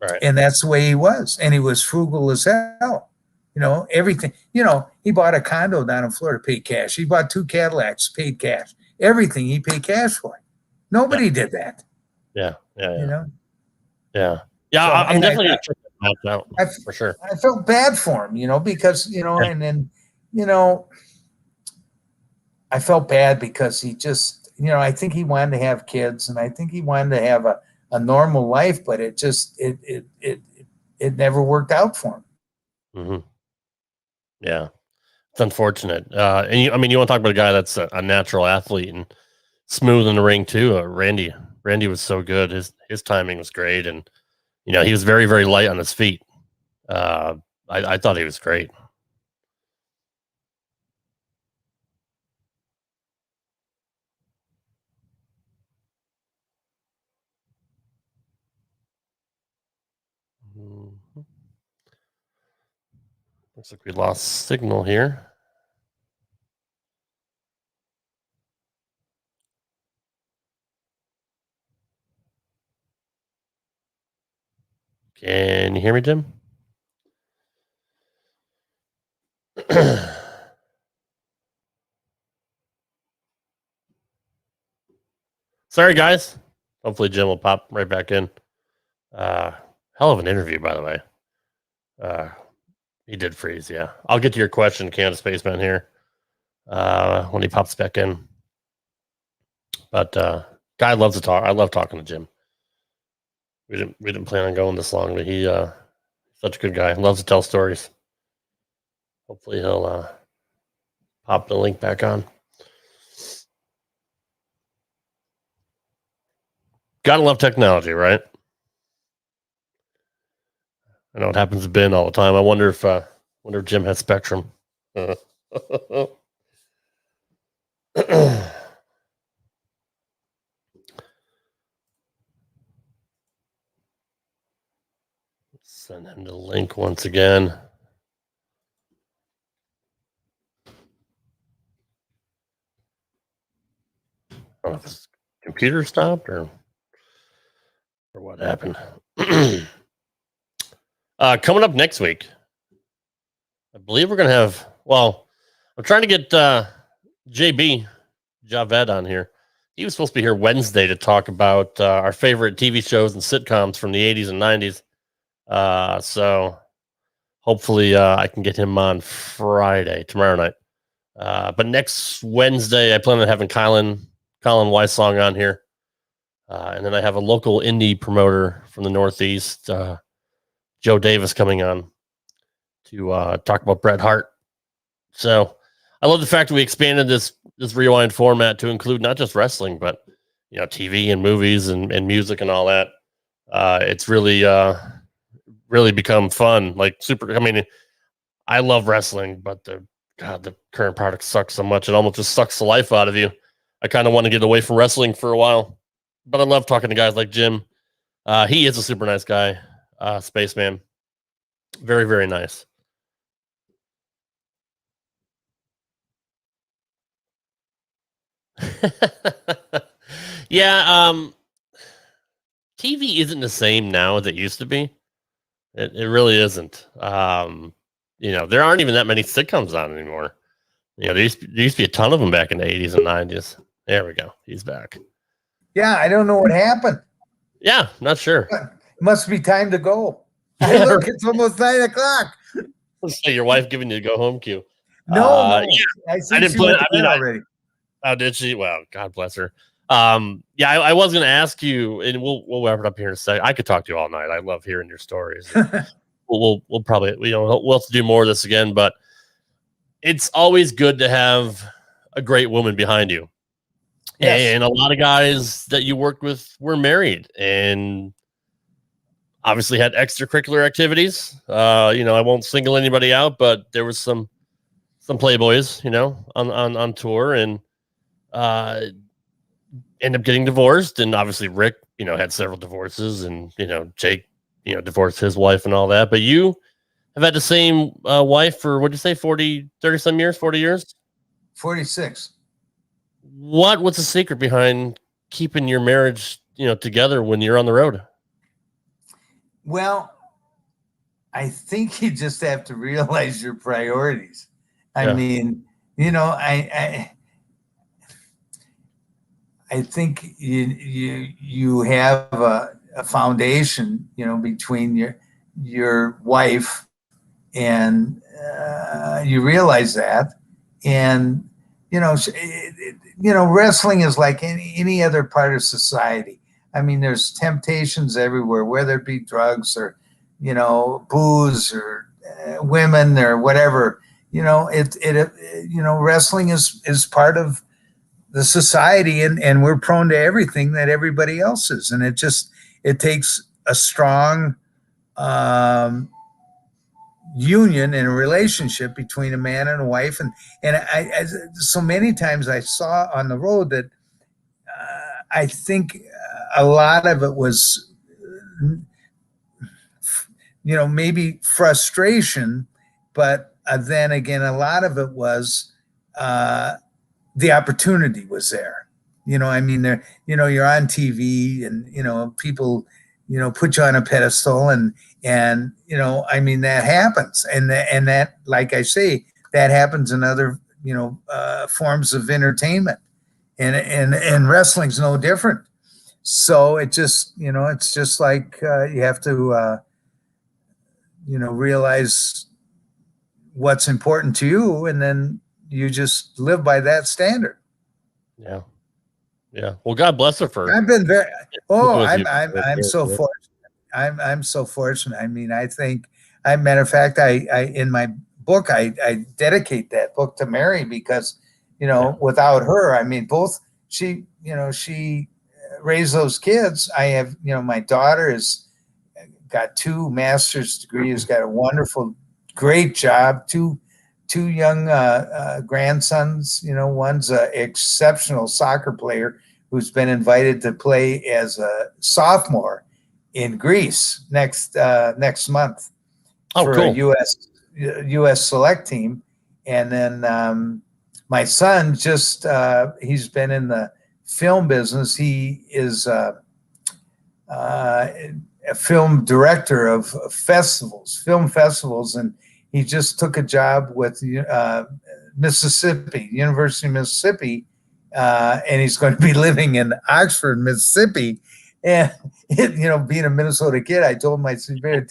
A: Right.
B: And that's the way he was. And he was frugal as hell. Everything. He bought a condo down in Florida, paid cash. He bought 2 Cadillacs, paid cash. Everything he paid cash for. Nobody did that.
A: Yeah.
B: Yeah.
A: Yeah.
B: So,
A: I'm definitely going to check that match out for sure.
B: I felt bad for him, because, and then, I felt bad because he just, I think he wanted to have kids, and I think he wanted to have a normal life, but it just, it never worked out for him.
A: Mm-hmm. Yeah. It's unfortunate. And you want to talk about a guy that's a natural athlete and smooth in the ring too. Randy was so good. His timing was great. And, he was very, very light on his feet. I thought he was great. Mm-hmm. Looks like we lost signal here. Can you hear me, Jim? Sorry, guys. Hopefully Jim will pop right back in. Hell of an interview, by the way. He did freeze, yeah. I'll get to your question, Canada Spaceman, here when he pops back in. But guy loves to talk. I love talking to Jim. We didn't plan on going this long, but he's such a good guy. Loves to tell stories. Hopefully he'll pop the link back on. Gotta love technology, right? I know it happens to Ben all the time. I wonder if Jim has Spectrum. Send him the link once again. I don't know if his computer stopped or what happened. Coming up next week, I believe we're going to have, I'm trying to get JB Javed on here. He was supposed to be here Wednesday to talk about our favorite TV shows and sitcoms from the 80s and 90s. So hopefully I can get him on Friday, tomorrow night. But next Wednesday, I plan on having Colin Weissong on here. And then I have a local indie promoter from the Northeast, Joe Davis, coming on to talk about Bret Hart. So I love the fact that we expanded this rewind format to include not just wrestling, but TV and movies and music and all that. It's really become fun. Like I love wrestling, but the current product sucks so much. It almost just sucks the life out of you. I kind of want to get away from wrestling for a while, but I love talking to guys like Jim. He is a super nice guy, Spaceman. Very, very nice. Yeah, TV isn't the same now as it used to be. It really isn't. There aren't even that many sitcoms on anymore. There used to be a ton of them back in the 80s and 90s. There we go. He's back.
B: Yeah, I don't know what happened.
A: Yeah, not sure.
B: It must be time to go. Look, it's almost 9 o'clock.
A: So your wife giving you a go home cue?
B: No.
A: Yeah,
B: I didn't put it already.
A: Oh, did she? Well, God bless her. I was going to ask you, and we'll wrap it up here in a second. I could talk to you all night. I love hearing your stories. we'll probably we'll have to do more of this again, but it's always good to have a great woman behind you. Yes. And a lot of guys that you worked with were married, and obviously had extracurricular activities. I won't single anybody out, but there was some playboys, on tour, and ended up getting divorced. And obviously Rick, had several divorces, and, Jake, divorced his wife and all that. But you have had the same wife for, what'd you say, 30 some years, 40 years?
B: 46.
A: What's the secret behind keeping your marriage, together when you're on the road?
B: Well, I think you just have to realize your priorities. I mean, I think you have a foundation, between your wife, and you realize that, and wrestling is like any other part of society. I mean, there's temptations everywhere, whether it be drugs or booze or women or whatever. Wrestling is part of the society, and we're prone to everything that everybody else is, and it takes a strong union and a relationship between a man and a wife, and I so many times I saw on the road that I think a lot of it was maybe frustration, but then again a lot of it was the opportunity was there. I mean, there, you're on TV, and people put you on a pedestal, and I mean, that happens, and that, like I say, that happens in other forms of entertainment, and wrestling's no different. So it just it's just like you have to realize what's important to you, and then you just live by that standard.
A: Yeah. Well, God bless her for.
B: I've been very. Oh, I'm so fortunate. I'm so fortunate. I mean, I think, matter of fact, I in my book, I dedicate that book to Mary, because, without her, I mean, she raised those kids. I have, my daughter has got 2 master's degrees, got a wonderful, great job, two young grandsons. One's an exceptional soccer player who's been invited to play as a sophomore in Greece next month for
A: cool.
B: a U.S. select team. And then my son he's been in the film business. He is a film director of film festivals, and he just took a job with University of Mississippi, and he's going to be living in Oxford, Mississippi. And being a Minnesota kid, I told him, I said, you better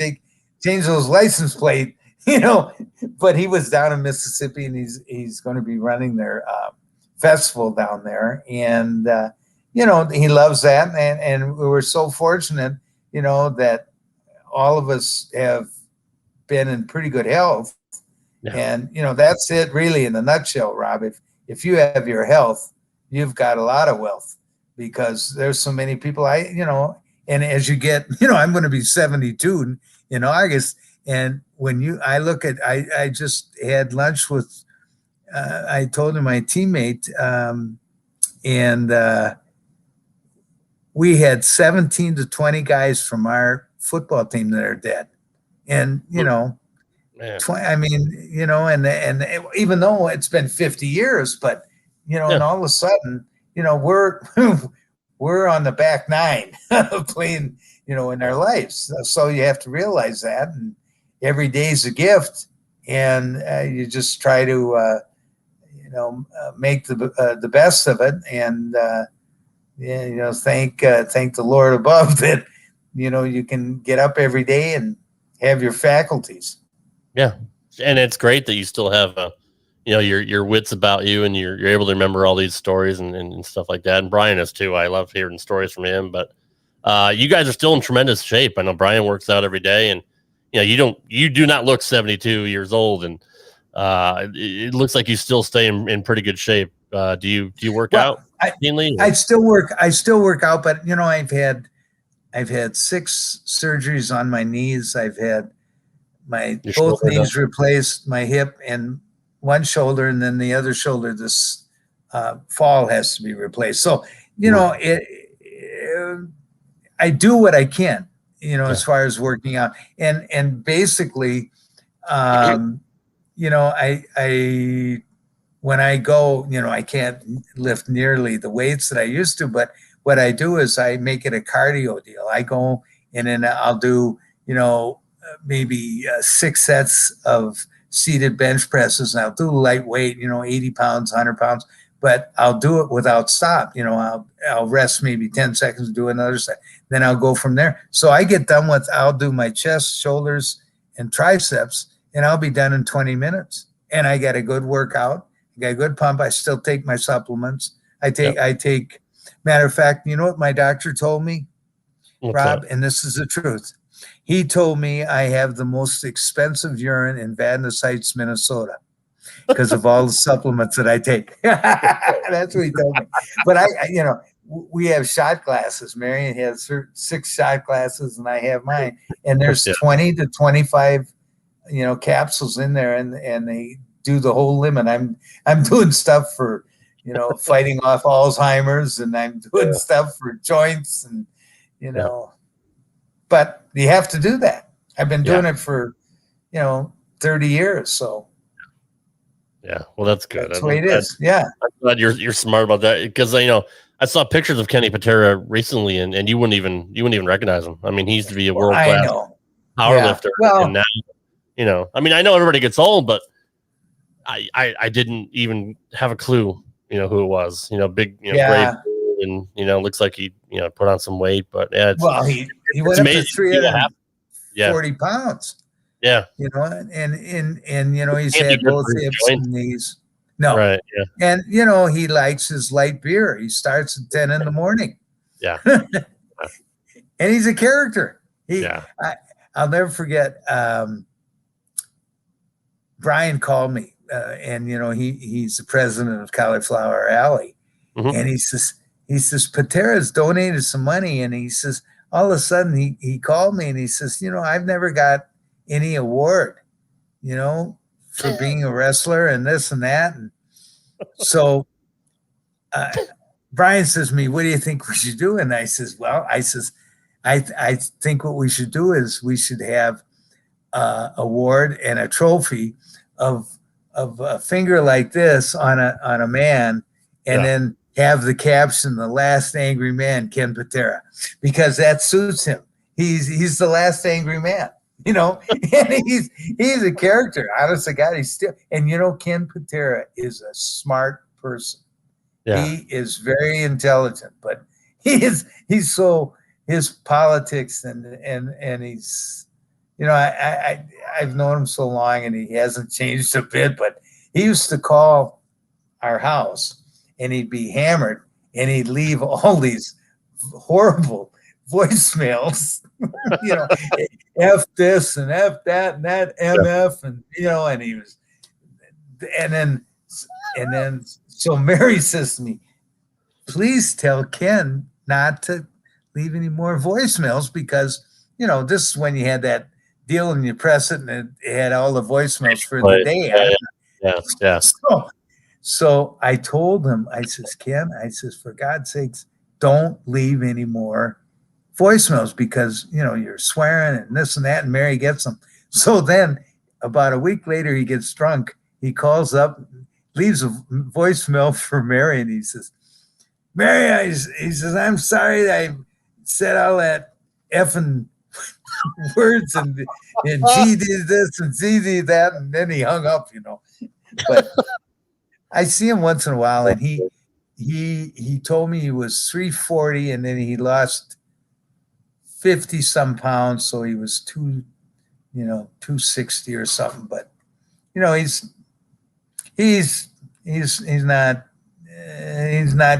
B: change those license plate, But he was down in Mississippi, and he's going to be running their festival down there, and he loves that, and we were so fortunate, that all of us have been in pretty good health.
A: Yeah.
B: And that's it really in a nutshell, Rob. If you have your health, you've got a lot of wealth, because there's so many people and as you get, I'm going to be 72 in August, and when I just had lunch with I told him, my teammate, and we had 17 to 20 guys from our football team that are dead. And,
A: Man.
B: I mean, and even though it's been 50 years, but, and all of a sudden, we're on the back 9 playing, in our lives. So you have to realize that, and every day's a gift, and you just try to, make the best of it, and thank the Lord above that you can get up every day and have your faculties.
A: Yeah, and it's great that you still have your wits about you, and you're able to remember all these stories and stuff like that. And Brian is too. I love hearing stories from him. But you guys are still in tremendous shape. I know Brian works out every day, and you do not look 72 years old, and it looks like you still stay in pretty good shape. Do you work out?
B: I still work out, but I've had I've had 6 surgeries on my knees. I've had my
A: Your
B: both
A: shoulder
B: knees replaced, my hip and one shoulder, and then the other shoulder, this fall has to be replaced. So, you know, I do what I can, you know, as far as working out. And basically, you know, I when I go, you know, I can't lift nearly the weights that I used to, but what I do is I make it a cardio deal. I go and then I'll do, you know, maybe 6 sets of seated bench presses, and I'll do lightweight, you know, 80 pounds, 100 pounds, but I'll do it without stop. You know, I'll rest maybe 10 seconds, do another set. Then I'll go from there. So I get done with, I'll do my chest, shoulders, and triceps, and I'll be done in 20 minutes. And I get a good workout. I got a good pump. I still take my supplements. I take, matter of fact, you know what my doctor told me, Rob, and this is the truth. He told me I have the most expensive urine in Vadnais Heights, Minnesota, because of all the supplements that I take. That's what he told me. But I, you know, we have shot glasses. Marion has 6 shot glasses, and I have mine. And there's 20 to 25, you know, capsules in there, and they do the whole limit. I'm doing stuff for, you know, fighting off Alzheimer's, and I'm doing stuff for joints, and you know. But you have to do that. I've been doing it for, you know, 30 years. So.
A: Yeah, well, that's good.
B: That's the way it is. Yeah,
A: I'm glad you're smart about that, because you know I saw pictures of Kenny Patera recently, and you wouldn't even recognize him. I mean, he used to be a world class power lifter, and now, you know, I mean, I know everybody gets old, but I didn't even have a clue, you know, who it was. You know, big, you know, brave, and you know, looks like he, you know, put on some weight, but yeah,
B: he went up to 340 pounds.
A: Yeah,
B: you know, and you know, he's had both hips and knees. No,
A: right, yeah,
B: and you know, he likes his light beer. He starts at 10 in the morning.
A: Yeah,
B: and he's a character. I'll never forget. Brian called me, and you know, he's the president of Cauliflower Alley, and he says Patera's donated some money, and he says all of a sudden he called me and he says, you know, I've never got any award, you know, for being a wrestler and this and that. And so Brian says to me, what do you think we should do? And I says, well, I think what we should do is we should have award and a trophy of a finger like this on a man, and then have the caption, "The Last Angry Man, Ken Patera," because that suits him. He's the last angry man. You know, and he's a character. Honest to God, he's still. And you know, Ken Patera is a smart person. Yeah. He is very intelligent, but he's so his politics and he's, you know, I've known him so long and he hasn't changed a bit. But he used to call our house and he'd be hammered and he'd leave all these horrible voicemails. You know, F this and F that and that MF, and you know, and he was, and then so Mary says to me, please tell Ken not to leave any more voicemails, because you know, this is when you had that deal and you press it and it had all the voicemails for the day.
A: Yeah.
B: So I told him, I says, Ken, I says, for God's sakes, don't leave any more voicemails, because you know, you're swearing and this and that, and Mary gets them. So then about a week later, he gets drunk. He calls up, leaves a voicemail for Mary, and he says, Mary, he says, I'm sorry that I said all that effing words and G did this and Z did that, and then he hung up, you know. But I see him once in a while, and he told me he was 340, and then he lost 50 some pounds, so he was 260 or something. But you know, he's not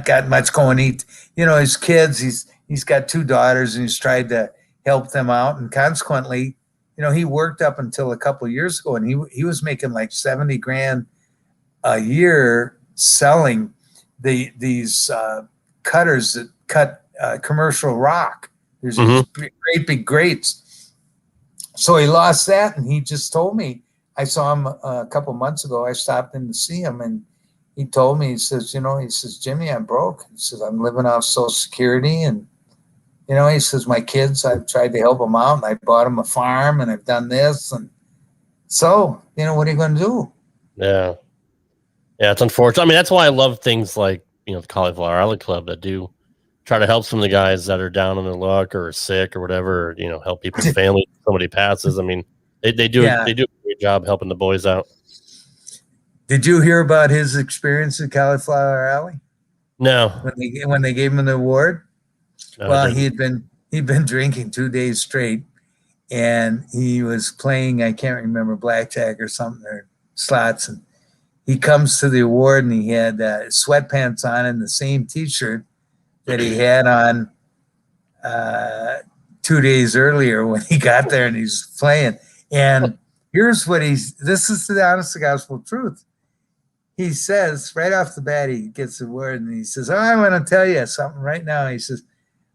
B: got much going. You know, his kids, he's got 2 daughters, and he's tried to help them out, and consequently, you know, he worked up until a couple of years ago, and he was making like 70 grand a year selling these cutters that cut commercial rock. There's these great big grates. So he lost that, and he just told me. I saw him a couple months ago. I stopped in to see him, and he told me, he says, Jimmy, I'm broke. He says, I'm living off Social Security, and he says, my kids, I've tried to help them out, and I bought them a farm, and I've done this, and so what are you going to do?
A: Yeah, it's unfortunate. I mean, that's why I love things like the Cauliflower Alley Club that do try to help some of the guys that are down on their luck or sick or whatever. Or, help people's family. Somebody passes. I mean, they do a great job helping the boys out.
B: Did you hear about his experience at Cauliflower Alley?
A: No.
B: When they gave him the award?
A: No,
B: well, he'd been drinking 2 days straight, and he was playing, I can't remember, blackjack or something, or slots, and he comes to the award, and he had sweatpants on and the same T-shirt that he had on 2 days earlier when he got there, and he's playing. And here's what this is the honest to gospel truth. He says, right off the bat, he gets the word, and he says, I want to tell you something right now. He says,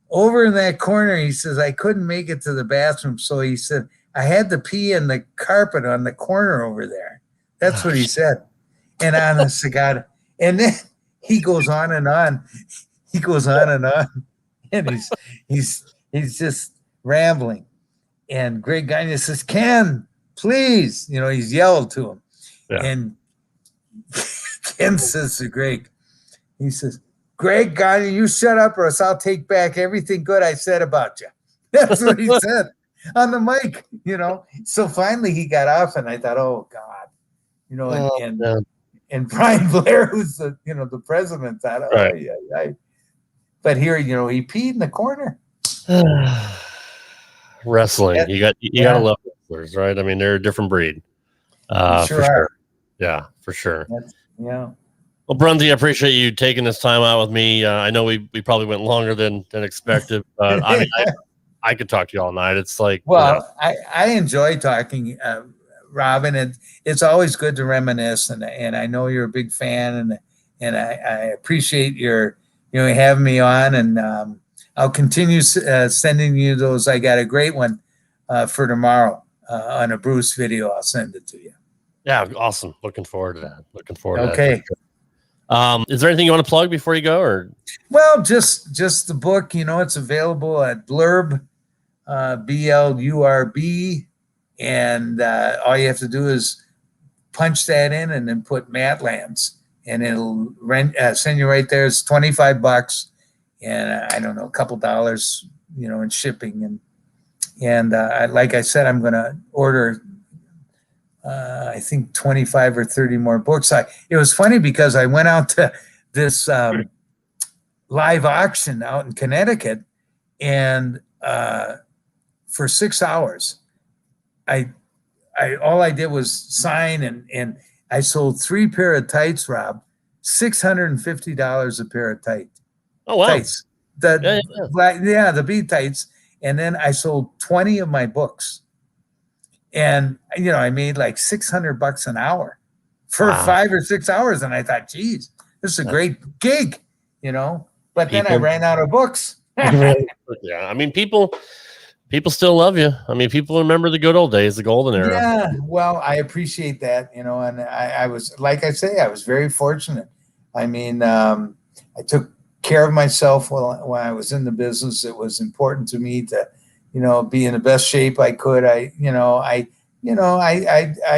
B: over in that corner, he says, I couldn't make it to the bathroom. So he said, I had to pee in the carpet on the corner over there. That's what he said. And honest to God. And then he goes on and on. He goes on and on. And he's just rambling. And Greg Gagne says, Ken, please. He's yelled to him. Yeah. And Ken says to Greg, he says, Greg Gagne, you shut up or else I'll take back everything good I said about you. That's what he said on the mic, So finally he got off, and I thought, oh, God. And Brian Blair, who's the president, thought, oh, right. Yeah. But here, he peed in the corner.
A: Wrestling. You gotta love wrestlers, right? I mean, they're a different breed. For sure. Yeah, for sure.
B: Yeah.
A: Well, Brunzell, I appreciate you taking this time out with me. I know we probably went longer than expected, but I mean, I could talk to you all night. It's like,
B: I enjoy talking, Robin, and it's always good to reminisce. And I know you're a big fan, and I appreciate your having me on. And I'll continue sending you those. I got a great one for tomorrow on a Bruce video. I'll send it to you.
A: Yeah, awesome. Looking forward to that.
B: Okay.
A: Is there anything you want to plug before you go, or?
B: Well, just the book. It's available at Blurb, BLURB, and all you have to do is punch that in and then put Matlands, and it'll send you right there. It's $25, and I don't know, a couple dollars, in shipping, and like I said, I'm going to order. I think 25 or 30 more books. It was funny because I went out to this live auction out in Connecticut, and for 6 hours, all I did was sign, and I sold 3 pair of tights, Rob, $650 a pair of tights.
A: Oh wow!
B: Tights. The bead tights, and then I sold 20 of my books. And, I made like $600 an hour for 5 or 6 hours. And I thought, geez, this is a great gig, but then I ran out of books.
A: Yeah. I mean, people still love you. I mean, people remember the good old days, the golden era.
B: Yeah. Well, I appreciate that, and I was, like I say, I was very fortunate. I mean, I took care of myself when I was in the business. It was important to me to, be in the best shape I could. I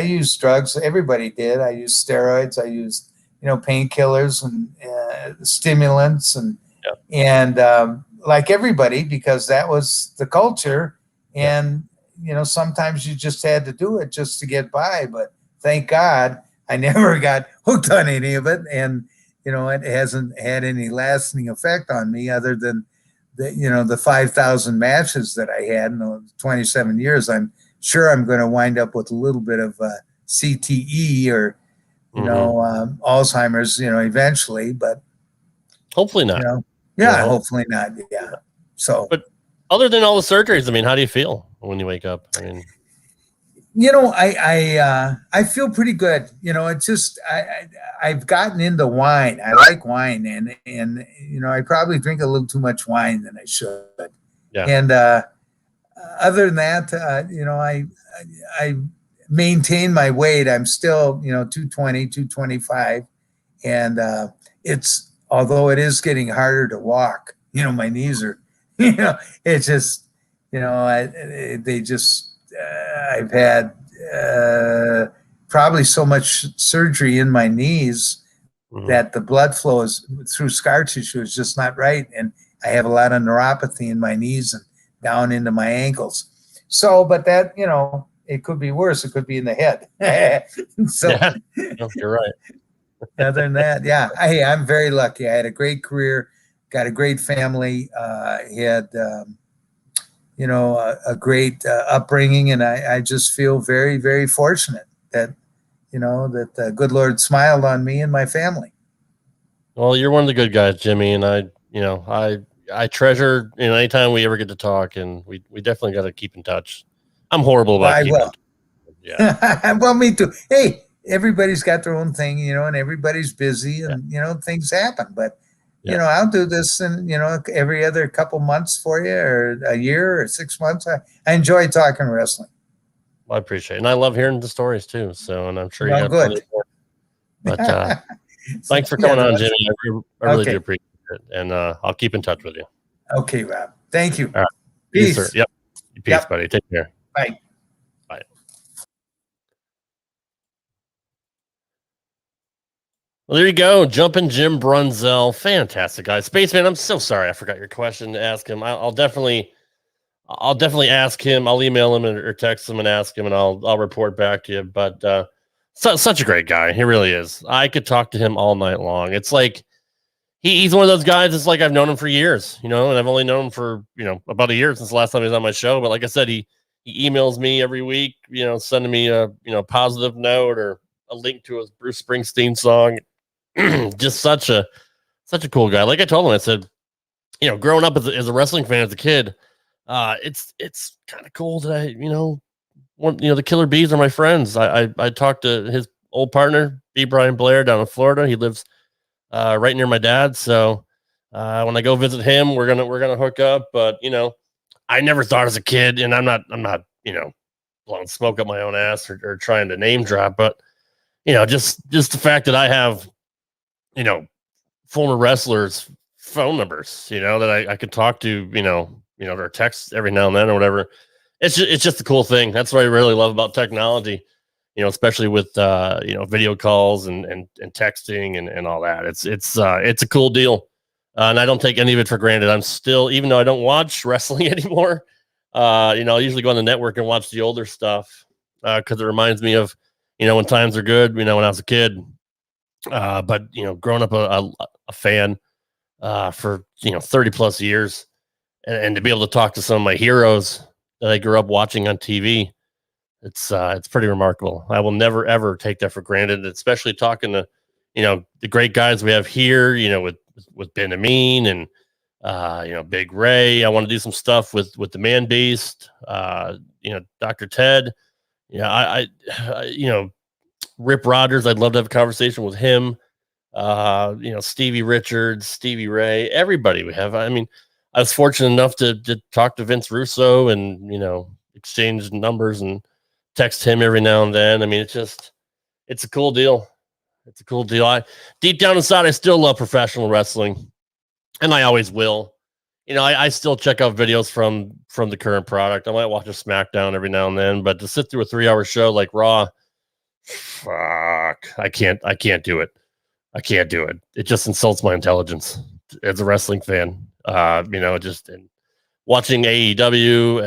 B: used drugs. Everybody did. I used steroids. I used, painkillers and stimulants and like everybody, because that was the culture. And, sometimes you just had to do it just to get by. But thank God I never got hooked on any of it. And, it hasn't had any lasting effect on me other than the 5,000 matches that I had in the 27 years. I'm sure I'm going to wind up with a little bit of CTE or, Alzheimer's, eventually, but
A: hopefully not.
B: Hopefully not. Yeah. So,
A: but other than all the surgeries, I mean, how do you feel when you wake up? I mean,
B: I feel pretty good. It's just I've gotten into wine. I like wine, and I probably drink a little too much wine than I should.
A: Yeah.
B: And other than that, I maintain my weight. I'm still, 220, 225. And although it is getting harder to walk, my knees are, it's just, I've had probably so much surgery in my knees that the blood flow through scar tissue is just not right. And I have a lot of neuropathy in my knees and down into my ankles. So, but that, it could be worse. It could be in the head. So
A: yeah. No, you're right.
B: Other than that, yeah. I'm very lucky. I had a great career, got a great family, had, a great upbringing. And I just feel very, very fortunate that, that the good Lord smiled on me and my family.
A: Well, you're one of the good guys, Jimmy. And I treasure, anytime we ever get to talk, and we definitely got to keep in touch. I'm horrible about keeping in touch.
B: Yeah. Well, me too. Hey, everybody's got their own thing, and everybody's busy and, things happen, but I'll do this and, every other couple months for you, or a year or 6 months. I enjoy talking wrestling.
A: Well, I appreciate it. And I love hearing the stories too. So, and I'm sure you got
B: good.
A: plenty more. But thanks for coming on, Jimmy. I really do appreciate it. And I'll keep in touch with you.
B: Okay, Rob. Thank you.
A: All right.
B: Peace.
A: Yes, sir. Yep. Peace, buddy. Take care.
B: Bye.
A: Bye. Well, there you go. Jumpin' Jim Brunzell. Fantastic guy. Spaceman, I'm so sorry I forgot your question to ask him. I'll definitely ask him. I'll email him or text him and ask him, and I'll report back to you. But such a great guy. He really is. I could talk to him all night long. It's like he's one of those guys. It's like I've known him for years, and I've only known him for, about a year since the last time he was on my show. But like I said, he emails me every week, sending me a, positive note or a link to a Bruce Springsteen song. Just such a cool guy. Like I told him, I said, growing up as a wrestling fan as a kid, it's kind of cool that the Killer Bees are my friends. I talked to his old partner, B. Brian Blair, down in Florida. He lives right near my dad. So when I go visit him, we're gonna hook up. But I never thought as a kid, and I'm not blowing smoke up my own ass or trying to name drop, but just the fact that I have former wrestlers' phone numbers, that I could talk to, or text every now and then or whatever. It's just a cool thing. That's what I really love about technology, especially with video calls and texting and all that. It's a cool deal. And I don't take any of it for granted. I'm still, even though I don't watch wrestling anymore, I usually go on the network and watch the older stuff because it reminds me of, when times are good, when I was a kid. But growing up a fan for 30 plus years, and to be able to talk to some of my heroes that I grew up watching on TV, it's pretty remarkable. I will never ever take that for granted, especially talking to the great guys we have here, with Ben Amin and Big Ray. I want to do some stuff with the Man Beast, Dr. Ted. I Rip Rogers, I'd love to have a conversation with him. Stevie Richards, Stevie Ray, everybody we have. I mean, I was fortunate enough to talk to Vince Russo and, exchange numbers and text him every now and then. I mean, it's a cool deal. It's a cool deal. Deep down inside, I still love professional wrestling, and I always will. I still check out videos from the current product. I might watch a SmackDown every now and then, but to sit through a 3-hour show like Raw, fuck, I can't do it. I can't do it. It just insults my intelligence as a wrestling fan. Just and watching AEW,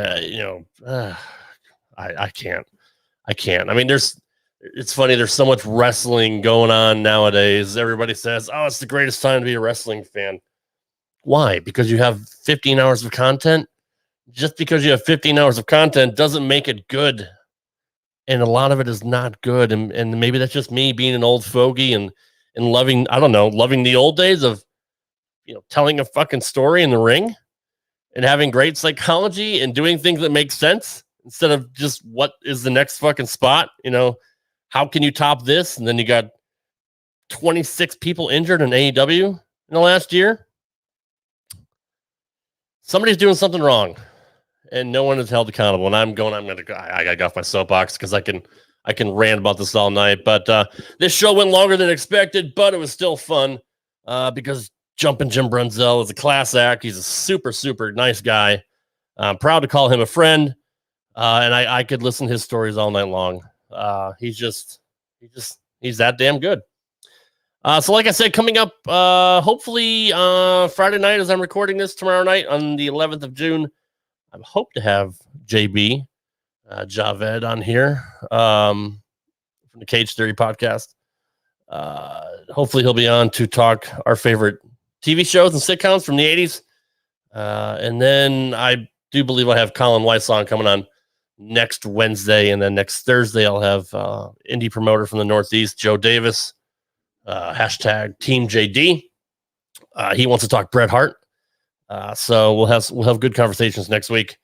A: I can't. I mean, it's funny. There's so much wrestling going on nowadays. Everybody says, "Oh, it's the greatest time to be a wrestling fan." Why? Because you have 15 hours of content? Just because you have 15 hours of content doesn't make it good. And a lot of it is not good. And maybe that's just me being an old fogey and loving the old days of, telling a fucking story in the ring and having great psychology and doing things that make sense instead of just what is the next fucking spot. How can you top this? And then you got 26 people injured in AEW in the last year. somebody's doing something wrong, and no one is held accountable. And I gotta get off my soapbox because I can rant about this all night. But this show went longer than expected, but it was still fun because Jumpin' Jim Brunzell is a class act. He's a super, super nice guy. I'm proud to call him a friend, and I could listen to his stories all night long. He's that damn good. So like I said, coming up, hopefully Friday night as I'm recording this, tomorrow night on the 11th of June, I hope to have JB Javed on here from the Cage Theory podcast. Hopefully he'll be on to talk our favorite TV shows and sitcoms from the 80s. And then I do believe I have Colin Weissong coming on next Wednesday. And then next Thursday, I'll have indie promoter from the Northeast, Joe Davis, hashtag Team JD. He wants to talk Bret Hart. So we'll have good conversations next week.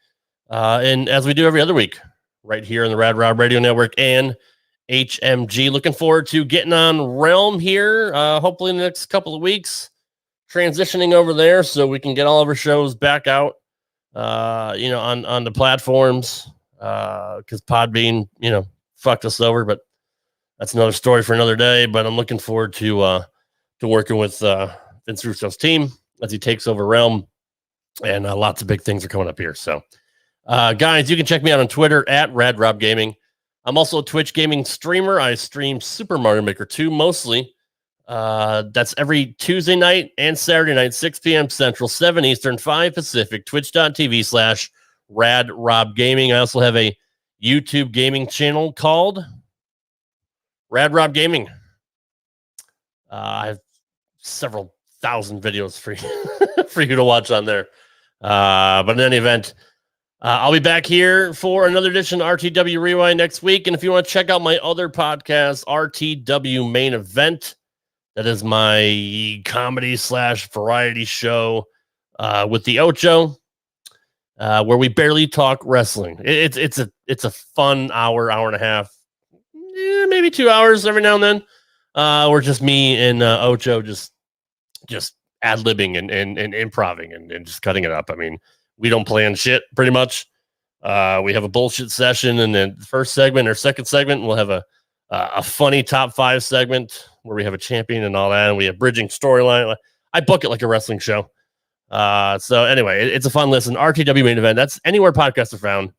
A: And as we do every other week, right here in the Rad Rob Radio Network and HMG. Looking forward to getting on Realm here, hopefully in the next couple of weeks, transitioning over there so we can get all of our shows back out, on the platforms, because Podbean, fucked us over, but that's another story for another day. But I'm looking forward to working with Vince Russo's team as he takes over Realm, and lots of big things are coming up here. So, guys, you can check me out on Twitter at Rad Rob Gaming. I'm also a Twitch gaming streamer. I stream Super Mario Maker 2 mostly. That's every Tuesday night and Saturday night, 6 p.m. Central, 7 Eastern, 5 Pacific, twitch.tv/Rad Rob Gaming. I also have a YouTube gaming channel called Rad Rob Gaming. I have several thousand videos for you, for you to watch on there. But in any event, I'll be back here for another edition of RTW Rewind next week. And if you want to check out my other podcast, RTW Main Event, that is my comedy / variety show with the Ocho, where we barely talk wrestling. It's a fun hour and a half, maybe 2 hours every now and then. Or just me and Ocho just ad-libbing and improving and just cutting it up. I mean, we don't plan shit pretty much. We have a bullshit session, and then the first segment or second segment, we'll have a funny top 5 segment where we have a champion and all that, and we have bridging storyline. I book it like a wrestling show. So anyway, it's a fun listen. RTW Main Event. That's anywhere podcasts are found.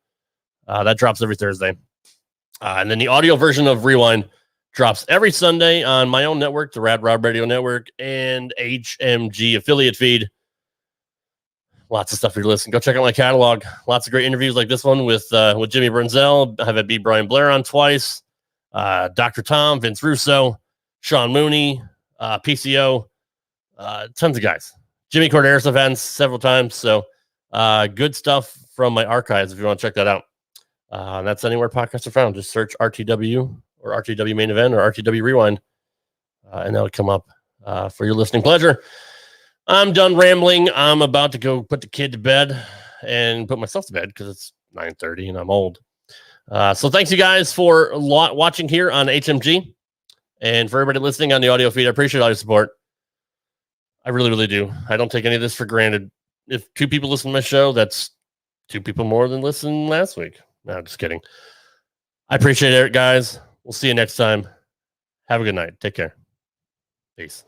A: That drops every Thursday. And then the audio version of Rewind drops every Sunday on my own network, the Rad Rob Radio Network, and HMG affiliate feed. Lots of stuff for you to listen. Go check out my catalog. Lots of great interviews like this one with Jimmy Brunzell. I've had B. Brian Blair on twice. Dr. Tom, Vince Russo, Sean Mooney, PCO, tons of guys. Jimmy Corderas events several times. So good stuff from my archives if you want to check that out. That's anywhere podcasts are found. Just search RTW or RTW Main Event or RTW Rewind, and that'll come up for your listening pleasure. I'm done rambling. I'm about to go put the kid to bed and put myself to bed because it's 9:30 and I'm old. So thanks you guys for watching here on HMG, and for everybody listening on the audio feed. I appreciate all your support. I really, really do. I don't take any of this for granted. If 2 people listen to my show, that's 2 people more than listened last week. No, just kidding. I appreciate it, guys. We'll see you next time. Have a good night. Take care. Peace.